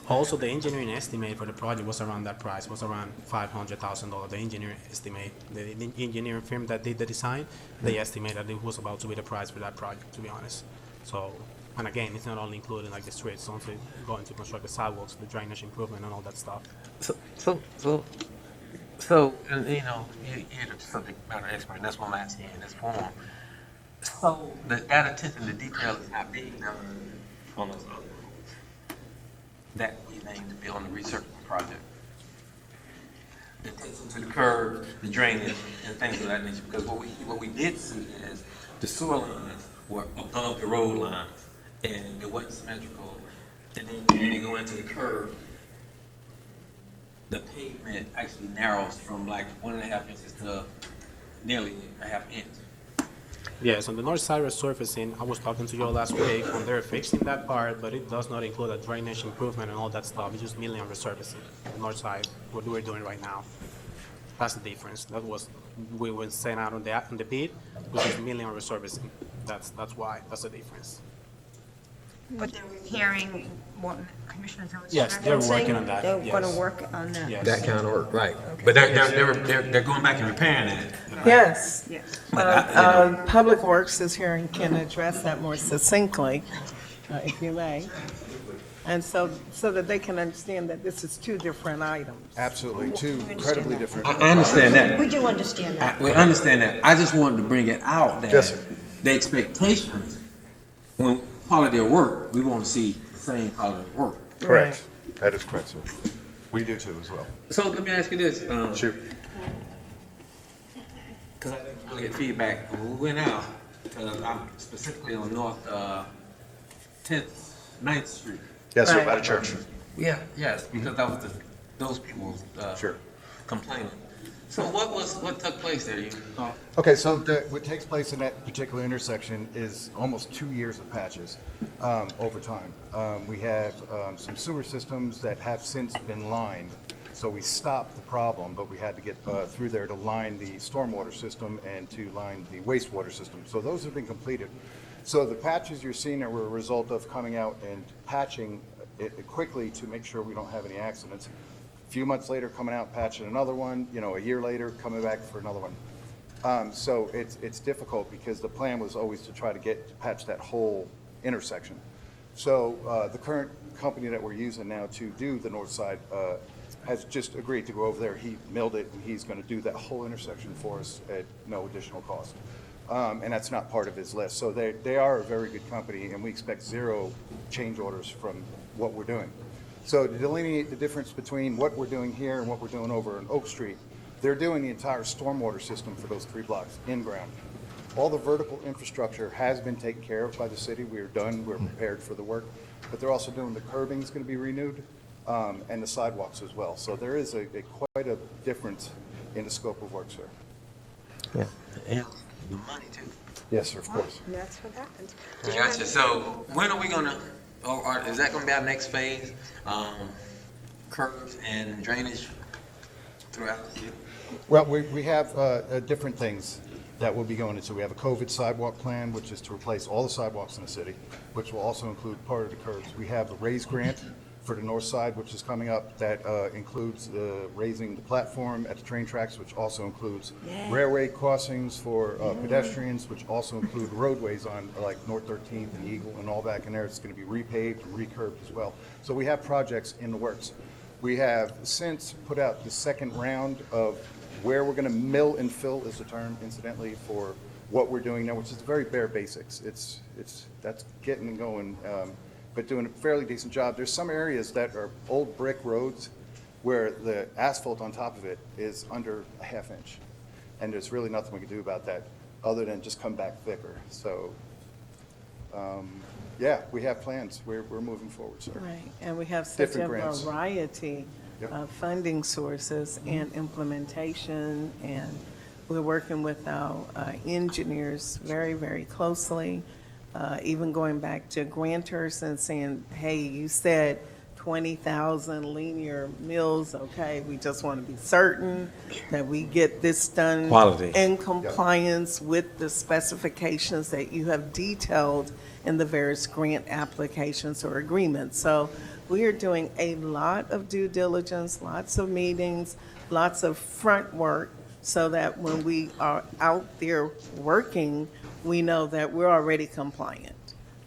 Also, the engineering estimate for the project was around that price, was around $500,000. The engineering estimate, the engineering firm that did the design, they estimated it was about to be the price for that project, to be honest. So, and again, it's not only including like the streets, it's also going to construct the sidewalks, the drainage improvement, and all that stuff. So, and you're the subject matter expert, and that's what I'm asking in this form. So, that attention to detail is not being done on those other roads that we named to be on the research project. The attention to the curb, the drainage, and things of that nature. Because what we did see is the sewer lines were above the road lines, and it wasn't symmetrical. And then when you go into the curb, the pavement actually narrows from like 1.5 inches to nearly a half inch. Yes, on the north side resurfacing, I was talking to you last week, and they're fixing that part, but it does not include a drainage improvement and all that stuff. It's just milling and resurfacing. The north side, what we're doing right now. That's the difference. That was, we were sent out on the bid, which is milling and resurfacing. That's why, that's the difference. But they're repairing what Commissioner Jones. Yes, they're working on that. They're yes. going to work on that. Yes. That kind of work, right. But they're going back and repairing it. Yes. Yes. Public Works is here and can address that more succinctly, if you may. And so that they can understand that this is 2 different items. Absolutely, 2 incredibly different. I understand that. We do understand that. We understand that. I just wanted to bring it out that Yes, sir. the expectations, when quality of work, we want to see the same quality of work. Correct. That is correct, sir. We do too as well. So let me ask you this. Sure. because I didn't really get feedback. When we went out, I'm specifically on North 10th, 9th Street. Yes, sir, by the church. Yeah, yes, because that was those people complaining. So what took place there? Okay, so what takes place in that particular intersection is almost 2 years of patches over time. We have some sewer systems that have since been lined, so we stopped the problem, but we had to get through there to line the stormwater system and to line the wastewater system. So those have been completed. So the patches you're seeing are a result of coming out and patching it quickly to make sure we don't have any accidents. A few months later, coming out, patching another one, a year later, coming back for another one. So it's difficult because the plan was always to try to patch that whole intersection. So the current company that we're using now to do the north side has just agreed to go over there. He milled it, and he's going to do that whole intersection for us at no additional cost. And that's not part of his list. So they are a very good company, and we expect zero change orders from what we're doing. So to delineate the difference between what we're doing here and what we're doing over on Oak Street, they're doing the entire stormwater system for those 3 blocks in ground. All the vertical infrastructure has been taken care of by the city. We're done. We're prepared for the work. But they're also doing the curbing is going to be renewed and the sidewalks as well. So there is quite a difference in the scope of work, sir. Yeah, and the money too. Yes, sir, of course. And that's what happened. Gotcha. So when are we gonna, or is that gonna be our next phase? Curves and drainage throughout the city? Well, we have different things that we'll be going into. We have a COVID sidewalk plan, which is to replace all the sidewalks in the city, which will also include part of the curbs. We have the raise grant for the north side, which is coming up, that includes raising the platform at the train tracks, which also includes railway crossings for pedestrians, which also include roadways on like North 13th and Eagle and all back in there. It's going to be repaved and recurbed as well. So we have projects in the works. We have since put out the second round of where we're going to mill and fill is the term, incidentally, for what we're doing now, which is very bare basics. That's getting and going, but doing a fairly decent job. There's some areas that are old brick roads where the asphalt on top of it is under a ½ inch, and there's really nothing we can do about that other than just come back thicker. So, yeah, we have plans. We're moving forward, sir. Right, and we have such Different a grants. variety of funding sources and implementation, and we're working with our engineers very, very closely, even going back to grantors and saying, hey, you said 20,000 linear mills, okay, we just want to be certain that we get this done Quality. in compliance with the specifications that you have detailed in the various grant applications or agreements. So we are doing a lot of due diligence, lots of meetings, lots of front work, so that when we are out there working, we know that we're already compliant.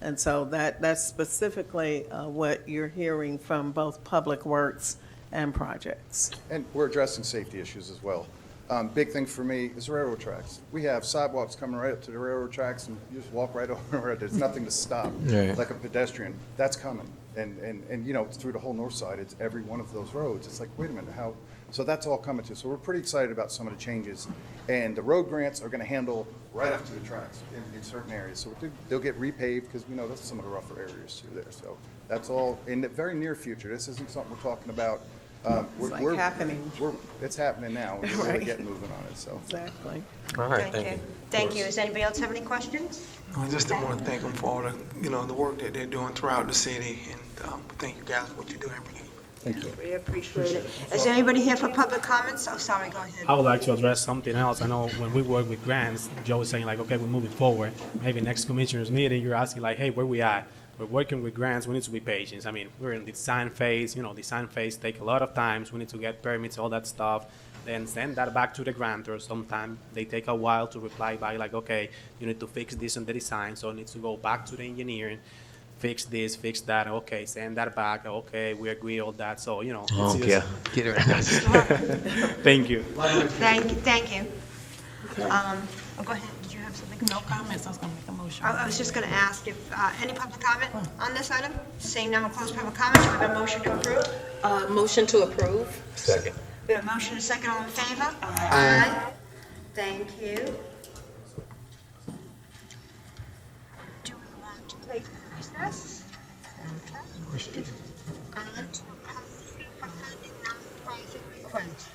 And so that's specifically what you're hearing from both Public Works and projects. And we're addressing safety issues as well. Big thing for me is railroad tracks. We have sidewalks coming right up to the railroad tracks, and you just walk right over it. There's nothing to stop, Right. like a pedestrian. That's coming. And it's through the whole north side. It's every one of those roads. It's like, wait a minute, how? So that's all coming to. So we're pretty excited about some of the changes. And the road grants are going to handle right up to the tracks in certain areas. So they'll get repaved because we know that's some of the rougher areas through there. So that's all in the very near future. This isn't something we're talking about. It's happening. It's happening now. We're Right. really getting moving on it. So Exactly. All right, thank you. Thank you. Does anybody else have any questions? I just want to thank them for all the work that they're doing throughout the city, and thank you guys for what you do every day. Thank you. We appreciate it. Is anybody here for public comments? Oh, sorry, go ahead. I would like to address something else. I know when we work with grants, Joe is saying like, okay, we're moving forward. Maybe next commissioners meeting, you're asking like, hey, where we at? We're working with grants. We need to be patient. I mean, we're in the design phase. Design phase take a lot of times. We need to get permits, all that stuff. Then send that back to the grantor. Sometimes they take a while to reply back like, okay, you need to fix this in the design. So it needs to go back to the engineering. Fix this, fix that, okay, send that back, okay, we agree all that, so, Oh, yeah. Get it right. Thank you. Thank you. Go ahead, did you have something? No comments, I was gonna make a motion. I was just going to ask if, any public comment on this item? Seeing none, we'll close public comment. Do we have a motion to approve? Motion to approve. Second. We have a motion and a second, all in favor? Aye. Thank you. Do we want to take a recess? Okay. On to policy for funding non-profit requests.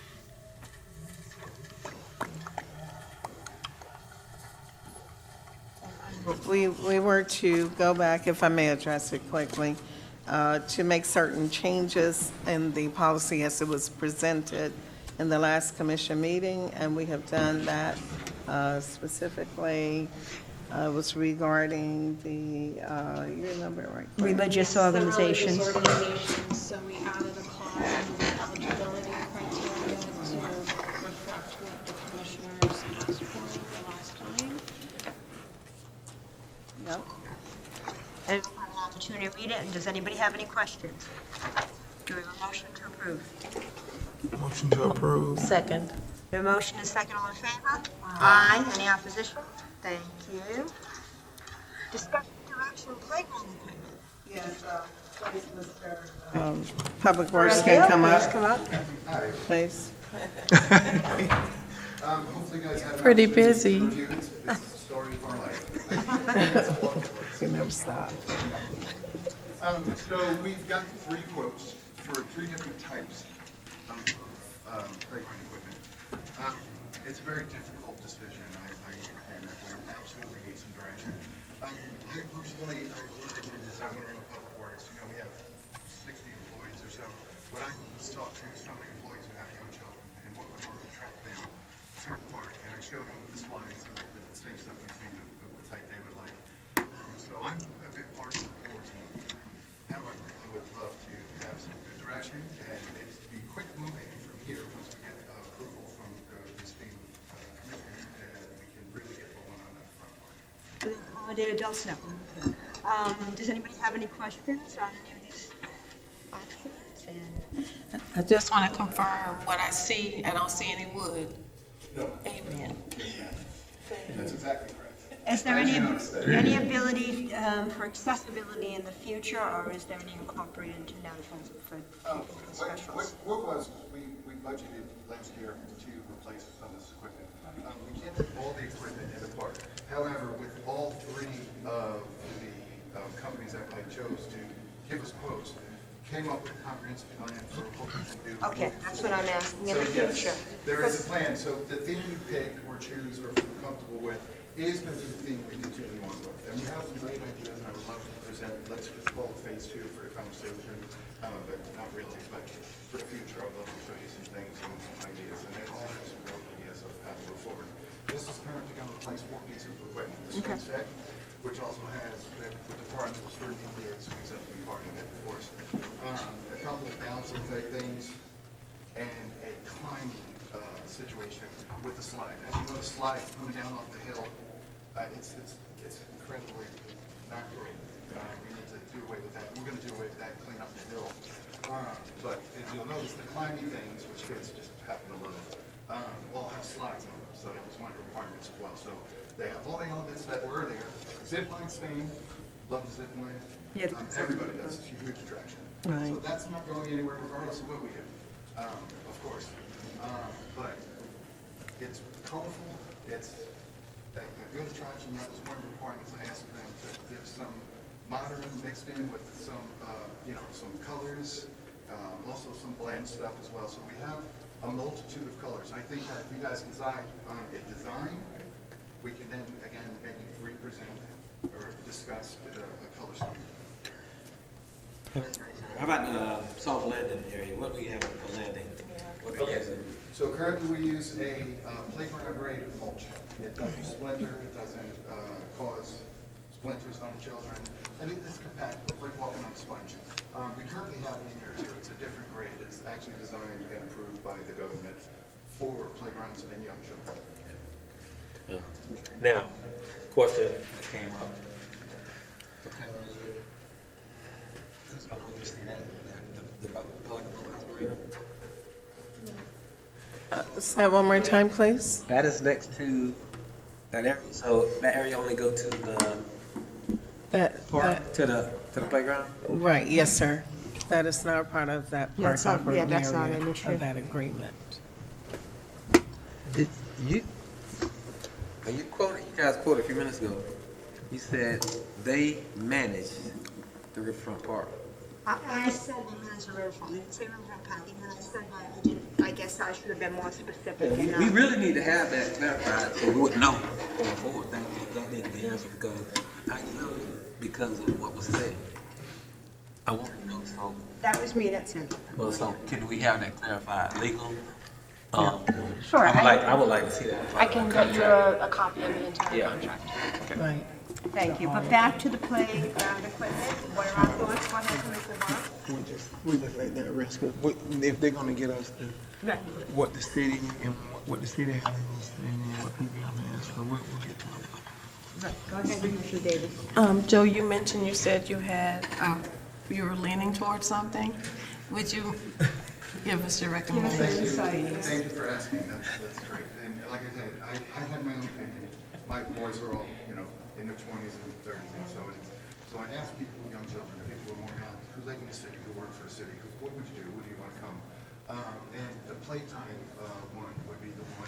We were to go back, if I may address it quickly, to make certain changes in the policy as it was presented in the last commission meeting, and we have done that specifically. Was regarding the, you remember it right? Claire? Religious organizations. Religious organizations, so we added a clause in the eligibility criteria to reflect what the commissioners asked for the last time. Yep. And we'll have an opportunity to read it, and does anybody have any questions? Do we have a motion to approve? Motion to approve. Second. The motion is second, all in favor? Aye. Any opposition? Thank you. Discussion direction playground equipment. Yes, Public Works can come up. Please come up. Please. Hopefully you guys have. Pretty busy. It's the story of our life. You never stop. So we've got 3 quotes for 3 different types of playground equipment. It's a very difficult decision. I understand that we absolutely need some direction. I personally, I looked at the designer of Public Works. You know, we have 60 employees or so. When I talked to some of the employees who have young children and what would normally attract them to the park, and I showed them the slides and the same stuff we think of the type they would like. So I'm a bit partial towards them. However, I would love to have some good direction, and it's to be quick moving from here once we get approval from the esteemed commissioner, and we can really get going on that front part. We accommodate adults now. Does anybody have any questions on any of these options? And I just want to confirm what I see. I don't see any wood. No. Amen. That's exactly correct. is there any ability for accessibility in the future, or is there any incorporated into now for specials? What was, we budgeted last year to replace some of this equipment. We can't put all the equipment in the park. However, with all 3 of the companies that I chose to give us quotes, came up with a comprehensive plan for what we can do. Okay, that's what I'm asking in So the yes, future. there is a plan. So the thing you pick or choose or feel comfortable with is going to be the thing we continue on with. And we have some great ideas, and I would love to present. Let's just call it phase 2 for a conversation, but not really. But for the future, I'd love to show you some things and some ideas, and they all have some real ideas of how to move forward. This is currently going to replace 4 pieces of equipment. The swing set, which also has the department for years, who's up to be part of it, of course. A couple of balancing type things, and a climbing situation with the slide. As you know, the slide coming down off the hill, it's incredibly not great. We need to do away with that. We're going to do away with that and clean up the hill. But as you'll notice, the climbing things, which kids just happen to love, all have slides on them. So that was one of the requirements as well. So they have all the elements that were there. Zip line Spain, love the zip line. Yeah. Everybody does. It's a huge attraction. Right. So that's not going anywhere regardless of what we do, of course. But it's colorful. It's a good attraction. That was one of the requirements I asked them to give some modern mixed in with some, some colors, also some blend stuff as well. So we have a multitude of colors. I think that if you guys decide on a design, we can then, again, maybe represent or discuss a color scheme. How about soft landing area? What do we have for landing? Okay, so currently we use a playground grade mulch. It doesn't splinter, it doesn't cause splinters on children, and it's compactable, it's like walking on a sponge. We currently have it in here too. It's a different grade. It's actually designed and approved by the government for playgrounds and young children. Now, question came up. Say that one more time, please. That is next to that area, so that area only go to the park, to the playground? Right, yes, sir. That is not part of that Yeah, park it's not- yeah, operating that's not area an issue. of that agreement. And you guys quoted a few minutes ago. You said they manage the riverfront park. I said the man's riverfront, I didn't say riverfront parking, and I said I guess I should have been more specific than that. We really need to have that clarified so we would know going forward. Thank you. That needs to be answered because of what was said. I want to know, so. That was me that said it. Well, so can we have that clarified legal? Sure. I would like to see that. I can get you a copy of the entire Yeah. contract. Right. Thank you. But back to the playground equipment, what are our thoughts? Go ahead, Commissioner Barr. We just let that rest, 'cause if they're gonna get us Right. what the city and what the city has and what people have asked for, we'll get to it. Go ahead, Commissioner Davis. Joe, you mentioned, you said you had, you were leaning towards something. Would you give us your recommendation? Thank you for asking. That's great. And like I said, I had my own opinion. My boys are all, in their 20s and 30s, and so I asked people, young children, if people were more young, who's like in the city, who work for the city, what would you do? Would you want to come? And the playtime one would be the one.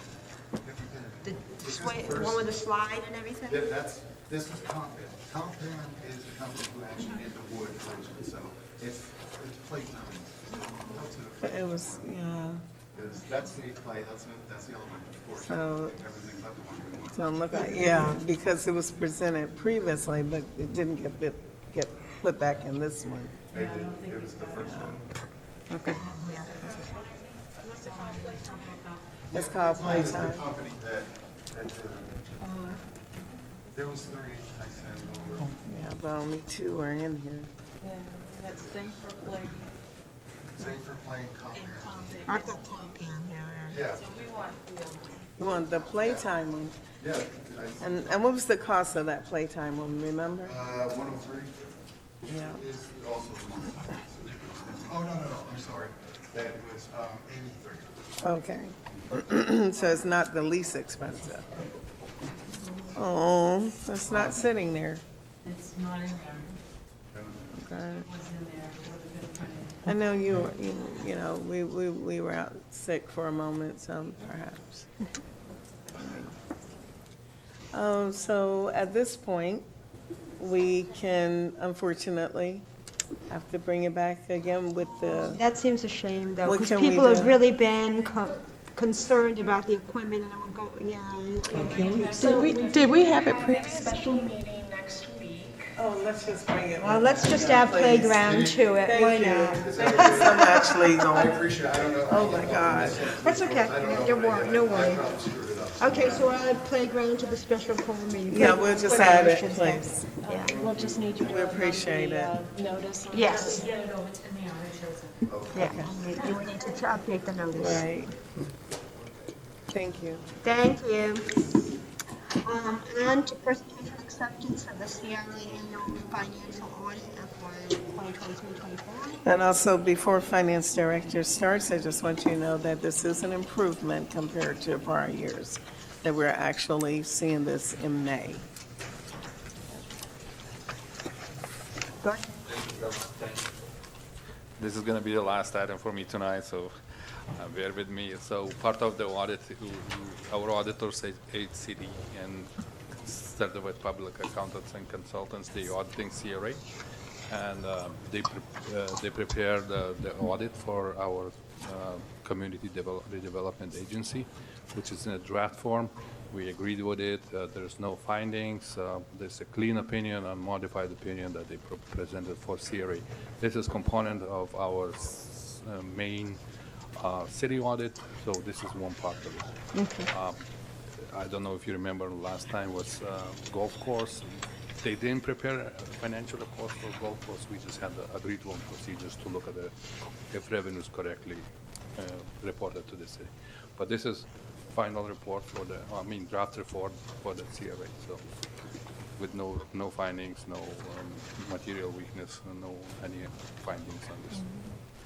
The one with the slide and everything? This is Compan. Compan is the company who actually did the wood version, so it's playtime. It was, yeah. That's the play, that's the element, of course. So- Everything but the one we want. Don't look like, yeah, because it was presented previously, but it didn't get put back in this one. It was the first one. Okay. It's called It's the Playtime. company that did it. There was 3, I said, over. Yeah, but only 2 are in here. Yeah, that's thing for play. Same for playing Compan. I've got Compan here. Yeah. So we want You want the Playtime one? Yeah. And what was the cost of that Playtime one, remember? 103 Yeah. is also the one. Oh, no, I'm sorry. That was 83. Okay. So it's not the least expensive. Oh, it's not sitting there. It's not in there. Okay. It was in there for the good friend. I know we were out sick for a moment, so perhaps. So at this point, we can unfortunately have to bring it back again with the, That seems a shame, though, What because can we people have do? really been concerned about the equipment, and I'm going, yeah. Did we have it Special meeting next week. oh, let's just bring it. Well, let's just add playground to it, why not? Thank you so much, legal. I appreciate it. I don't know. Oh, my God. That's okay, don't worry, no worry. Okay, so we'll add playground to the special call meeting. Yeah, we'll just add it, Playground. please. Yeah. We'll just need you to. We appreciate it. Notice. Yes. Get it over to me, it shows it. Yeah, you would need to update the notice. Right. Thank you. Thank you. On to presentation acceptance of the CRA annual financial audit for 2023-24. And also, before Finance Director starts, I just want you to know that this is an improvement compared to prior years, that we're actually seeing this in May. Go ahead. This is going to be the last item for me tonight, so bear with me. So part of the audit, our auditors, HCD, and certified public accountants and consultants, they auditing CRA, and they prepare the audit for our community redevelopment agency, which is in a draft form. We agreed with it. There's no findings. There's a clean opinion and modified opinion that they presented for CRA. This is component of our main city audit, so this is one part of it. Okay. I don't know if you remember last time was golf course. They didn't prepare a financial report for golf course. We just had the agreed on procedures to look at if revenue is correctly reported to the city. But this is final report for draft report for the CRA. So with no findings, no material weakness, no any findings on this.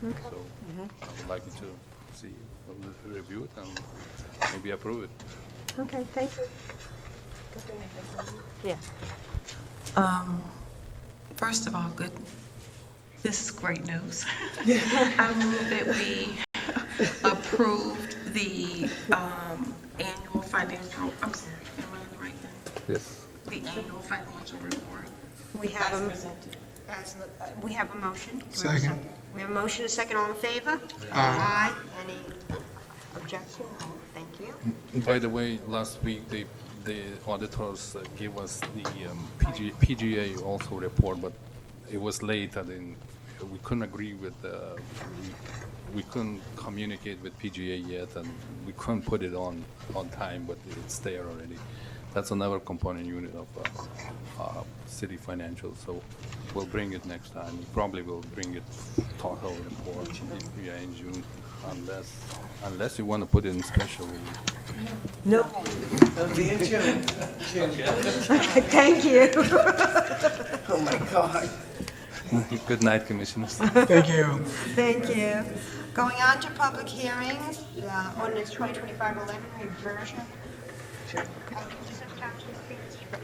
Okay. So I would like you to see, review it and maybe approve it. Okay, thank you. Yeah. First of all, this is great news. I move that we approved the annual financial, I'm sorry, am I in the Yes. The annual financial report. We have As a, presented. we have a motion. Do we have a Second. We have a motion, a second, all in favor? Aye. Any objection? No. Thank you. By the way, last week, the auditors gave us the PGA also report, but it was late, and we couldn't agree with, we couldn't communicate with PGA yet, and we couldn't put it on time, but it's there already. That's another component unit of city financial, so we'll bring it next time. We probably will bring it total report in June, unless you want to put it in special. No. It'll be in June. Thank you. Oh, my God. Good night, Commissioners. Thank you. Thank you. Going on to public hearings, ordinance 2025-11, reversion.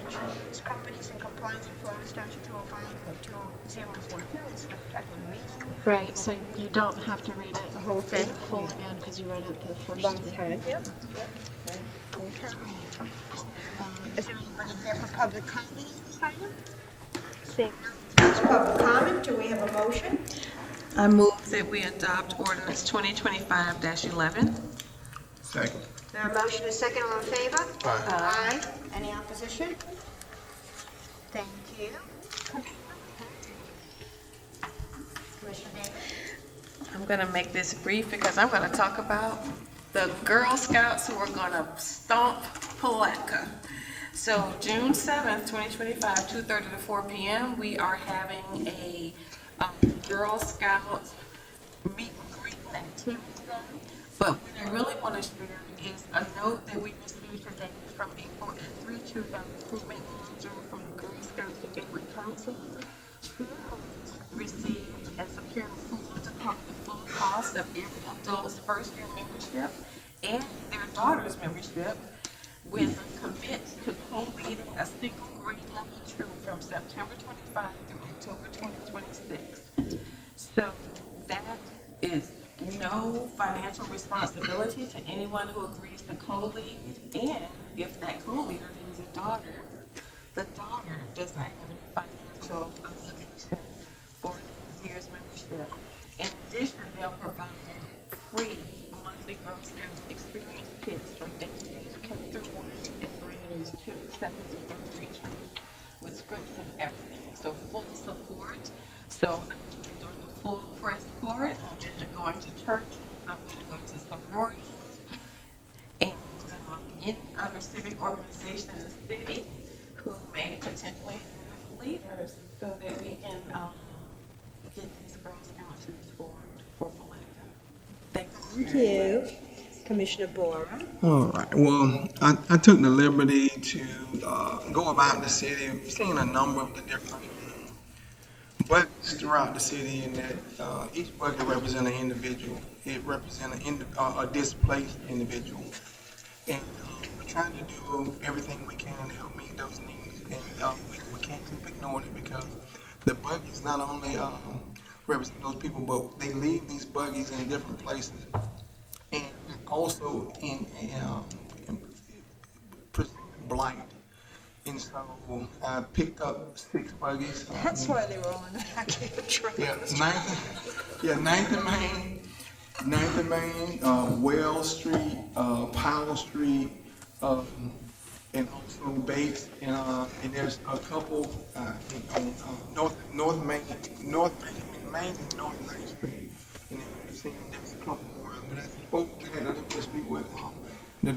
Insurance companies in compliance with Florida statute 205.2042. Right, so you don't have to read it the whole thing full again because you read it the first time. Okay. Is there anybody there for public comment on this item? Seeing none, public comment, do we have a motion? I move that we adopt ordinance 2025-11. Second. There are motion and second, all in favor? Aye. Any opposition? Thank you. Commissioner Davis? I'm going to make this brief because I'm going to talk about the Girl Scouts who are going to stomp Palatka. So June 7th, 2025, 2:30 to 4 p.m., we are having a Girl Scout meet and greet activity. But what I really want to share is a note that we received today from April Entry to the recruitment manager from the Girl Scouts of Gateway Council. She received and secured approval to cover the full cost of every adult's first year membership and their daughter's membership with a commit to co-leading a single grade level troop from September 25 through October 2026. So that is no financial responsibility to anyone who agrees to co-lead, and if that co-leader is a daughter, the daughter does not have any financial obligation for this year's membership. In addition, they'll provide free monthly Girl Scout experience kits from age K through 1 and graders 2, 7 to 3 training with scripts and everything. So full support. So I'm doing the full press for it. I'm going to church. I'm going to sororities. And any other civic organization in the city who may potentially have leaders so that we can get these Girl Scouts formed for Palatka. Thank you. Thank you. Commissioner Bora? All right. Well, I took the liberty to go about the city, seeing a number of the different buckets throughout the city, and that each bucket represents an individual. It represents a displaced individual. And we're trying to do everything we can to help meet those needs. And we can't keep ignoring it because the buggies not only represent those people, but they leave these buggies in different places. And also in blight. And so I picked up 6 buggies. That's why they were on the back of the truck. Yeah, 9th and Main, Wells Street, Powell Street, and also Bates, and there's a couple on North Main and North Main Street. And then there's a couple more. But I spoke to that to speak with the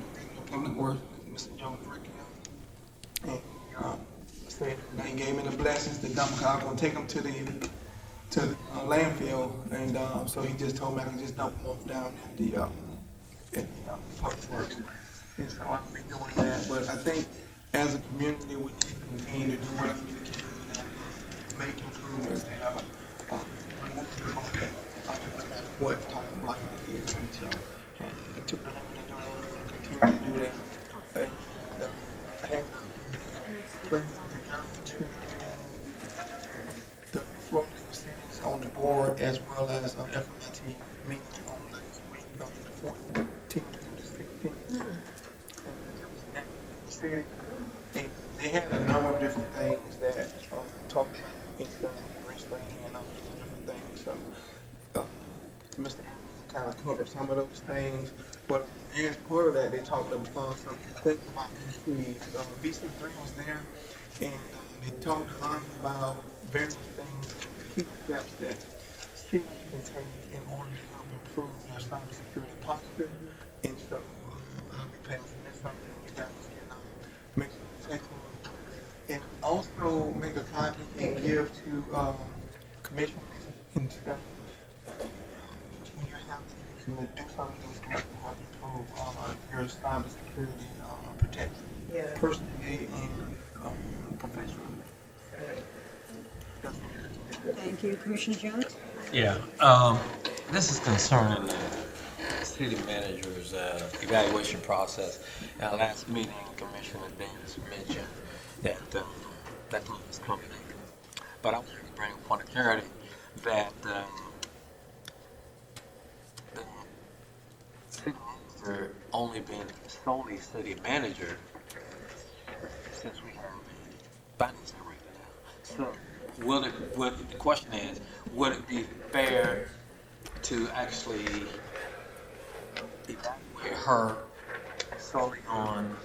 public works, Mr. Joe Frick, and said they gave me the blessings to dump because I'm gonna take them to the landfill, and so he just told me I can just dump them off down at the public works. And so I'll be doing that. But I think as a community, we need to continue to do whatever we can to make improvements to have what type of life it is. And so I took the liberty to continue to do that. I had the Florida cities on the board as well as FMIT meeting on next week on the 14th to the 16th. And they had a number of different things that talked about income, restraining, and all these different things. So, Mr. kind of covered some of those things, but as part of that, they talked about some things about trees. BC3 was there, and they talked a lot about various things, key steps that cities can take in order to help improve their cybersecurity posture. And so I'll be passing this on, and you guys can make some take on, and also make a copy and give to commissioners and stuff. When you have to do some of these things to help improve your cybersecurity protection, personally and professionally. Thank you. Commissioner Jones? Yeah, this is concerning the city manager's evaluation process. In our last meeting, Commissioner Davis mentioned that that was coming. But I want to bring a point of clarity that the city manager only being solely city manager since we have a finance director now. So the question is, would it be fair to actually evaluate her solely on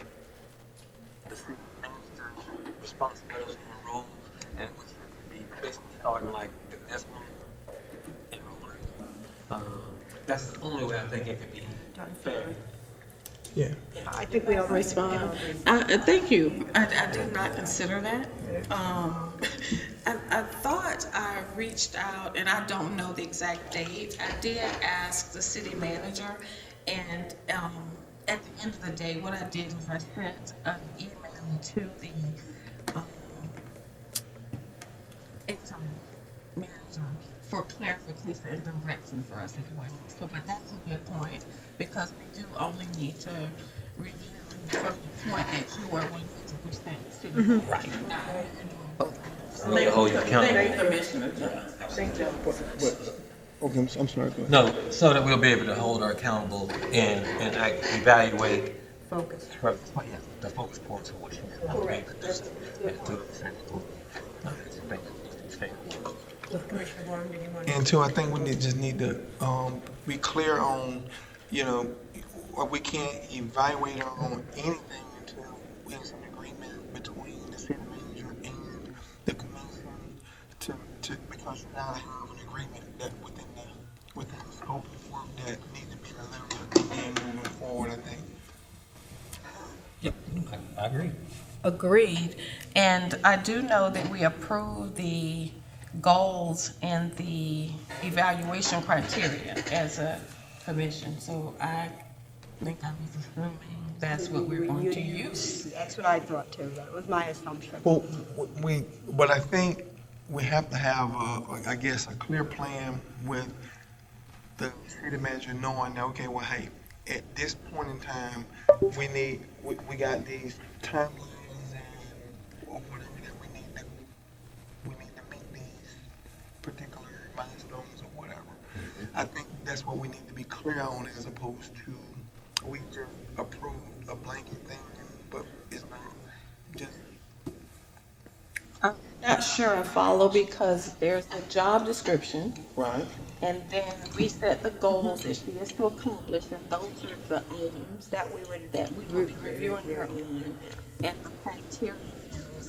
the city manager's responsibility and role, and which would be basically starting like this one and rolling? That's the only way I think it could be fair. Yeah. I think we all Respond. Thank you. I did not consider that. I thought I reached out, and I don't know the exact date. I did ask the city manager, and at the end of the day, what I did was I sent an email to the HR manager for clarification and direction for us as well. So, but that's a good point, because we do only need to review from the point that you are 100% right. May hold you accountable. Thank you, Commissioner. Thank you. Okay, I'm sorry. Go ahead. No, so that we'll be able to hold her accountable and evaluate Focus. her, the focus points of what she has to do. Commissioner Warren, did you want to? And two, I think we just need to be clear on, we can't evaluate her on anything until there's an agreement between the city manager and the commission because you gotta have an agreement that within the scope of work that needs to be delivered and moving forward, I think. Yep, I agree. Agreed. And I do know that we approved the goals and the evaluation criteria as a commission. So I think I was assuming that's what we're going to use. That's what I thought too. That was my assumption. Well, but I think we have to have, I guess, a clear plan with the city manager knowing that, okay, well, hey, at this point in time, we got these timelines or whatever that we need to meet these particular milestones or whatever. I think that's what we need to be clear on, as opposed to we just approve a blanket thing, but it's not just. I'm not sure I follow, because there's a job description. Right. And then we set the goals that she is to accomplish, and those are the items that we were reviewing her on, and the criteria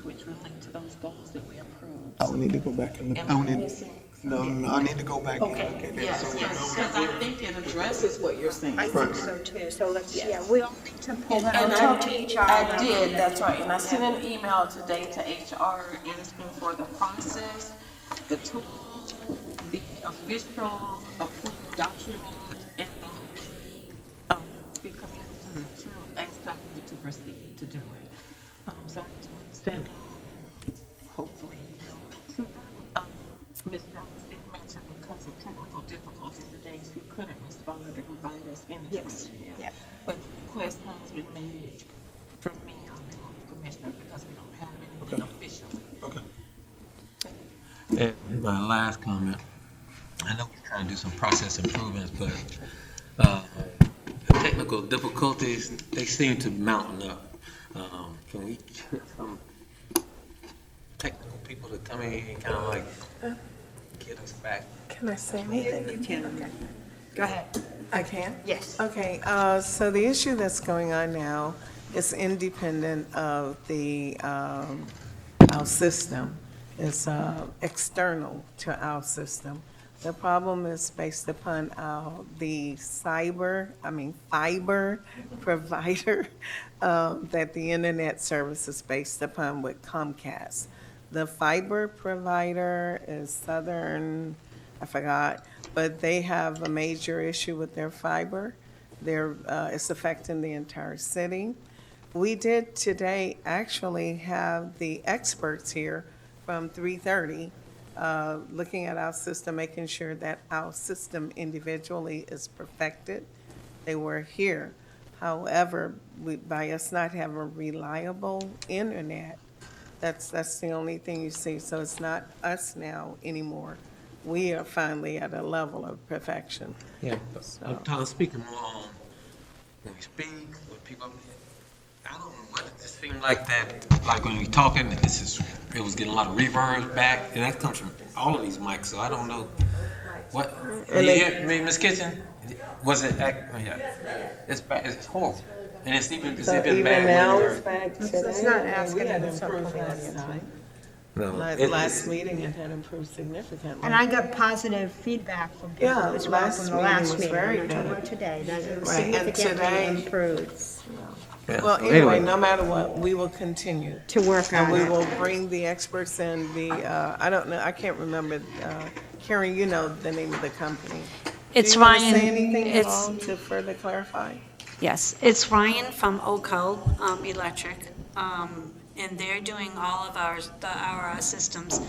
which relate to those goals that we approved. I would need to go back and look. I need to go back and look at that. Yes, because I think it addresses what you're saying. I think so too. So let's, we all need to pull that And out to HR. I did, that's right, and I sent an email today to HR asking for the process, the tool, the official approved document, and because it's to expect me to proceed to do it. So I sent, hopefully, Ms. Jones did mention, because of technical difficulties today, she couldn't respond or provide us information. Yes. But the request has been made from me on the commissioner, because we don't have anything official. Okay. And my last comment, I know we're trying to do some process improvements, but the technical difficulties, they seem to mountain up. Can we get some technical people to come in here and kind of like get us back. Can I say anything? You can. Go ahead. I can? Yes. Okay, so the issue that's going on now is independent of our system. It's external to our system. The problem is based upon the fiber provider that the internet service is based upon with Comcast. The fiber provider is Southern, I forgot, but they have a major issue with their fiber. It's affecting the entire city. We did today actually have the experts here from 3:30, looking at our system, making sure that our system individually is perfected. They were here. However, by us not having reliable internet, that's the only thing you see. So it's not us now anymore. We are finally at a level of perfection. Yeah, So- I'm talking, speaking more on when we speak, when people, I don't know what it just seemed like that, like when we talking, it was getting a lot of reverb back, and that comes from all of these mics, so I don't know what. And You they- hear me, Ms. Kitchen? Was it, yeah, it's bad, it's horrible. And it's even So been even bad now when it's back today. It's not We asking had them to improved something last time. No, Last meeting, it had improved significantly. And I got positive feedback from people Yeah, as well last from the meeting last was meeting. very I'm talking good. about today, that it was Right, and significantly today- improved. Yeah. Well, anyway, no matter what, we will continue. To work on And we it. will bring the experts in, I don't know, I can't remember, Karen, you know the name of the company. It's Do you want to Ryan. say anything at It's- all to further clarify? Yes, it's Ryan from OCO Electric, and they're doing all of our systems.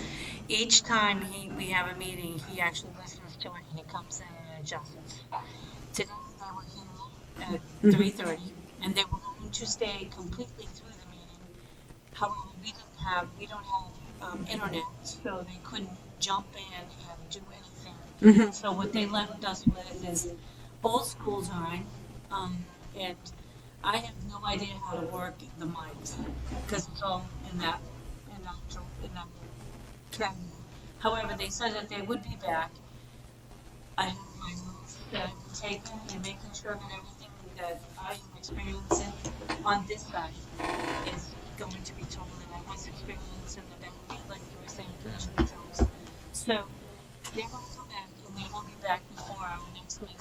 Each time we have a meeting, he actually listens to it and he comes in and adjusts. Today they were here at 3:30, and they were going to stay completely through the meeting. However, we don't have internet, so they couldn't jump in and do anything. So what they left us with is old school time, and I have no idea how to work the mics because it's all in that cabinet. However, they said that they would be back. I have my notes that I've taken and making sure that everything that I am experiencing on this side is going to be told that I was experiencing the back, like you were saying, Commissioner Jones. So they're going to come back and they will be back before our next meeting.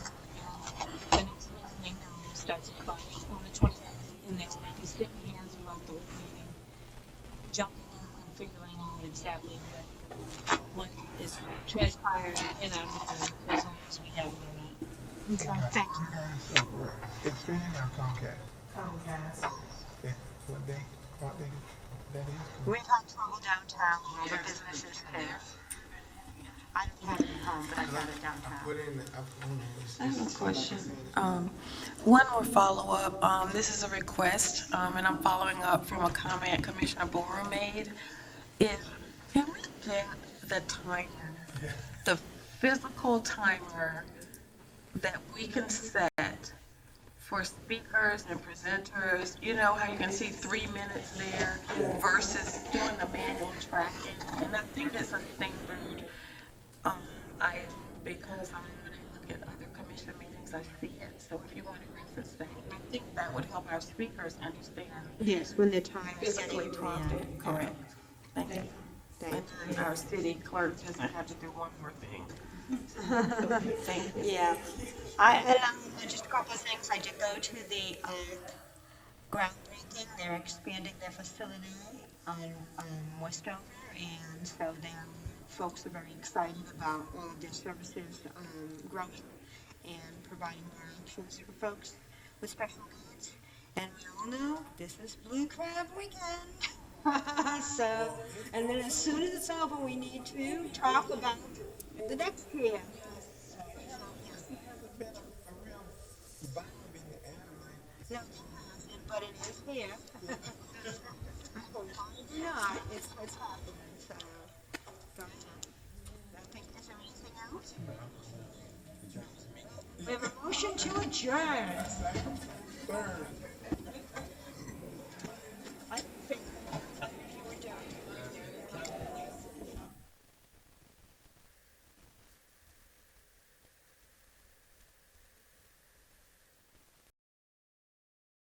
The next meeting starts at 5 on the 29th, and they will be sitting here throughout the whole meeting, jumping in and figuring out exactly what is transpiring in our meeting as long as we have it or not. Okay, thank you. Xfinity or Comcast? Comcast. What that is? We've had trouble downtown, all the businesses there. I don't have it at home, but I've got it downtown. I have a question. One more follow-up. This is a request, and I'm following up from a comment Commissioner Boer made. Can we get the timer, the physical timer that we can set for speakers and presenters? You know how you can see 3 minutes there versus doing the manual tracking? And I think it's a standard. Because when I look at other commission meetings, I see it. So if you want to reference that, I think that would help our speakers understand. Yes, when the time is Physically getting prompted, correct. Thank you. Thank And then our city clerk doesn't have to do one more thing. Thank you. Yeah, just a couple of things. I did go to the groundbreaking. They're expanding their facility on Westover, and so folks are very excited about all of their services growing and providing more options for folks with special needs. And we all know this is Blue Crab weekend. So, and then as soon as it's over, we need to talk about the next year. No, it hasn't, but it is here. No, it's happening, so. I think, is there anything else? We have a motion to adjourn.